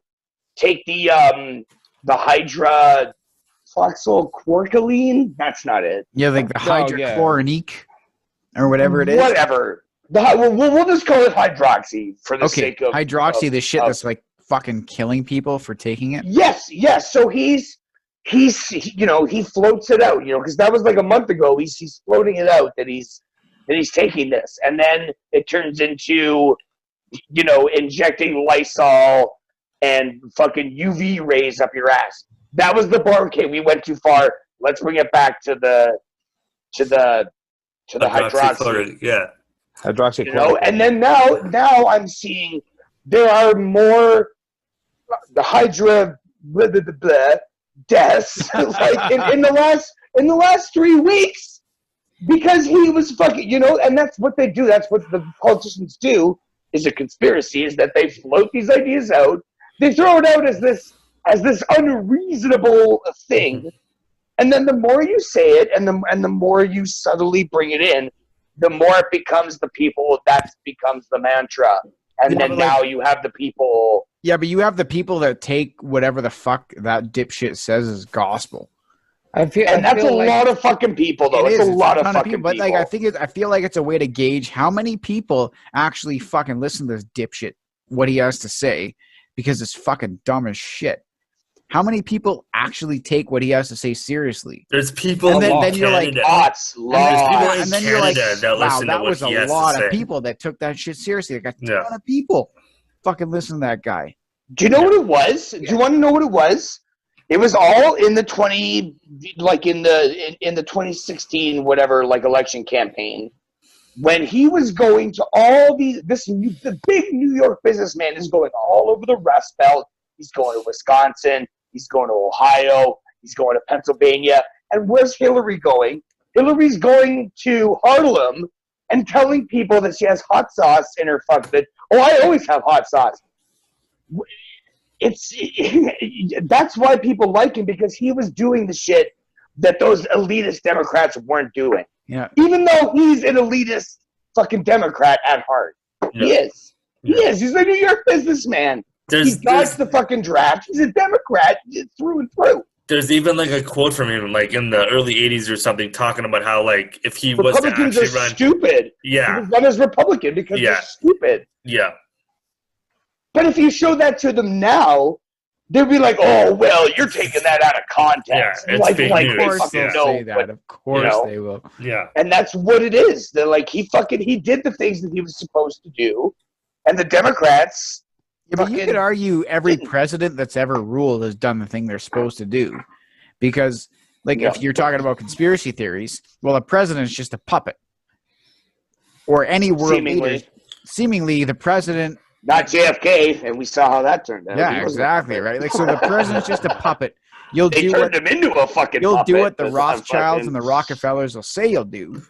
take the hydroxychloroquine. That's not it. Yeah, like the hydrochloronique or whatever it is. Whatever. We'll just call it hydroxy for the sake of hydroxy. The shit that's like fucking killing people for taking it. Yes. So he's he floats it out, because that was like a month ago. He's floating it out that he's taking this, and then it turns into injecting Lysol and fucking UV rays up your ass. That was the bar. Okay, we went too far. Let's bring it back to the hydroxy. Yeah, hydroxychloroquine. And then now I'm seeing there are more the hydra blah, blah, blah, blah, deaths like in the last 3 weeks because he was fucking and that's what they do. That's what the politicians do. Is a conspiracy, is that they float these ideas out, they throw it out as this unreasonable thing, and then the more you say it and the more you subtly bring it in, the more it becomes the people, that becomes the mantra. And then now you have the people. Yeah, but you have the people that take whatever the fuck that dipshit says as gospel. That's a lot of fucking people, though. It's a lot of fucking people. But like, I feel like it's a way to gauge how many people actually fucking listen to this dipshit, what he has to say, because it's fucking dumb as shit. How many people actually take what he has to say seriously? There's people and then you're like, lots. And then you're like, wow, that was a lot of people that took that shit seriously. Like a ton of people fucking listen to that guy. Do you know what it was? Do you want to know what it was? It was all in the 2016 whatever election campaign when he was going to all the big New York businessman is going all over the Rust Belt. He's going to Wisconsin. He's going to Ohio. He's going to Pennsylvania. And where's Hillary going? Hillary's going to Harlem and telling people that she has hot sauce in her that I always have hot sauce. That's why people like him, because he was doing the shit that those elitist Democrats weren't doing. Yeah. Even though he's an elitist fucking Democrat at heart. Yeah. He is. He is. He's a New York businessman. He dodged the fucking draft. He's a Democrat through and through. There's even a quote from him in the early 80s or something talking about how if he was to actually run. Stupid. Yeah. He was run as Republican because they're stupid. Yeah. But if you show that to them now, they'll be like, "Oh, well, you're taking that out of context." Yeah, it's fake news. Of course they'll say that. Of course they will. Yeah. And that's what it is. They're like, he did the things that he was supposed to do, and the Democrats. Yeah, but you could argue every president that's ever ruled has done the thing they're supposed to do, because if you're talking about conspiracy theories, well, a president's just a puppet, or any world leader. Seemingly, the president Not JFK, and we saw how that turned out. Yeah, exactly, right? Like, so the president's just a puppet. They turned him into a fucking You'll puppet. do what the Rothschilds and the Rockefellers will say you'll do,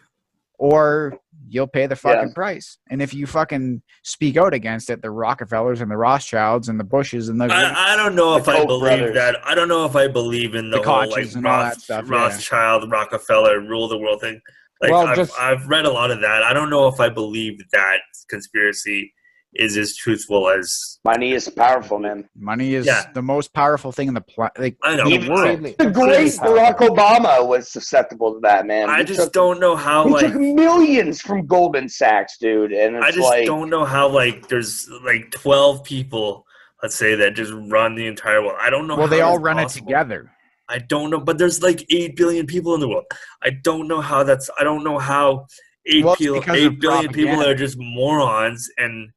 or you'll pay the fucking price. And if you fucking speak out against it, the Rockefellers and the Rothschilds and the Bushes and the I don't know if I believe that. I don't know if I believe in the whole like and all that stuff, Rothschild, Rockefeller, rule the world thing. Like, I've read a lot of that. I don't know if I believe that conspiracy is as truthful as money is powerful, man. Money is the most powerful thing in the like I know. the world. The great Barack Obama was susceptible to that, man. I just don't know how he took millions from Goldman Sachs, dude. And I just don't know how there's 12 people, let's say, that just run the entire world. I don't know. Well, they all run it together. I don't know, but there's 8 billion people in the world. I don't know how that's. I don't know how 8 billion people are just morons and.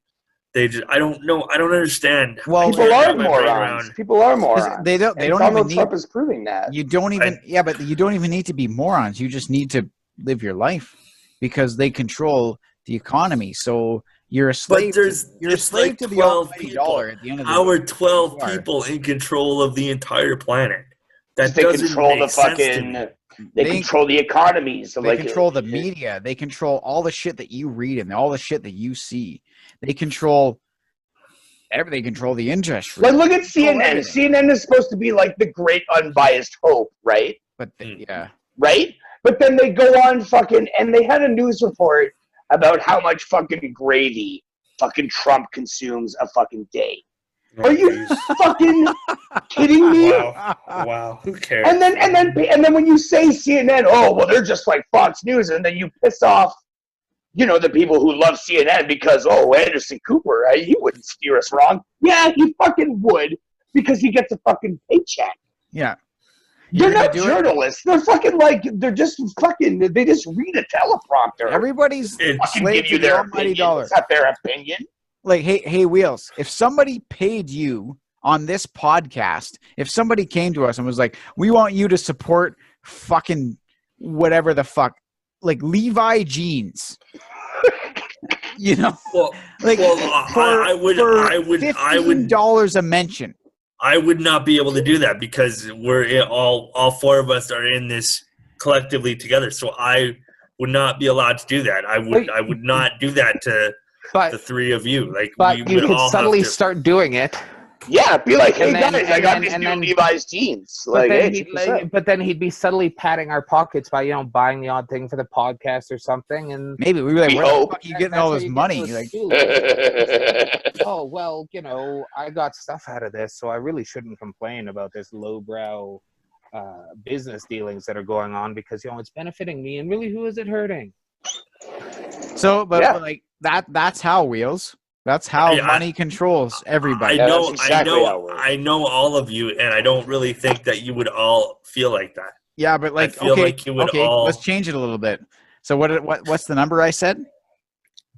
They just, I don't know. I don't understand. Well, people are morons. People are morons. They don't even Donald Trump is proving that. You don't even. But you don't even need to be morons. You just need to live your life, because they control the economy. So you're a slave. You're a slave to the almighty dollar at the end of the day. How are 12 people in control of the entire planet? That they control the fucking. They control the economies. They control the media. They control all the shit that you read and all the shit that you see. They control everything. They control the industry. Like, look at CNN. CNN is supposed to be like the great unbiased hope, right? But right? But then they go on fucking, and they had a news report about how much fucking gravy fucking Trump consumes a fucking day. Are you fucking kidding me? Wow. Who cares? And then when you say CNN, oh well, they're just like Fox News, and then you piss off, the people who love CNN because Anderson Cooper, he wouldn't steer us wrong. Yeah, he fucking would, because he gets a fucking paycheck. Yeah. They're not journalists. They're fucking they just read a teleprompter. Everybody's slave to their almighty dollar. It's not their opinion. Like, hey, Wheels, if somebody paid you on this podcast, if somebody came to us and was like, we want you to support fucking whatever the fuck, like Levi jeans, well, I would $15 a mention. I would not be able to do that because we're all 4 of us are in this collectively together. So I would not be allowed to do that. I would not do that to the 3 of you. But you could subtly start doing it. Yeah, be like, hey guys, I got these new Levi's jeans. But then he'd be subtly patting our pockets by buying the odd thing for the podcast or something, and maybe we'd be like, where the fuck are you getting all this money? Oh well, I got stuff out of this, so I really shouldn't complain about this lowbrow business dealings that are going on because it's benefiting me, and really, who is it hurting? So, but that's how Wheels. That's how money controls everybody. I know all of you, and I don't really think that you would all feel like that. Yeah, but I feel like you would all. Let's change it a little bit. So what's the number I said?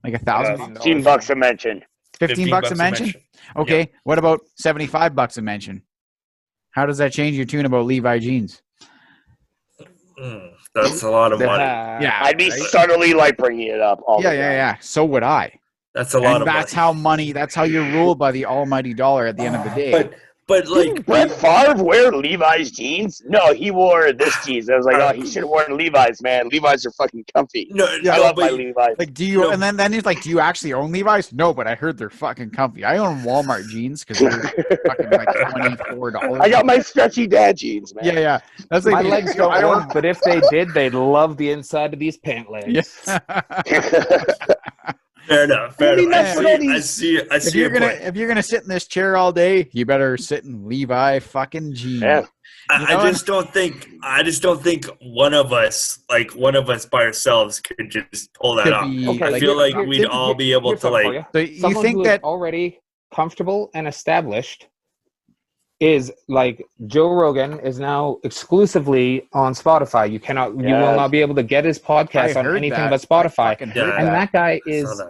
Like $1,000? $15 a mention. $15 a mention? Okay. Yeah. What about $75 a mention? How does that change your tune about Levi jeans? That's a lot of money. Yeah, I'd be subtly bringing it up. Yeah. So would I. That's a lot of money. That's how you're ruled by the almighty dollar at the end of the day. But did Brett Favre wear Levi's jeans? No, he wore this jeans. I was like, he should have worn Levi's, man. Levi's are fucking comfy. I love my Levi's. Do you? And then he's like, do you actually own Levi's? No, but I heard they're fucking comfy. I own Walmart jeans because they're fucking $24. I got my stretchy dad jeans, man. Yeah. That's my legs don't work, but if they did, they'd love the inside of these pant legs. Yeah. Fair enough. I see if you're gonna sit in this chair all day, you better sit in Levi fucking jeans. Yeah. I just don't think one of us by ourselves could just pull that off. I feel like we'd all be able to So you think that already comfortable and established is like Joe Rogan is now exclusively on Spotify. You will not be able to get his podcast on anything but Spotify. And that guy is,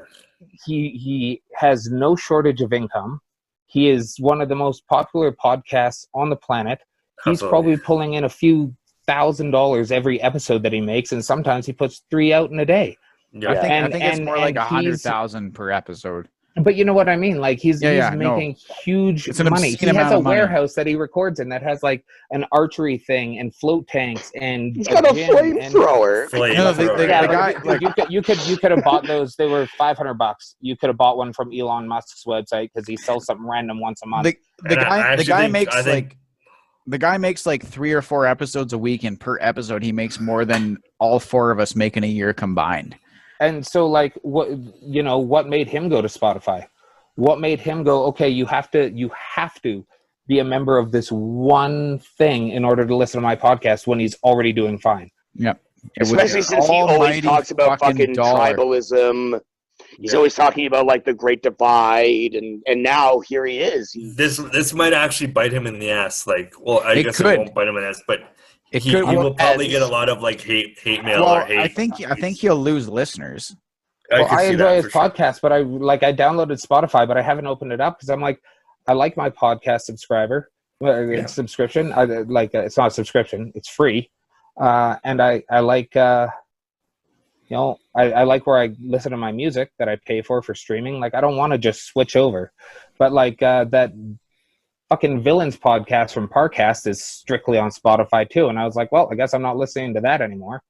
he has no shortage of income. He is one of the most popular podcasts on the planet. He's probably pulling in a few $1,000 every episode that he makes. And sometimes he puts 3 out in a day. Yeah. I think it's more like 100,000 per episode. But you know what I mean? Like he's making huge money. He has a warehouse that he records in that has like an archery thing and float tanks and he's got a flamethrower. You could have bought those. They were $500. You could have bought one from Elon Musk's website because he sells something random once a month. The guy makes like 3 or 4 episodes a week, and per episode he makes more than all 4 of us make in a year combined. And so, like, what made him go to Spotify? What made him go, okay, you have to be a member of this one thing in order to listen to my podcast when he's already doing fine. Yep. Especially since he always talks about fucking tribalism. He's always talking about like the Great Divide, and now here he is. This might actually bite him in the ass. Like, well, I guess it won't bite him in the ass, but he will probably get a lot of like hate mail or hate. I think he'll lose listeners. I enjoy his podcast, but I downloaded Spotify, but I haven't opened it up because I'm like, I like my podcast subscription. It's not a subscription; it's free, and I like. I like where I listen to my music that I pay for streaming. Like, I don't want to just switch over. But, like, that fucking Villains podcast from Parcast is strictly on Spotify, too. And I was like, well, I guess I'm not listening to that anymore.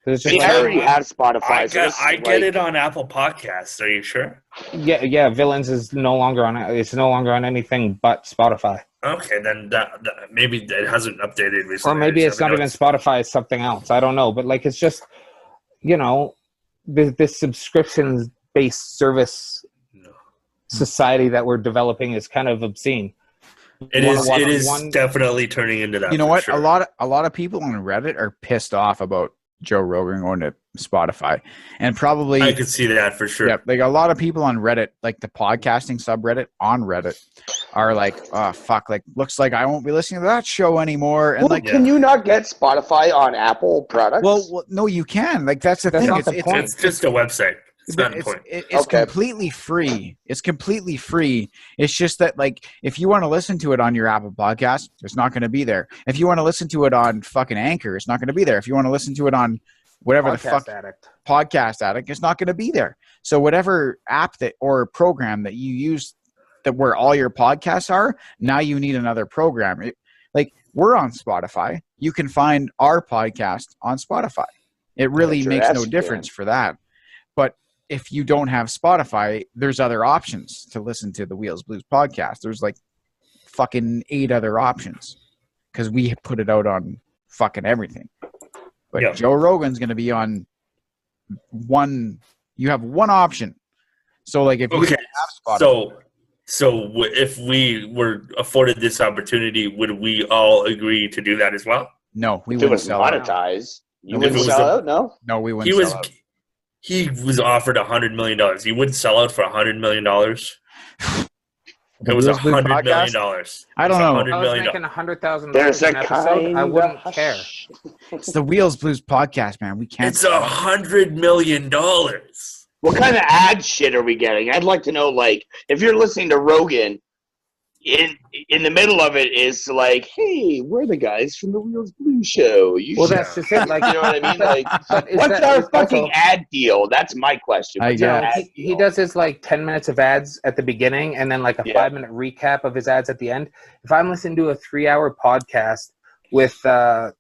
It's just I already have Spotify. I get it on Apple Podcasts. Are you sure? Yeah. Villains is no longer on. It's no longer on anything but Spotify. Okay, then that maybe it hasn't updated recently. Or maybe it's not even Spotify. It's something else. I don't know. But, like, it's just... this subscription-based service society that we're developing is kind of obscene. It is definitely turning into that. You know what? Sure. A lot of people on Reddit are pissed off about Joe Rogan going to Spotify, and probably I could see that for sure. Yeah, like a lot of people on Reddit, like the podcasting subreddit on Reddit, are like, "Oh fuck! Like, looks like I won't be listening to that show anymore." And can you not get Spotify on Apple products? Well, no, you can. Like, that's the thing. It's just a website. It's not the point. It's completely free. It's completely free. It's just that, like, if you want to listen to it on your Apple Podcast, it's not going to be there. If you want to listen to it on fucking Anchor, it's not going to be there. If you want to listen to it on whatever Podcast Addict, it's not going to be there. So whatever app or program that you use where all your podcasts are, now you need another program. Like, we're on Spotify. You can find our podcast on Spotify. It really makes no difference for that. But if you don't have Spotify, there's other options to listen to the Wheels Blues podcast. There's like fucking 8 other options because we put it out on fucking everything. But Joe Rogan's going to be on one. You have one option. So, like, if you don't have Spotify. So if we were afforded this opportunity, would we all agree to do that as well? No, we wouldn't sell out. Monetized. You wouldn't sell out? No, we wouldn't sell out. He was offered $100 million. He wouldn't sell out for $100 million. It was $100 million. I don't know. I was making $100,000 an episode. I wouldn't care. It's the Wheels Blues podcast, man. We can't. It's $100 million. What kind of ad shit are we getting? I'd like to know, like, if you're listening to Rogan, in the middle of it is like, hey, we're the guys from the Wheels Blues show. That's just it. Like, you know what I mean? Like, what's our fucking ad deal? That's my question. He does his like 10 minutes of ads at the beginning and then like a 5-minute recap of his ads at the end. If I'm listening to a 3-hour podcast with the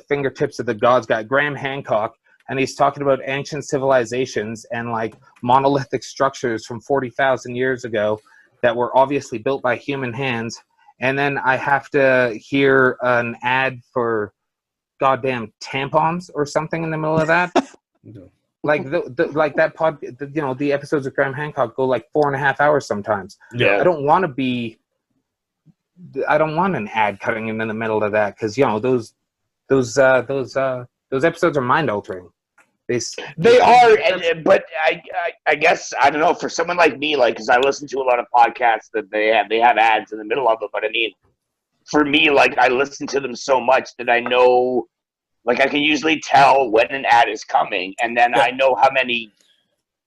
fingertips of the gods guy, Graham Hancock, and he's talking about ancient civilizations and like monolithic structures from 40,000 years ago that were obviously built by human hands, and then I have to hear an ad for goddamn tampons or something in the middle of that. Like the episodes of Graham Hancock go like 4.5 hours sometimes. Yeah, I don't want an ad cutting in the middle of that because those episodes are mind altering. They are, but I guess I don't know, for someone like me, like, because I listen to a lot of podcasts that they have ads in the middle of it. But I mean, for me, like, I listen to them so much that I know, like, I can usually tell when an ad is coming, and then I know how many,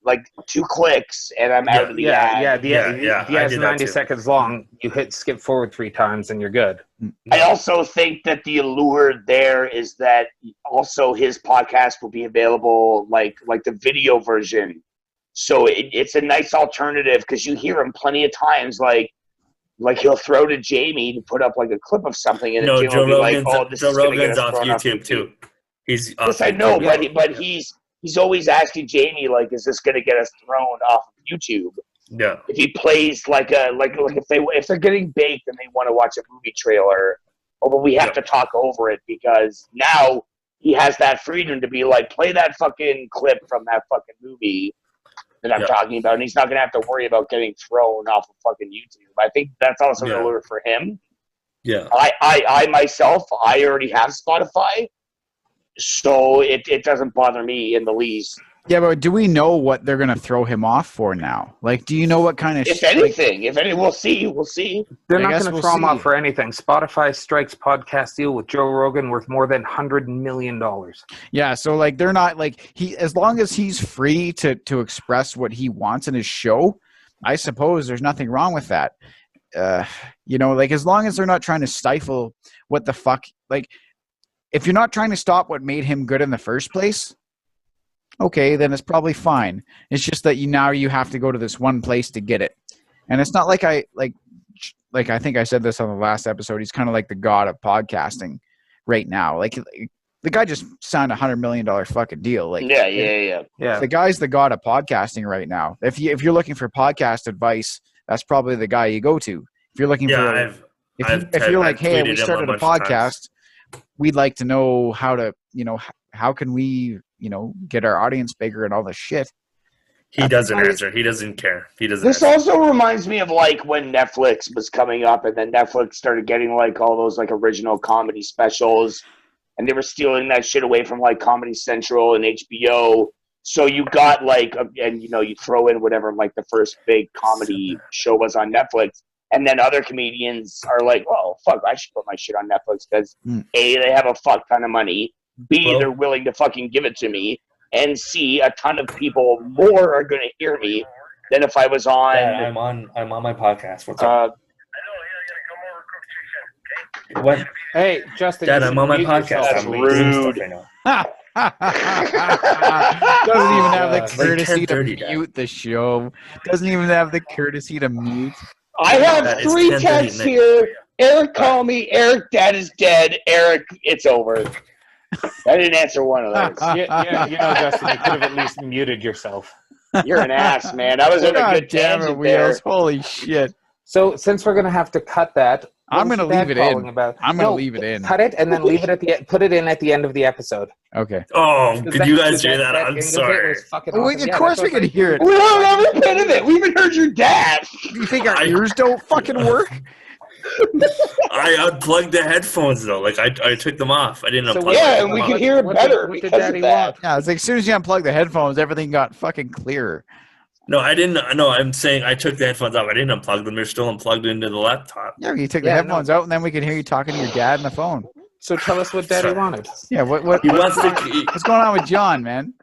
like, 2 clicks, and I'm out of the ad. The ad's 90 seconds long. You hit skip forward 3 times, and you're good. I also think that the allure there is that also his podcast will be available, like the video version So it's a nice alternative because you hear him plenty of times, like he'll throw to Jamie to put up like a clip of something, and Jamie will be like, "Oh, this is going to get us thrown off YouTube too." He's yes, I know, but he's always asking Jamie, like, "Is this going to get us thrown off of YouTube?" Yeah. If he plays like if they're getting baked and they want to watch a movie trailer, but we have to talk over it because now he has that freedom to be like, play that fucking clip from that fucking movie that I'm talking about, and he's not going to have to worry about getting thrown off of fucking YouTube. I think that's also an allure for him. Yeah. I myself, I already have Spotify, so it doesn't bother me in the least. Yeah, but do we know what they're going to throw him off for now? Like, do you know what kind of... If anything, we'll see. They're not going to throw him off for anything. Spotify strikes podcast deal with Joe Rogan worth more than $100 million. Yeah, so, like, they're not, like... as long as he's free to express what he wants in his show, I suppose there's nothing wrong with that. You know, like, as long as they're not trying to stifle what the fuck... Like, if you're not trying to stop what made him good in the first place... okay, then it's probably fine. It's just that you have to go to this one place to get it. And it's not like I think I said this on the last episode, he's kind of like the god of podcasting right now. Like the guy just signed $100 million fucking deal. Like yeah. The guy's the god of podcasting right now. If you're looking for podcast advice, that's probably the guy you go to. If you're looking for if you're like, hey, we started a podcast, we'd like to know how to, how can we, get our audience bigger and all this shit. He doesn't answer. He doesn't care. This also reminds me of like when Netflix was coming up, and then Netflix started getting like all those like original comedy specials, and they were stealing that shit away from like Comedy Central and HBO. So you got like, you throw in whatever like the first big comedy show was on Netflix, and then other comedians are like, "Oh fuck, I should put my shit on Netflix because A, they have a fuck ton of money. B, they're willing to fucking give it to me. And C, a ton of people more are going to hear me than if I was on... Yeah, I'm on my podcast. What's up? What? Hey, Justin. Dad, I'm on my podcast. That's rude. Doesn't even have the courtesy to mute the show. Doesn't even have the courtesy to mute. I have 3 texts here. Eric, call me. Eric, Dad is dead. Eric, it's over. I didn't answer one of those. Yeah, Justin, you could have at least muted yourself. You're an ass, man. I was in a good tangent there. Holy shit. So since we're going to have to cut that, I'm going to leave it in. I'm going to leave it in. Cut it and then leave it put it in at the end of the episode. Okay. Oh, could you guys hear that? I'm sorry. Of course we can hear it. We don't have a bit of it. We even heard your dad. You think our ears don't fucking work? I unplugged the headphones though. Like I took them off. I didn't unplug them. Yeah, and we could hear it better because of that. Yeah, it's like as soon as you unplug the headphones, everything got fucking clearer. No, I didn't. No, I'm saying I took the headphones off. I didn't unplug them. They're still unplugged into the laptop. Yeah, you took the headphones out, and then we can hear you talking to your dad on the phone. So tell us what Daddy wanted. Yeah, what's going on with John, man?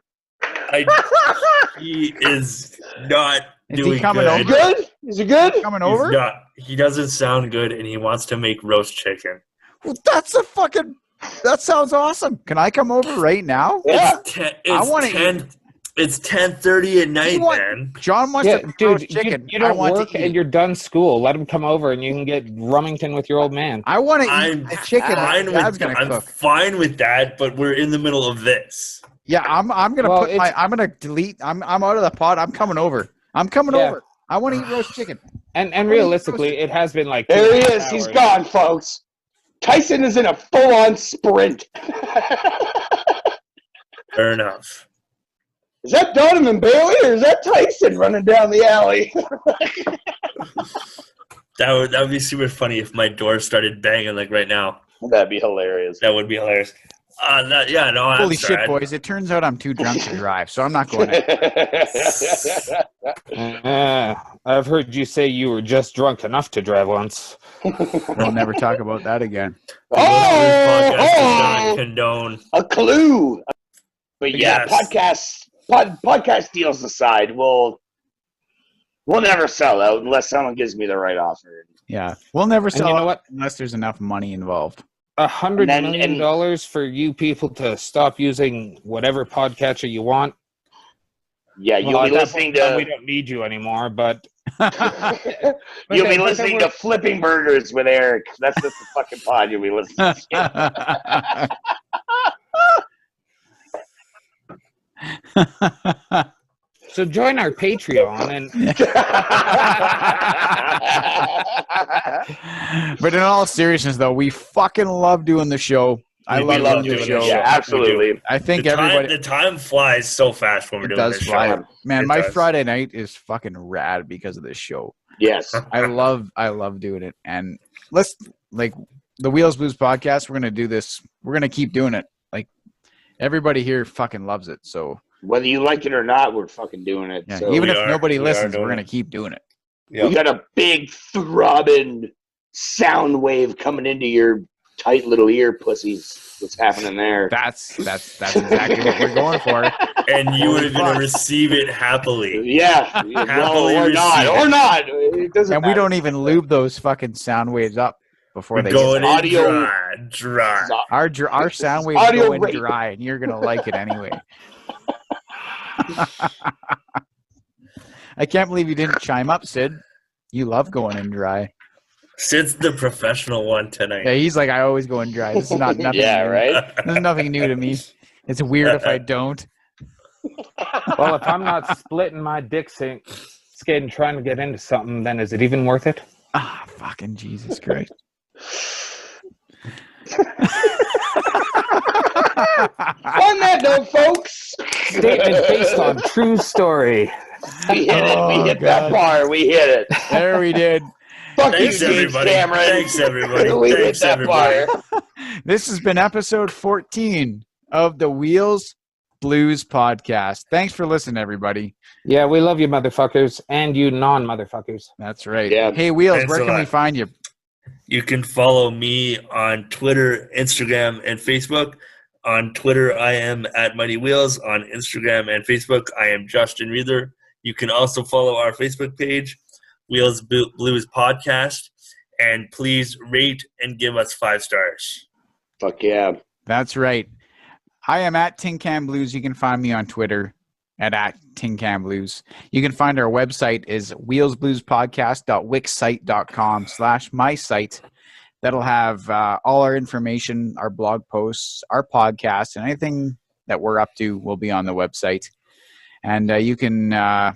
He is not doing he coming good. over? Is he good? Coming over? He's not. He doesn't sound good, and he wants to make roast chicken. Well, that sounds awesome. Can I come over right now? Yeah. It's 10:30 at night, man. John wants to roast chicken. You don't work and you're done school. Let him come over, and you can get Rummington with your old man. I want to eat the chicken. I'm fine with that, but we're in the middle of this. Yeah, I'm gonna delete. I'm out of the pod. I'm coming over. Over. I want to eat roast chicken. And realistically, it has been like there he is. He's gone, folks. Tyson is in a full-on sprint. Fair enough. Is that Donovan Bailey or is that Tyson running down the alley? That would be super funny if my door started banging like right now. That'd be hilarious. That would be hilarious. Holy shit, boys! It turns out I'm too drunk to drive, so I'm not going to. I've heard you say you were just drunk enough to drive once. We'll never talk about that again. Condone. A clue. But yeah, podcast deals aside, we'll never sell out unless someone gives me the right offer. Yeah, we'll never sell out unless there's enough money involved. $100 million for you people to stop using whatever podcatcher you want. Yeah, you'll be listening to. We don't need you anymore, but you'll be listening to Flipping Burgers with Eric. That's just the fucking pod you'll be listening to. So join our Patreon and. But in all seriousness, though, we fucking love doing the show. I love doing the show. Yeah, absolutely. I think everybody. The time flies so fast when we're doing this show. Man, my Friday night is fucking rad because of this show. Yes, I love doing it, and let's like the Wheels Blues podcast. We're gonna do this. We're gonna keep doing it. Like everybody here fucking loves it. So whether you like it or not, we're fucking doing it. Yeah, so even if nobody listens, we're gonna keep doing it. Yep. We got a big throbbing sound wave coming into your tight little ear pussies. What's happening there? That's exactly what we're going for. And you are going to receive it happily. Yeah. Happily or not. It doesn't matter. We don't even lube those fucking sound waves up before we're they going in dry. Our sound waves go in dry, and you're going to like it anyway. I can't believe you didn't chime up, Sid. You love going in dry. Sid's the professional one tonight. Yeah, he's like, I always go in dry. This is not nothing. Yeah, new. Right? This is nothing new to me. It's weird if I don't. Well, if I'm not splitting my dick skin trying to get into something, then is it even worth it? Ah, fucking Jesus Christ. On that note, folks. Statement based on true story. We hit it. We hit that bar. We hit it. There we did. Thanks, everybody. Thanks, everybody. Thanks, everybody. This has been episode 14 of the Wheels Blues podcast. Thanks for listening, everybody. Yeah, we love you, motherfuckers, and you non-motherfuckers. That's right. Yeah. Hey, Wheels, where can we find you? You can follow me on Twitter, Instagram, and Facebook. On Twitter, I am at Mighty Wheels. On Instagram and Facebook, I am Justin Reither. You can also follow our Facebook page, Wheels Blues Podcast, and please rate and give us 5 stars. Fuck yeah. That's right. I am at Tin Can Blues. You can find me on Twitter at Tin Can Blues. You can find our website is wheelsbluespodcast.wixsite.com/my site. That'll have all our information, our blog posts, our podcast, and anything that we're up to will be on the website. And you can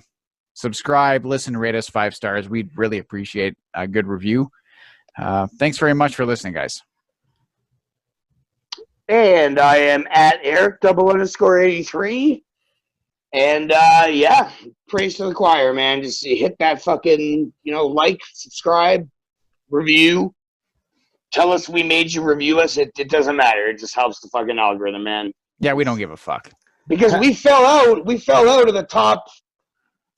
subscribe, listen, rate us 5 stars. We'd really appreciate a good review. Thanks very much for listening, guys. And I am at Eric_83. And yeah, praise to the choir, man. Just hit that fucking, like, subscribe, review. Tell us we made you review us. It doesn't matter. It just helps the fucking algorithm, man. Yeah, we don't give a fuck. Because we fell out of the top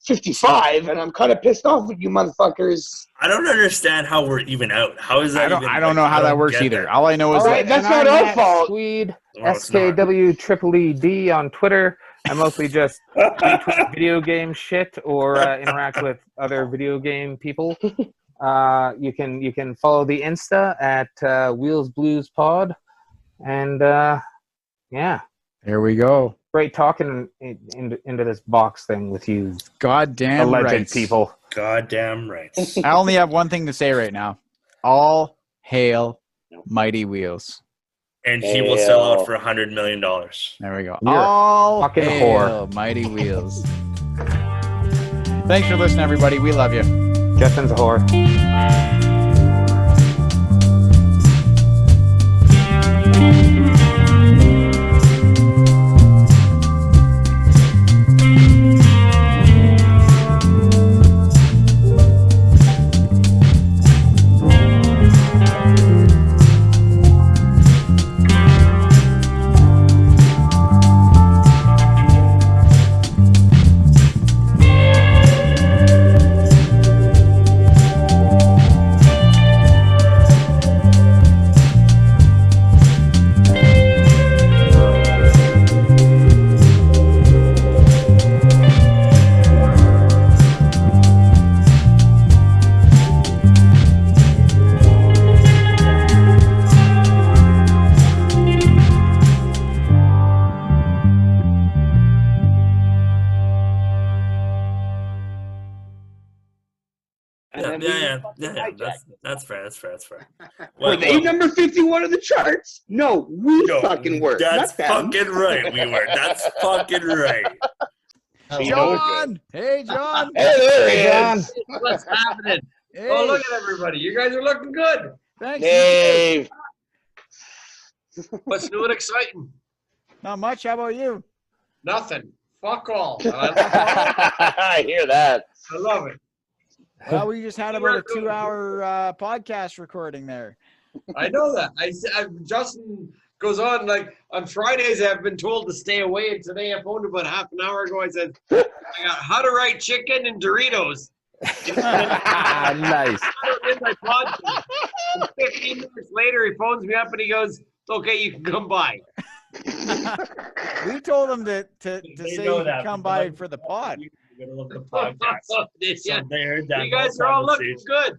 55, and I'm kind of pissed off with you motherfuckers. I don't understand how we're even out. How is that? I don't know how that works either. All I know is that's not our fault. Swede, SKWEED on Twitter. I mostly just retweet video game shit or interact with other video game people. You can follow the Insta at Wheels Blues Pod, and yeah, there we go. Great talking into this box thing with you. Goddamn alleged right, people. Goddamn right. I only have one thing to say right now. All hail Mighty Wheels. And he will sell out for $100 million. There we go. You're all fucking hail whore. Mighty Wheels. Thanks for listening, everybody. We love you. Justin's a whore. Yeah, that's fair. Were they number 51 on the charts? No, we fucking were. That's fucking right. We were. That's fucking right. John! Hey, John! Hey, there he is. What's happening? Hey. Oh, look at everybody. You guys are looking good. Thanks. Dave. What's new and exciting? Not much. How about you? Nothing. Fuck all. I hear that. I love it. Well, we just had about a 2-hour podcast recording there. I know that. Justin goes on, like, on Fridays I've been told to stay away, and today I phoned about half an hour ago. I said, I got how to write chicken and Doritos. Nice. In my podcast. And 15 minutes later, he phones me up and he goes, okay, you can come by. We told him to say you can come by for the pod. The podcast. So they heard that. You guys are all looking good.